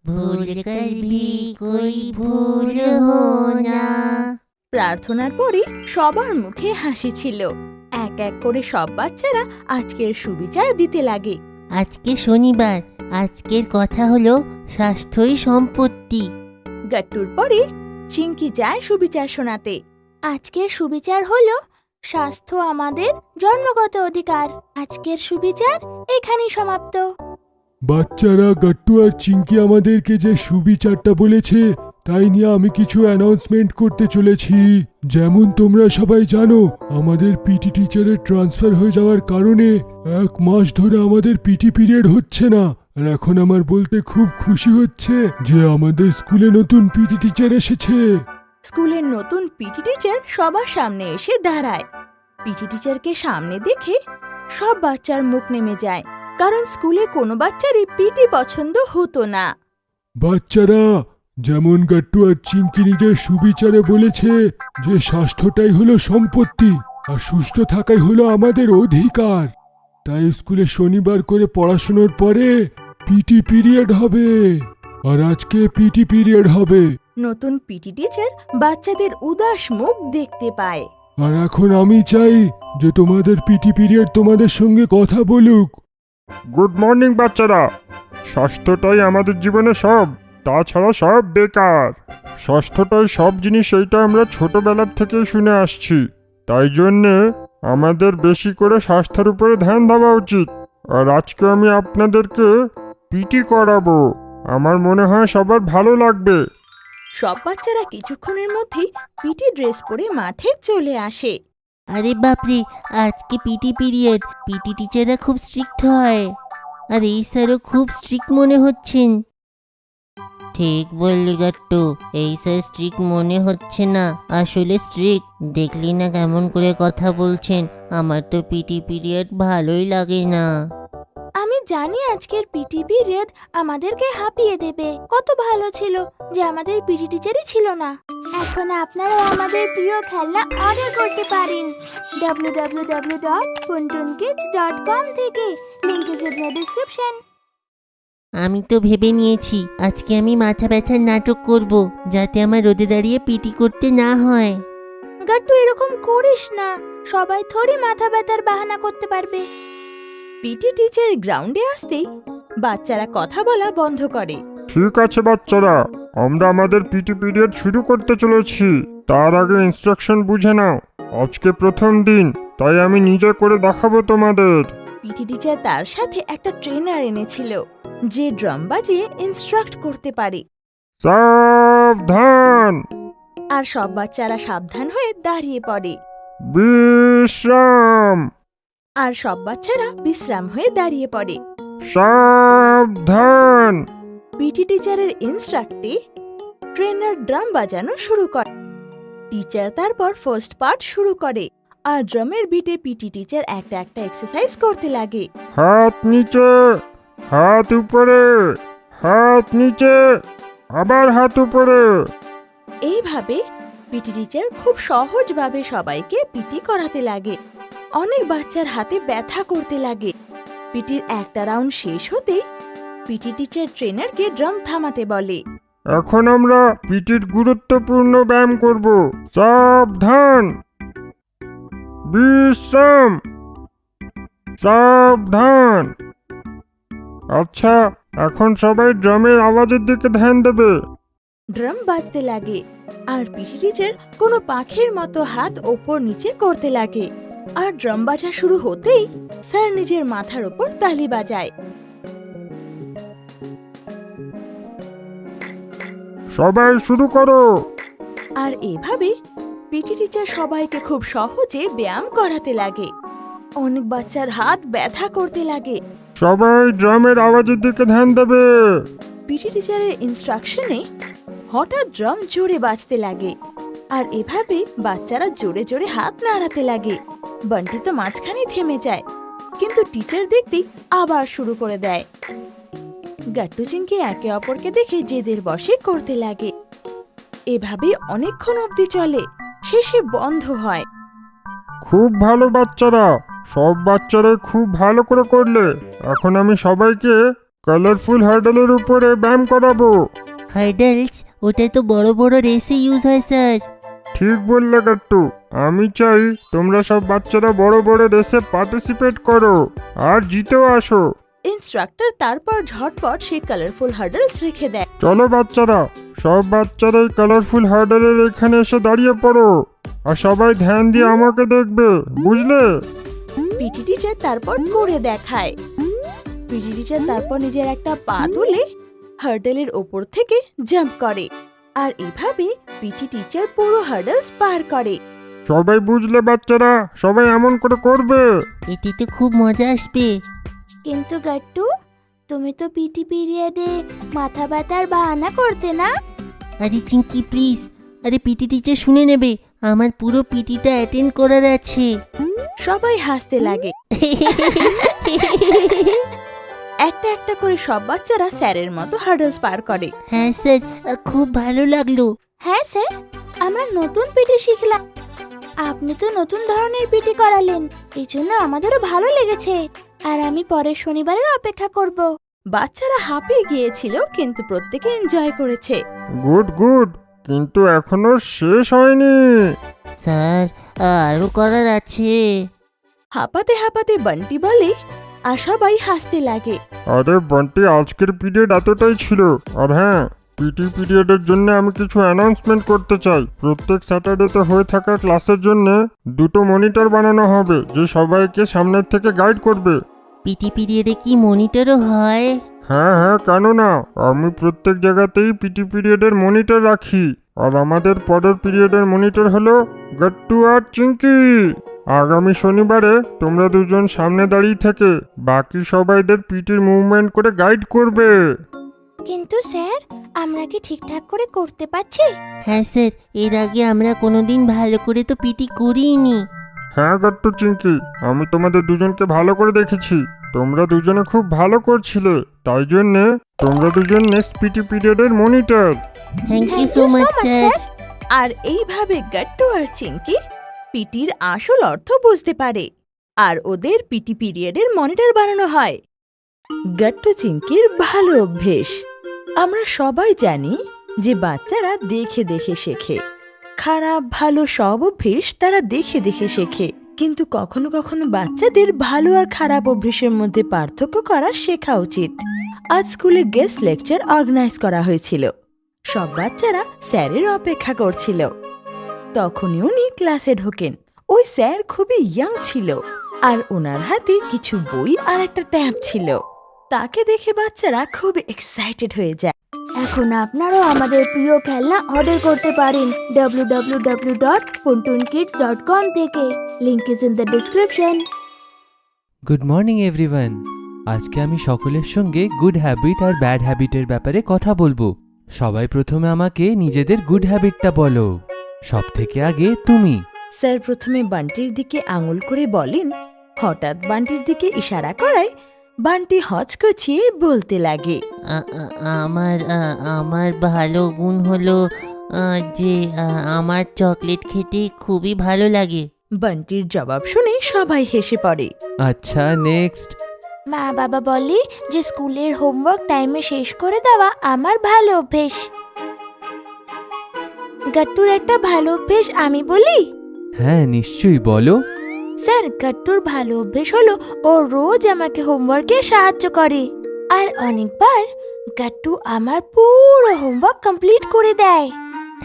भूल कर भी कोई भूल होना। প্রার্থনার পরে সবার মুখে হাসি ছিল। এক এক করে সব বাচ্চারা আজকের সুবিচার দিতে লাগে। আজকে শনিবার, আজকের কথা হলো স্বাস্থ্যই সম্পত্তি। গাট্টুর পরে চিঙ্কি যায় সুবিচার শোনাতে। আজকের সুবিচার হলো স্বাস্থ্য আমাদের জন্মগত অধিকার। আজকের সুবিচার এখানেই সমাপ্ত। বাচ্চারা, গাট্টু আর চিঙ্কি আমাদেরকে যে সুবিচারটা বলেছে তাই নিয়ে আমি কিছু অ্যানাউন্সমেন্ট করতে চলেছি। যেমন তোমরা সবাই জানো, আমাদের পিটি টিচারের ট্রান্সফার হয়ে যাওয়ার কারণে 1 মাস ধরে আমাদের পিটি পিরিয়ড হচ্ছে না। আর এখন আমার বলতে খুব খুশি হচ্ছে যে আমাদের স্কুলে নতুন পিটি টিচার এসেছে। স্কুলের নতুন পিটি টিচার সবার সামনে এসে দাঁড়ায়। পিটি টিচারকে সামনে দেখে সব বাচ্চার মুখ নেমে যায়, কারণ স্কুলে কোনো বাচ্চারই পিটি পছন্দ হতো না। বাচ্চারা, যেমন গাট্টু আর চিঙ্কি নিজের সুবিচারে বলেছে যে স্বাস্থ্যটাই হলো সম্পত্তি আর সুস্থ থাকাই হলো আমাদের অধিকার, তাই স্কুলে শনিবার করে পড়াশোনার পরে পিটি পিরিয়ড হবে। আর আজকে পিটি পিরিয়ড হবে। নতুন পিটি টিচার বাচ্চাদের উদাস মুখ দেখতে পায়। আর এখন আমি চাই যে তোমাদের পিটি পিরিয়ড তোমাদের সঙ্গে কথা বলুক। গুড মর্নিং বাচ্চারা। স্বাস্থ্যটাই আমাদের জীবনে সব, তাছাড়া সব বেকার। স্বাস্থ্যটাই সব জিনিস, এইটা আমরা ছোটবেলার থেকেই শুনে আসছি। তাই জন্যে আমাদের বেশি করে স্বাস্থ্যের উপরে ধ্যান দেওয়া উচিত। আর আজকে আমি আপনাদেরকে পিটি করাবো। আমার মনে হয় সবার ভালো লাগবে। সব বাচ্চারা কিছুক্ষণের মধ্যেই পিটি ড্রেস পরে মাঠে চলে আসে। আরে বাপরে, আজকে পিটি পিরিয়ড। পিটি টিচাররা খুব স্ট্রিক্ট হয়, আর এই স্যারও খুব স্ট্রিক্ট মনে হচ্ছেন। ঠিক বললি গাট্টু, এই স্যার স্ট্রিক্ট মনে হচ্ছে না, আসলে স্ট্রিক্ট। দেখলি না কেমন করে কথা বলছেন? আমার তো পিটি পিরিয়ড ভালোই লাগে না। আমি জানি আজকের পিটি পিরিয়ড আমাদেরকে হাঁপিয়ে দেবে। কত ভালো ছিল যে আমাদের পিটি টিচারই ছিল না। এখন আপনারা আমাদের প্রিয় খেলনা অর্ডার করতে পারেন www.puntunkids.com থেকে। Link is in the description. আমি তো ভেবে নিয়েছি আজকে আমি মাথা ব্যথার নাটক করব, যাতে আমার রোদে দাঁড়িয়ে পিটি করতে না হয়। গাট্টু, এরকম করিস না, সবাই থোড়ি মাথা ব্যথার বাহানা করতে পারবে। পিটি টিচার গ্রাউন্ডে আসতেই বাচ্চারা কথা বলা বন্ধ করে। ঠিক আছে বাচ্চারা, আমরা আমাদের পিটি পিরিয়ড শুরু করতে চলেছি। তার আগে ইনস্ট্রাকশন বুঝে নাও। আজকে প্রথম দিন, তাই আমি নিজে করে দেখাবো তোমাদের। পিটি টিচার তার সাথে একটা ট্রেনার এনেছিল যে ড্রাম বাজিয়ে ইনস্ট্রাক্ট করতে পারে। সাবধান। আর সব বাচ্চারা সাবধান হয়ে দাঁড়িয়ে পড়ে। বিশ্রাম। আর সব বাচ্চারা বিশ্রাম হয়ে দাঁড়িয়ে পড়ে। সাবধান। পিটি টিচারের ইনস্ট্রাক্টে ট্রেনার ড্রাম বাজানো শুরু করে। টিচার তারপর ফার্স্ট পার্ট শুরু করে, আর ড্রামের বিটে পিটি টিচার একটা একটা এক্সারসাইজ করতে লাগে। হাত নিচে, হাত উপরে, হাত নিচে, আবার হাত উপরে। এইভাবে পিটি টিচার খুব সহজভাবে সবাইকে পিটি করাতে লাগে। অনেক বাচ্চার হাতে ব্যথা করতে লাগে। পিটির একটা রাউন্ড শেষ হতেই পিটি টিচার ট্রেনারকে ড্রাম থামাতে বলে। এখন আমরা পিটির গুরুত্বপূর্ণ ব্যায়াম করব। সাবধান। বিশ্রাম। সাবধান। আচ্ছা, এখন সবাই ড্রামের আওয়াজের দিকে ধ্যান দেবে। ড্রাম বাজতে লাগে আর পিটি টিচার কোনো পাখির মতো হাত ওপর নিচে করতে লাগে। আর ড্রাম বাজা শুরু হতেই স্যার নিজের মাথার ওপর তালি বাজায়। সবাই শুরু করো। আর এভাবে পিটি টিচার সবাইকে খুব সহজে ব্যায়াম করাতে লাগে। অনেক বাচ্চার হাত ব্যথা করতে লাগে। সবাই ড্রামের আওয়াজের দিকে ধ্যান দেবে। পিটি টিচারের ইনস্ট্রাকশনে হঠাৎ ড্রাম জোরে বাজতে লাগে আর এভাবে বাচ্চারা জোরে জোরে হাত নাড়াতে লাগে। বান্টি তো মাঝখানে থেমে যায়, কিন্তু টিচার দেখতেই আবার শুরু করে দেয়। গাট্টু চিংকি একে অপরকে দেখে জেদের বশে করতে লাগে। এভাবে অনেকক্ষণ অবধি চলে, শেষে বন্ধ হয়। খুব ভালো বাচ্চারা, সব বাচ্চারাই খুব ভালো করে করলে। এখন আমি সবাইকে কালারফুল হার্ডেলের উপরে ব্যায়াম করাবো। হার্ডলস, ওটা তো বড় বড় রেসে ইউজ হয় স্যার। ঠিক বললে গাট্টু, আমি চাই তোমরা সব বাচ্চারা বড় বড় রেসে পার্টিসিপেট করো আর জিতেও আসো। ইনস্ট্রাক্টর তারপর ঝটপট সেই কালারফুল হার্ডলস রেখে দেয়। চলো বাচ্চারা, সব বাচ্চারাই কালারফুল হার্ডেলের এখানে এসে দাঁড়িয়ে পড়ো আর সবাই ধ্যান দিয়ে আমাকে দেখবে, বুঝলে? পিটি টিচার তারপর করে দেখায়। পিটি টিচার তারপর নিজের একটা পা তুলে হার্ডেলের ওপর থেকে জাম্প করে আর এভাবে পিটি টিচার পুরো হার্ডলস পার করে। সবাই বুঝলে বাচ্চারা? সবাই এমন করে করবে। এতে তো খুব মজা আসবে। কিন্তু গাট্টু, তুমি তো পিটি পিরিয়ডে মাথা ব্যথার বাহানা করতে না? আরে চিঙ্কি প্লিজ, আরে পিটি টিচার শুনে নেবে, আমার পুরো পিটিটা অ্যাটেন্ড করার আছে। সবাই হাসতে লাগে। একটা একটা করে সব বাচ্চারা স্যারের মতো হার্ডলস পার করে। হ্যাঁ স্যার, খুব ভালো লাগলো। হ্যাঁ স্যার, আমরা নতুন পিটি শিখলাম। আপনি তো নতুন ধরনের পিটি করালেন, এই জন্য আমাদেরও ভালো লেগেছে। আর আমি পরের শনিবারের অপেক্ষা করব। বাচ্চারা হাঁপিয়ে গিয়েছিল, কিন্তু প্রত্যেকে এনজয় করেছে। গুড গুড, কিন্তু এখনো শেষ হয়নি। স্যার, আরো করার আছে। হাঁপাতে হাঁপাতে বান্টি বলে আর সবাই হাসতে লাগে। আরে বন্টি, আজকের পিরিয়ড এতটাই ছিল। আর হ্যাঁ, পিটি পিরিয়ডের জন্য আমি কিছু অ্যানাউন্সমেন্ট করতে চাই। প্রত্যেক স্যাটারডেতে হয়ে থাকা ক্লাসের জন্য 2টো মনিটর বানানো হবে, যে সবাইকে সামনের থেকে গাইড করবে। পিটি পিরিয়ডে কি মনিটরও হয়? হ্যাঁ হ্যাঁ, কেন না, আমি প্রত্যেক জায়গাতেই পিটি পিরিয়ডের মনিটর রাখি। আর আমাদের পরের পিরিয়ডের মনিটর হলো গাট্টু আর চিঙ্কি। আগামী শনিবারে তোমরা দুজন সামনে দাঁড়িয়ে থেকে বাকি সবাইদের পিটির মুভমেন্ট করে গাইড করবে। কিন্তু স্যার, আমরা কি ঠিকঠাক করে করতে পারছি? হ্যাঁ স্যার, এর আগে আমরা কোনোদিন ভালো করে তো পিটি করিনি। হ্যাঁ গাট্টু চিঙ্কি, আমি তোমাদের দুজনকে ভালো করে দেখেছি। তোমরা দুজনে খুব ভালো করছিলে, তাই জন্যে তোমরা দুজন নেক্সট পিটি পিরিয়ডের monitor. Thank you so much sir. আর এইভাবে গাট্টু আর চিঙ্কি পিটির আসল অর্থ বুঝতে পারে আর ওদের পিটি পিরিয়ডের মনিটর বানানো হয়। গাট্টু চিঙ্কির ভালো অভ্যেস। আমরা সবাই জানি যে বাচ্চারা দেখে দেখে শেখে। খারাপ ভালো সব অভ্যেস তারা দেখে দেখে শেখে, কিন্তু কখনো কখনো বাচ্চাদের ভালো আর খারাপ অভ্যেসের মধ্যে পার্থক্য করা শেখা উচিত। আজ স্কুলে গেস্ট লেকচার অর্গানাইজ করা হয়েছিল। সব বাচ্চারা স্যারের অপেক্ষা করছিল। তখনই উনি ক্লাসে ঢোকেন। ওই স্যার খুবই ইয়াং ছিল আর ওনার হাতে কিছু বই আর একটা ট্যাব ছিল। তাকে দেখে বাচ্চারা খুব এক্সাইটেড হয়ে যায়। এখন আপনারাও আমাদের প্রিয় খেলনা অর্ডার করতে পারেন www.puntunkids.com থেকে। Link is in the description. Good morning everyone. আজকে আমি সকলের সঙ্গে গুড হ্যাবিট আর ব্যাড হ্যাবিটের ব্যাপারে কথা বলবো। সবাই প্রথমে আমাকে নিজেদের গুড হ্যাবিটটা বলো। সব থেকে আগে তুমি। স্যার প্রথমে বান্টির দিকে আঙুল করে বলেন। হঠাৎ বান্টির দিকে ইশারা করায় বান্টি হচকচিয়ে বলতে লাগে, আমার ভালো গুণ হলো যে আমার চকলেট খেতে খুবই ভালো লাগে। বান্টির জবাব শুনে সবাই হেসে পড়ে। আচ্ছা, নেক্সট। মা বাবা বলে যে স্কুলের হোমওয়ার্ক টাইমে শেষ করে দেওয়া আমার ভালো অভ্যেস। গাট্টুর একটা ভালো অভ্যেস আমি বলি? হ্যাঁ, নিশ্চয়ই বলো। স্যার, গাট্টুর ভালো অভ্যেস হলো ও রোজ আমাকে হোমওয়ার্কে সাহায্য করে, আর অনেকবার গাট্টু আমার পুরো হোমওয়ার্ক কমপ্লিট করে দেয়।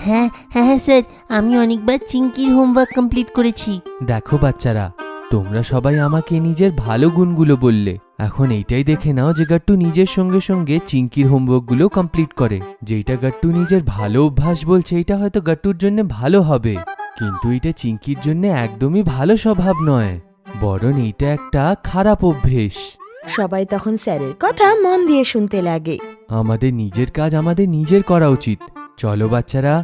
হ্যাঁ হ্যাঁ হ্যাঁ স্যার, আমি অনেকবার চিঙ্কির হোমওয়ার্ক কমপ্লিট করেছি। দেখো বাচ্চারা, তোমরা সবাই আমাকে নিজের ভালো গুণগুলো বললে, এখন এইটাই দেখে নাও যে গাট্টু নিজের সঙ্গে সঙ্গে চিঙ্কির হোমওয়ার্কগুলো কমপ্লিট করে। যেটা গাট্টু নিজের ভালো অভ্যাস বলছে, এটা হয়তো গাট্টুর জন্য ভালো হবে, কিন্তু এটা চিঙ্কির জন্য একদমই ভালো স্বভাব নয়, বরং এটা একটা খারাপ অভ্যেস। সবাই তখন স্যারের কথা মন দিয়ে শুনতে লাগে। আমাদের নিজের কাজ আমাদের নিজের করা উচিত। চলো বাচ্চারা,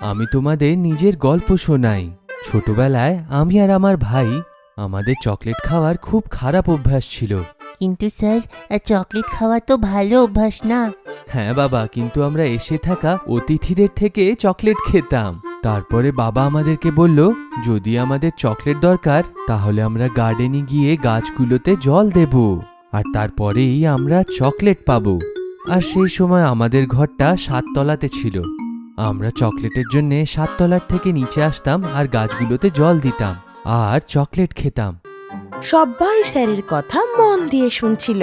আমি তোমাদের নিজের গল্প শোনাই। ছোটবেলায় আমি আর আমার ভাই, আমাদের চকলেট খাওয়ার খুব খারাপ অভ্যাস ছিল। কিন্তু স্যার, চকলেট খাওয়া তো ভালো অভ্যাস না। হ্যাঁ বাবা, কিন্তু আমরা এসে থাকা অতিথিদের থেকে চকলেট খেতাম। তারপরে বাবা আমাদেরকে বলল, যদি আমাদের চকলেট দরকার তাহলে আমরা গার্ডেনে গিয়ে গাছগুলোতে জল দেব, আর তারপরেই আমরা চকলেট পাবো। আর সেই সময় আমাদের ঘরটা 7 তলাতে ছিল। আমরা চকলেটের জন্য 7 তলার থেকে নিচে আসতাম আর গাছগুলোতে জল দিতাম আর চকলেট খেতাম। সবাই স্যারের কথা মন দিয়ে শুনছিল।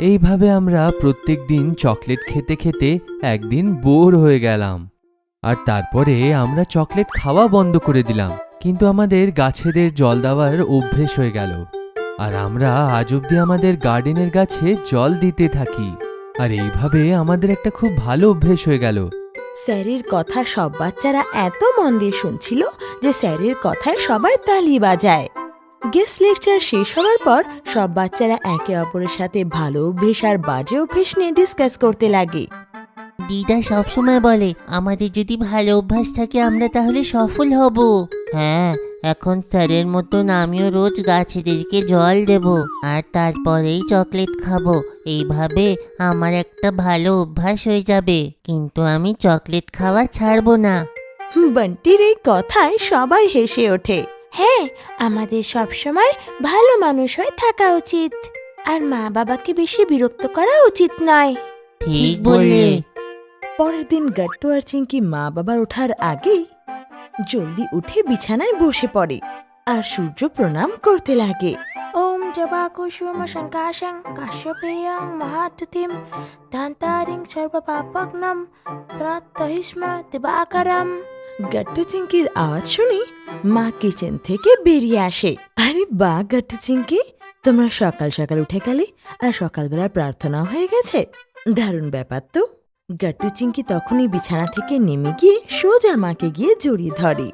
এইভাবে আমরা প্রত্যেক দিন চকলেট খেতে খেতে একদিন বোর হয়ে গেলাম, আর তারপরে আমরা চকলেট খাওয়া বন্ধ করে দিলাম। কিন্তু আমাদের গাছেদের জল দেওয়ার অভ্যেস হয়ে গেল, আর আমরা আজ অব্দি আমাদের গার্ডেনের গাছে জল দিতে থাকি। আর এইভাবে আমাদের একটা খুব ভালো অভ্যেস হয়ে গেল। স্যারের কথা সব বাচ্চারা এত মন দিয়ে শুনছিল যে স্যারের কথায় সবাই তালি বাজায়। গেস্ট লেকচার শেষ হওয়ার পর সব বাচ্চারা একে অপরের সাথে ভালো অভ্যেস আর বাজে অভ্যেস নিয়ে ডিসকাস করতে লাগে। দিদা সবসময় বলে আমাদের যদি ভালো অভ্যাস থাকে আমরা তাহলে সফল হব। হ্যাঁ, এখন স্যারের মতন আমিও রোজ গাছেদেরকে জল দেব আর তারপরেই চকলেট খাবো। এইভাবে আমার একটা ভালো অভ্যাস হয়ে যাবে, কিন্তু আমি চকলেট খাওয়া ছাড়বো না। বান্টির এই কথায় সবাই হেসে ওঠে। হ্যাঁ, আমাদের সবসময় ভালো মানুষ হয়ে থাকা উচিত, আর মা বাবাকে বেশি বিরক্ত করা উচিত নয়। ঠিক বললে। পরের দিন গাট্টু আর চিঙ্কি মা বাবার ওঠার আগেই জলদি উঠে বিছানায় বসে পড়ে আর সূর্য প্রণাম করতে লাগে। ওম জবা কুসুম শঙ্কাশং কাশ্যপেয়ং মহাতুতিম ধান্তারিং সর্বপাপগ্নম প্রাতহিষ্ম দিবাকরম। গাট্টু চিঙ্কির আওয়াজ শুনে মা কিচেন থেকে বেরিয়ে আসে। আরে বা গাট্টু চিঙ্কি, তোমরা সকাল সকাল উঠে গেলে আর সকালবেলা প্রার্থনাও হয়ে গেছে, দারুণ ব্যাপার তো। গাট্টু চিঙ্কি তখনই বিছানা থেকে নেমে গিয়ে সোজা মাকে গিয়ে জড়িয়ে ধরে।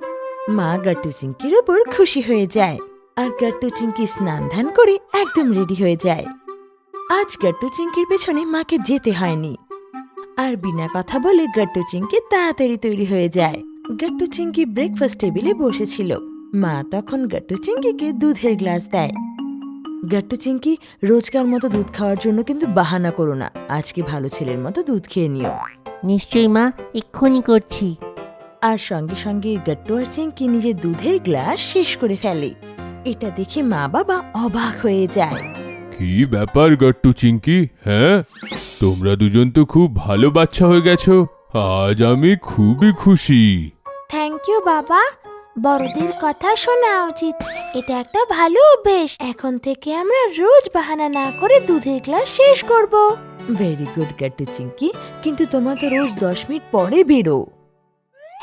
মা গাট্টু চিঙ্কির ওপর খুশি হয়ে যায়, আর গাট্টু চিঙ্কি স্নান ধান করে একদম রেডি হয়ে যায়। আজ গাট্টু চিঙ্কির পেছনে মাকে যেতে হয়নি, আর বিনা কথা বলে গাট্টু চিঙ্কি তাড়াতাড়ি তৈরি হয়ে যায়। গাট্টু চিঙ্কি ব্রেকফাস্ট টেবিলে বসেছিল। মা তখন গাট্টু চিঙ্কিকে দুধের গ্লাস দেয়। গাট্টু চিঙ্কি, রোজকার মতো দুধ খাওয়ার জন্য কিন্তু বাহানা করো না, আজকে ভালো ছেলের মতো দুধ খেয়ে নিও। নিশ্চয়ই মা, এক্ষুনি করছি। আর সঙ্গে সঙ্গে গাট্টু আর চিঙ্কি নিজের দুধের গ্লাস শেষ করে ফেলে। এটা দেখে মা বাবা অবাক হয়ে যায়। কি ব্যাপার গাট্টু চিঙ্কি? হ্যাঁ, তোমরা দুজন তো খুব ভালো বাচ্চা হয়ে গেছো, আজ আমি খুবই খুশি। থ্যাংক ইউ বাবা, বড়দের কথা শোনা উচিত, এটা একটা ভালো অভ্যেস। এখন থেকে আমরা রোজ বাহানা না করে দুধের গ্লাস শেষ করব। ভেরি গুড গাট্টু চিঙ্কি, কিন্তু তোমার তো রোজ 10 মিনিট পরে বেরো।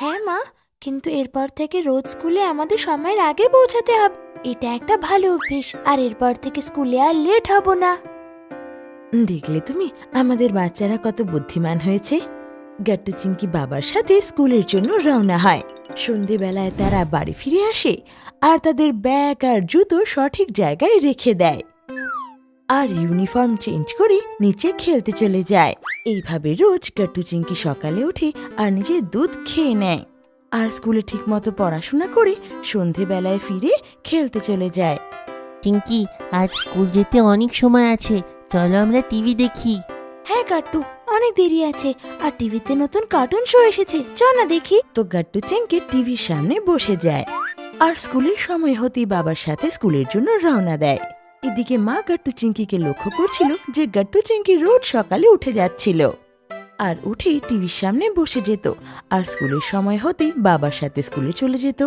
হ্যাঁ মা, কিন্তু এরপর থেকে রোজ স্কুলে আমাদের সময়ের আগে পৌঁছাতে হবে, এটা একটা ভালো অভ্যেস, আর এরপর থেকে স্কুলে আর লেট হব না। দেখলে তুমি আমাদের বাচ্চারা কত বুদ্ধিমান হয়েছে। গাট্টু চিঙ্কি বাবার সাথে স্কুলের জন্য রওনা হয়। সন্ধেবেলায় তারা বাড়ি ফিরে আসে আর তাদের ব্যাগ আর জুতো সঠিক জায়গায় রেখে দেয়, আর ইউনিফর্ম চেঞ্জ করে নিচে খেলতে চলে যায়। এইভাবে রোজ গাট্টু চিঙ্কি সকালে উঠে আর নিজের দুধ খেয়ে নেয়, আর স্কুলে ঠিকমতো পড়াশোনা করে সন্ধেবেলায় ফিরে খেলতে চলে যায়। চিঙ্কি, আজ স্কুল যেতে অনেক সময় আছে, চলো আমরা টিভি দেখি। হ্যাঁ গাট্টু, অনেক দেরি আছে, আর টিভিতে নতুন কার্টুন শো এসেছে, চল না দেখি। তো গাট্টু চিঙ্কি টিভির সামনে বসে যায়, আর স্কুলের সময় হতেই বাবার সাথে স্কুলের জন্য রওনা দেয়। এদিকে মা গাট্টু চিঙ্কিকে লক্ষ্য করছিল যে গাট্টু চিঙ্কি রোজ সকালে উঠে যাচ্ছিল, আর উঠে টিভির সামনে বসে যেত, আর স্কুলের সময় হতেই বাবার সাথে স্কুলে চলে যেত।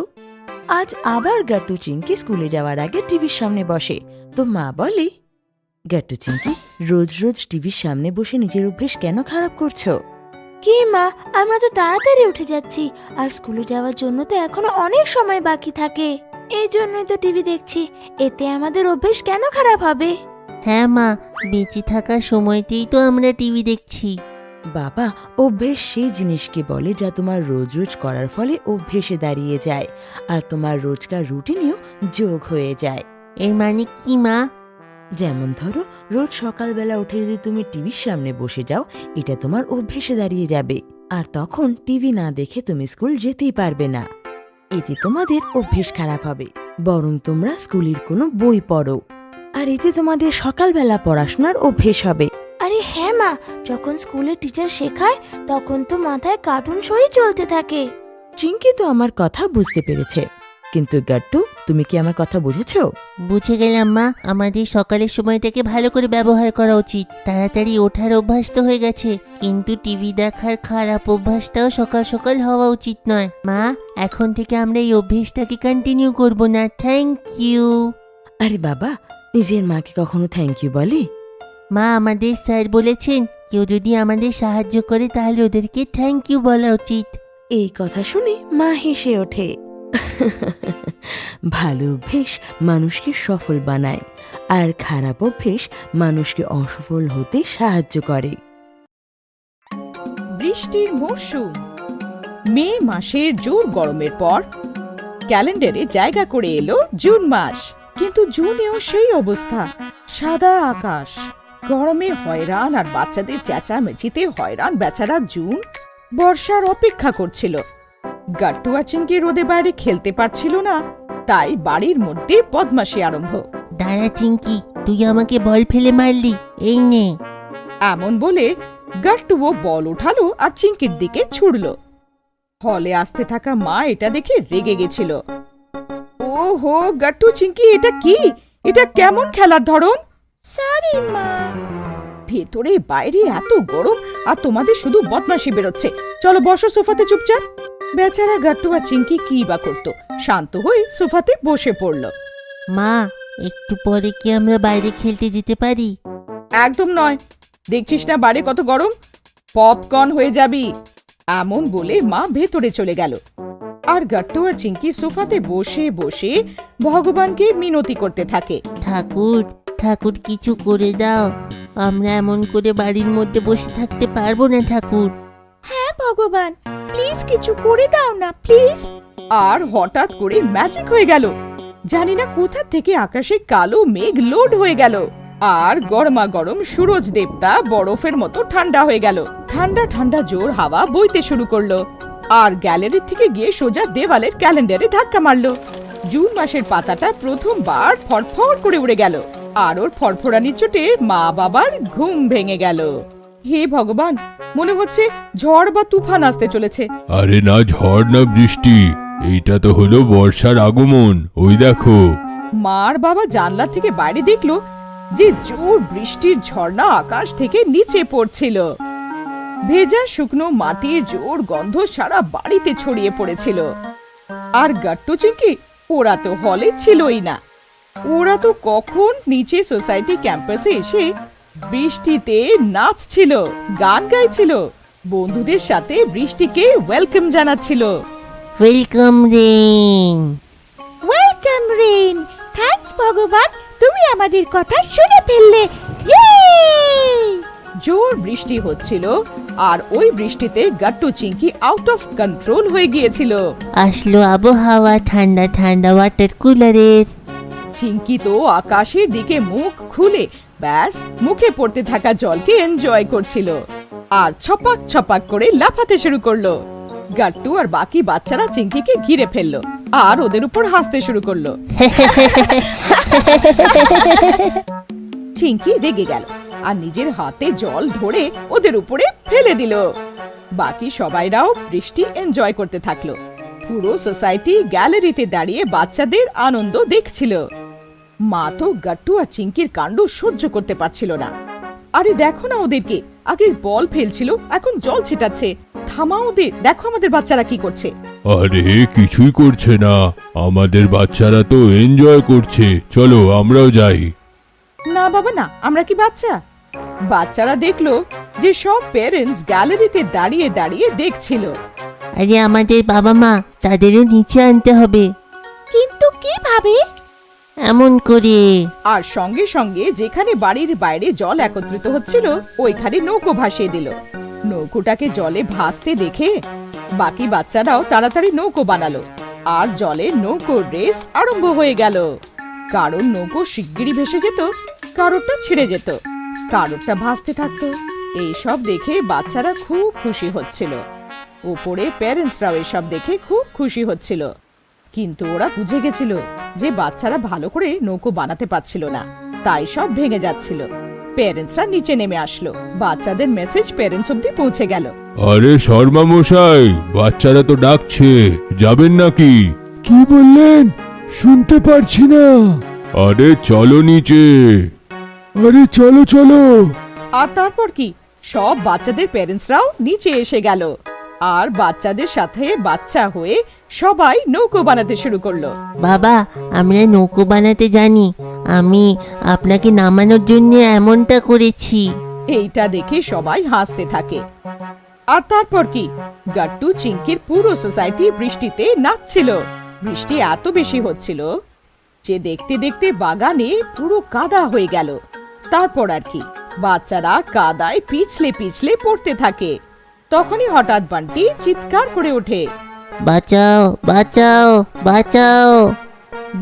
আজ আবার গাট্টু চিংকি স্কুলে যাওয়ার আগে টিভির সামনে বসে। তো মা বলে, গাট্টু চিংকি, রোজ রোজ টিভির সামনে বসে নিজের অভ্যেস কেন খারাপ করছো? কি মা, আমরা তো তাড়াতাড়ি উঠে যাচ্ছি, আর স্কুলে যাওয়ার জন্য তো এখনো অনেক সময় বাকি থাকে। এই জন্যই তো টিভি দেখছি, এতে আমাদের অভ্যেস কেন খারাপ হবে? হ্যাঁ মা, বেঁচে থাকার সময়তেই তো আমরা টিভি দেখছি। বাবা, অভ্যেস সেই জিনিসকে বলে যা তোমার রোজ রোজ করার ফলে অভ্যেসে দাঁড়িয়ে যায়, আর তোমার রোজকার রুটিনেও যোগ হয়ে যায়। এর মানে কি মা? যেমন ধরো, রোজ সকালবেলা উঠে যদি তুমি টিভির সামনে বসে যাও, এটা তোমার অভ্যেসে দাঁড়িয়ে যাবে, আর তখন টিভি না দেখে তুমি স্কুল যেতেই পারবে না। এতে তোমাদের অভ্যেস খারাপ হবে, বরং তোমরা স্কুলের কোনো বই পড়ো, আর এতে তোমাদের সকালবেলা পড়াশোনার অভ্যেস হবে। আরে হ্যাঁ মা, যখন স্কুলে টিচার শেখায় তখন তো মাথায় কার্টুন শোই চলতে থাকে। চিংকি তো আমার কথা বুঝতে পেরেছে, কিন্তু গাট্টু, তুমি কি আমার কথা বুঝেছো? বুঝে গেলাম মা, আমাদের সকালের সময়টাকে ভালো করে ব্যবহার করা উচিত। তাড়াতাড়ি ওঠার অভ্যাস তো হয়ে গেছে, কিন্তু টিভি দেখার খারাপ অভ্যাসটাও সকাল সকাল হওয়া উচিত নয়। মা, এখন থেকে আমরা এই অভ্যেসটাকে কন্টিনিউ করব না। Thank you. আরে বাবা, নিজের মাকে কখনো থ্যাংক ইউ বলে? মা, আমাদের স্যার বলেছেন কেউ যদি আমাদের সাহায্য করে তাহলে ওদেরকে থ্যাংক ইউ বলা উচিত। এই কথা শুনে মা হেসে ওঠে। ভালো অভ্যেস মানুষকে সফল বানায়, আর খারাপ অভ্যেস মানুষকে অসফল হতে সাহায্য করে। বৃষ্টির মরশুম। মে মাসের জোর গরমের পর ক্যালেন্ডারে জায়গা করে এলো জুন মাস, কিন্তু জুনেও সেই অবস্থা, সাদা আকাশ। গরমে হয়রান আর বাচ্চাদের চেঁচামেচিতে হয়রান বেচারা জুন বর্ষার অপেক্ষা করছিল। গাট্টু আর চিংকি রোদে বাইরে খেলতে পারছিল না, তাই বাড়ির মধ্যে বদমাশি আরম্ভ। দাঁড়া চিংকি, তুই আমাকে বল ফেলে মারলি, এই নে। এমন বলে গাট্টুও বল উঠালো আর চিংকির দিকে ছুড়ল। হলে আসতে থাকা মা এটা দেখে রেগে গেছিল। ওহো গাট্টু, চিংকি, এটা কি? এটা কেমন খেলার ধরন? সরি মা। ভেতরে বাইরে এত গরম আর তোমাদের শুধু বদমাশি বেরোচ্ছে। চলো বসো সোফাতে চুপচাপ। বেচারা গাট্টু আর চিংকি কি বা করতো, শান্ত হয়ে সোফাতে বসে পড়ল। মা, একটু পরে কি আমরা বাইরে খেলতে যেতে পারি? একদম নয়, দেখছিস না বাইরে কত গরম, পপকর্ন হয়ে যাবি। এমন বলে মা ভেতরে চলে গেল, আর গাট্টু আর চিংকি সোফাতে বসে বসে ভগবানকে মিনতি করতে থাকে। ঠাকুর, ঠাকুর কিছু করে দাও, আমরা এমন করে বাড়ির মধ্যে বসে থাকতে পারবো না ঠাকুর। হ্যাঁ ভগবান, প্লিজ কিছু করে দাও না প্লিজ। আর হঠাৎ করে ম্যাজিক হয়ে গেল, জানি না কোথা থেকে আকাশে কালো মেঘ লোড হয়ে গেল, আর গরমা গরম সূরজ দেবতা বরফের মতো ঠান্ডা হয়ে গেল। ঠান্ডা ঠান্ডা জোর হাওয়া বইতে শুরু করলো, আর গ্যালারি থেকে গিয়ে সোজা দেওয়ালের ক্যালেন্ডারে ধাক্কা মারলো। জুন মাসের পাতাটা প্রথমবার ফরফর করে উড়ে গেল, আর ওর ফরফরানির চোটে মা বাবার ঘুম ভেঙে গেল। হে ভগবান, মনে হচ্ছে ঝড় বা তুফান আসতে চলেছে। আরে না, ঝড় না বৃষ্টি, এইটা তো হলো বর্ষার আগমন। ওই দেখো। মার বাবা জানলা থেকে বাইরে দেখলো যে জোর বৃষ্টির ঝর্ণা আকাশ থেকে নিচে পড়ছিল। ভেজা শুকনো মাটির জোর গন্ধ সারা বাড়িতে ছড়িয়ে পড়েছিল। আর গাট্টু চিংকি, ওরা তো হলে ছিলই না, ওরা তো কখন নিচে সোসাইটি ক্যাম্পাসে এসে বৃষ্টিতে নাচছিল, গান গাইছিল, বন্ধুদের সাথে বৃষ্টিকে ওয়েলকাম জানাচ্ছিল। Welcome rain. Welcome rain. Thanks ভগবান, তুমি আমাদের কথা শুনে ফেললে। জোর বৃষ্টি হচ্ছিল, আর ওই বৃষ্টিতে Gattu Chinki out of control হয়ে গিয়েছিল। আসলো আবহাওয়া ঠান্ডা ঠান্ডা ওয়াটার কুলারের। চিংকি তো আকাশের দিকে মুখ খুলে ব্যাস মুখে পড়তে থাকা জলকে এনজয় করছিল, আর ছপাক ছপাক করে লাফাতে শুরু করলো। গাট্টু আর বাকি বাচ্চারা চিংকিকে ঘিরে ফেললো আর ওদের উপর হাসতে শুরু করলো। চিংকি রেগে গেল আর নিজের হাতে জল ধরে ওদের উপরে ফেলে দিল। বাকি সবাইরাও বৃষ্টি এনজয় করতে থাকলো। পুরো সোসাইটি গ্যালারিতে দাঁড়িয়ে বাচ্চাদের আনন্দ দেখছিল। মা তো গাট্টু আর চিংকির কাণ্ড সহ্য করতে পারছিল না। আরে দেখো না ওদেরকে, আগে বল ফেলছিল, এখন জল ছিটাচ্ছে, থামাও ওদের, দেখো আমাদের বাচ্চারা কি করছে। আরে কিছুই করছে না, আমাদের বাচ্চারা তো এনজয় করছে, চলো আমরাও যাই। না বাবা না, আমরা কি বাচ্চা? বাচ্চারা দেখলো যে সব প্যারেন্টস গ্যালারিতে দাঁড়িয়ে দাঁড়িয়ে দেখছিল। আরে আমাদের বাবা মা, তাদেরও নিচে আনতে হবে। কিন্তু কিভাবে? এমন করে। আর সঙ্গে সঙ্গে যেখানে বাড়ির বাইরে জল একত্রিত হচ্ছিল ওইখানে নৌকো ভাসিয়ে দিল। নৌকোটাকে জলে ভাসতে দেখে বাকি বাচ্চারাও তাড়াতাড়ি নৌকো বানালো, আর জলে নৌকোর রেস আরম্ভ হয়ে গেল। কারোর নৌকো শিগগিরই ভেসে যেত, কারোরটা ছিঁড়ে যেত, কারোরটা ভাসতে থাকতো। এইসব দেখে বাচ্চারা খুব খুশি হচ্ছিল। উপরে প্যারেন্টসরাও এসব দেখে খুব খুশি হচ্ছিল। কিন্তু ওরা বুঝে গেছিল যে বাচ্চারা ভালো করে নৌকো বানাতে পারছিল না, তাই সব ভেঙে যাচ্ছিল। প্যারেন্টসরা নিচে নেমে আসলো, বাচ্চাদের মেসেজ প্যারেন্টস অব্দি পৌঁছে গেল। আরে শর্মা মশাই, বাচ্চারা তো ডাকছে, যাবেন নাকি? কি বললেন? শুনতে পারছি না। আরে চলো নিচে। আরে চলো চলো। আর তারপর কি, সব বাচ্চাদের প্যারেন্টসরাও নিচে এসে গেল, আর বাচ্চাদের সাথে বাচ্চা হয়ে সবাই নৌকো বানাতে শুরু করলো। বাবা, আমরা নৌকো বানাতে জানি, আমি আপনাকে নামানোর জন্য এমনটা করেছি। এইটা দেখে সবাই হাসতে থাকে। আর তারপর কি, গাট্টু চিংকির পুরো সোসাইটি বৃষ্টিতে নাচছিল। বৃষ্টি এত বেশি হচ্ছিল যে দেখতে দেখতে বাগানে পুরো কাদা হয়ে গেল। তারপর আর কি, বাচ্চারা কাদায় পিছলে পিছলে পড়তে থাকে। তখনই হঠাৎ বান্টি চিৎকার করে ওঠে, বাঁচাও বাঁচাও বাঁচাও।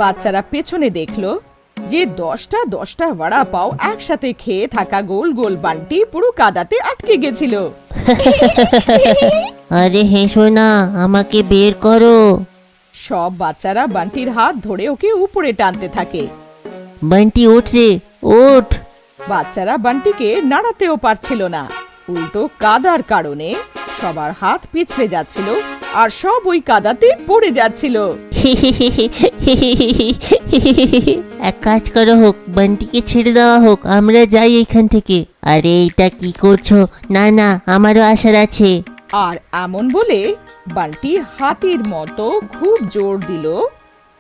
বাচ্চারা পেছনে দেখলো যে 10টা বড়া পাও একসাথে খেয়ে থাকা গোল গোল বান্টি পুরো কাদাতে আটকে গেছিল। আরে হেসো না, আমাকে বের করো। সব বাচ্চারা বান্টির হাত ধরে ওকে উপরে টানতে থাকে। বান্টি ওঠ রে, ওঠ। বাচ্চারা বান্টিকে নাড়াতেও পারছিল না, উল্টো কাদার কারণে সবার হাত পিছলে যাচ্ছিল, আর সব ওই কাদাতে পড়ে যাচ্ছিল। এক কাজ করা হোক, বান্টিকে ছেড়ে দেওয়া হোক, আমরা যাই এখান থেকে। আরে এটা কি করছো? না না, আমারও আসার আছে। আর এমন বলে বান্টি হাতির মতো খুব জোর দিল,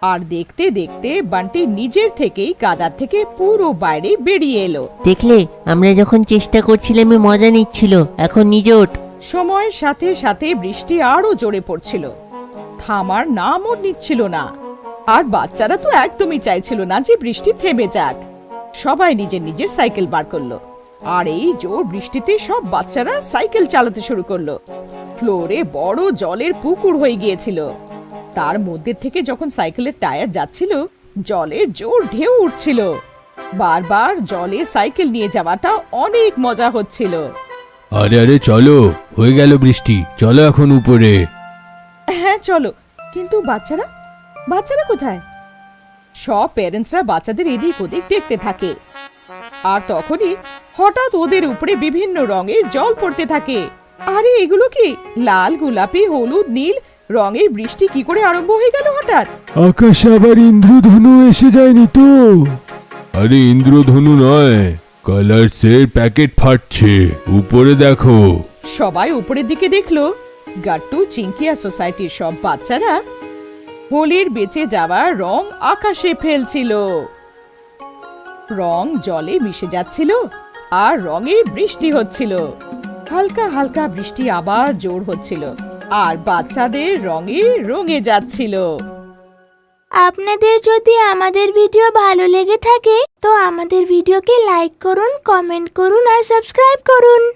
আর দেখতে দেখতে বান্টি নিজের থেকেই কাদা থেকে পুরো বাইরে বেরিয়ে এলো। দেখলে, আমরা যখন চেষ্টা করছিলাম মজা নিচ্ছিল, এখন নিজে ওঠ। সময়ের সাথে সাথে বৃষ্টি আরো জোরে পড়ছিল, থামার নামও নিচ্ছিল না। আর বাচ্চারা তো একদমই চাইছিল না যে বৃষ্টি থেমে যাক। সবাই নিজের নিজের সাইকেল বার করলো, আর এই জোর বৃষ্টিতে সব বাচ্চারা সাইকেল চালাতে শুরু করলো। ফ্লোরে বড় জলের পুকুর হয়ে গিয়েছিল। তার মধ্যে থেকে যখন সাইকেলের টায়ার যাচ্ছিল, জলের জোর ঢেউ উঠছিল। বারবার জলে সাইকেল নিয়ে যাওয়াটা অনেক মজা হচ্ছিল। আরে আরে চলো, হয়ে গেল বৃষ্টি, চলো এখন উপরে। হ্যাঁ চলো, কিন্তু বাচ্চারা কোথায়? সব প্যারেন্টসরা বাচ্চাদের এদিক ওদিক দেখতে থাকে। আর তখনই হঠাৎ ওদের উপরে বিভিন্ন রঙের জল পড়তে থাকে। আরে এগুলো কি? লাল, গোলাপি, হলুদ, নীল রঙের বৃষ্টি কি করে আরম্ভ হয়ে গেল হঠাৎ? আকাশে আবার ইন্দ্রধনু এসে যায়নি তো? আরে ইন্দ্রধনু নয়, কালার্সের প্যাকেট ফাটছে, উপরে দেখো। সবাই উপরের দিকে দেখলো। গাট্টু, চিংকি আর সোসাইটির সব বাচ্চারা হোলির বেঁচে যাওয়া রং আকাশে ফেলছিল। রং জলে মিশে যাচ্ছিল, আর রঙের বৃষ্টি হচ্ছিল। হালকা হালকা বৃষ্টি আবার জোর হচ্ছিল, আর বাচ্চাদের রঙে রঙে যাচ্ছিল। আপনাদের যদি আমাদের ভিডিও ভালো লেগে থাকে তো আমাদের ভিডিওকে লাইক করুন, কমেন্ট করুন আর সাবস্ক্রাইব করুন।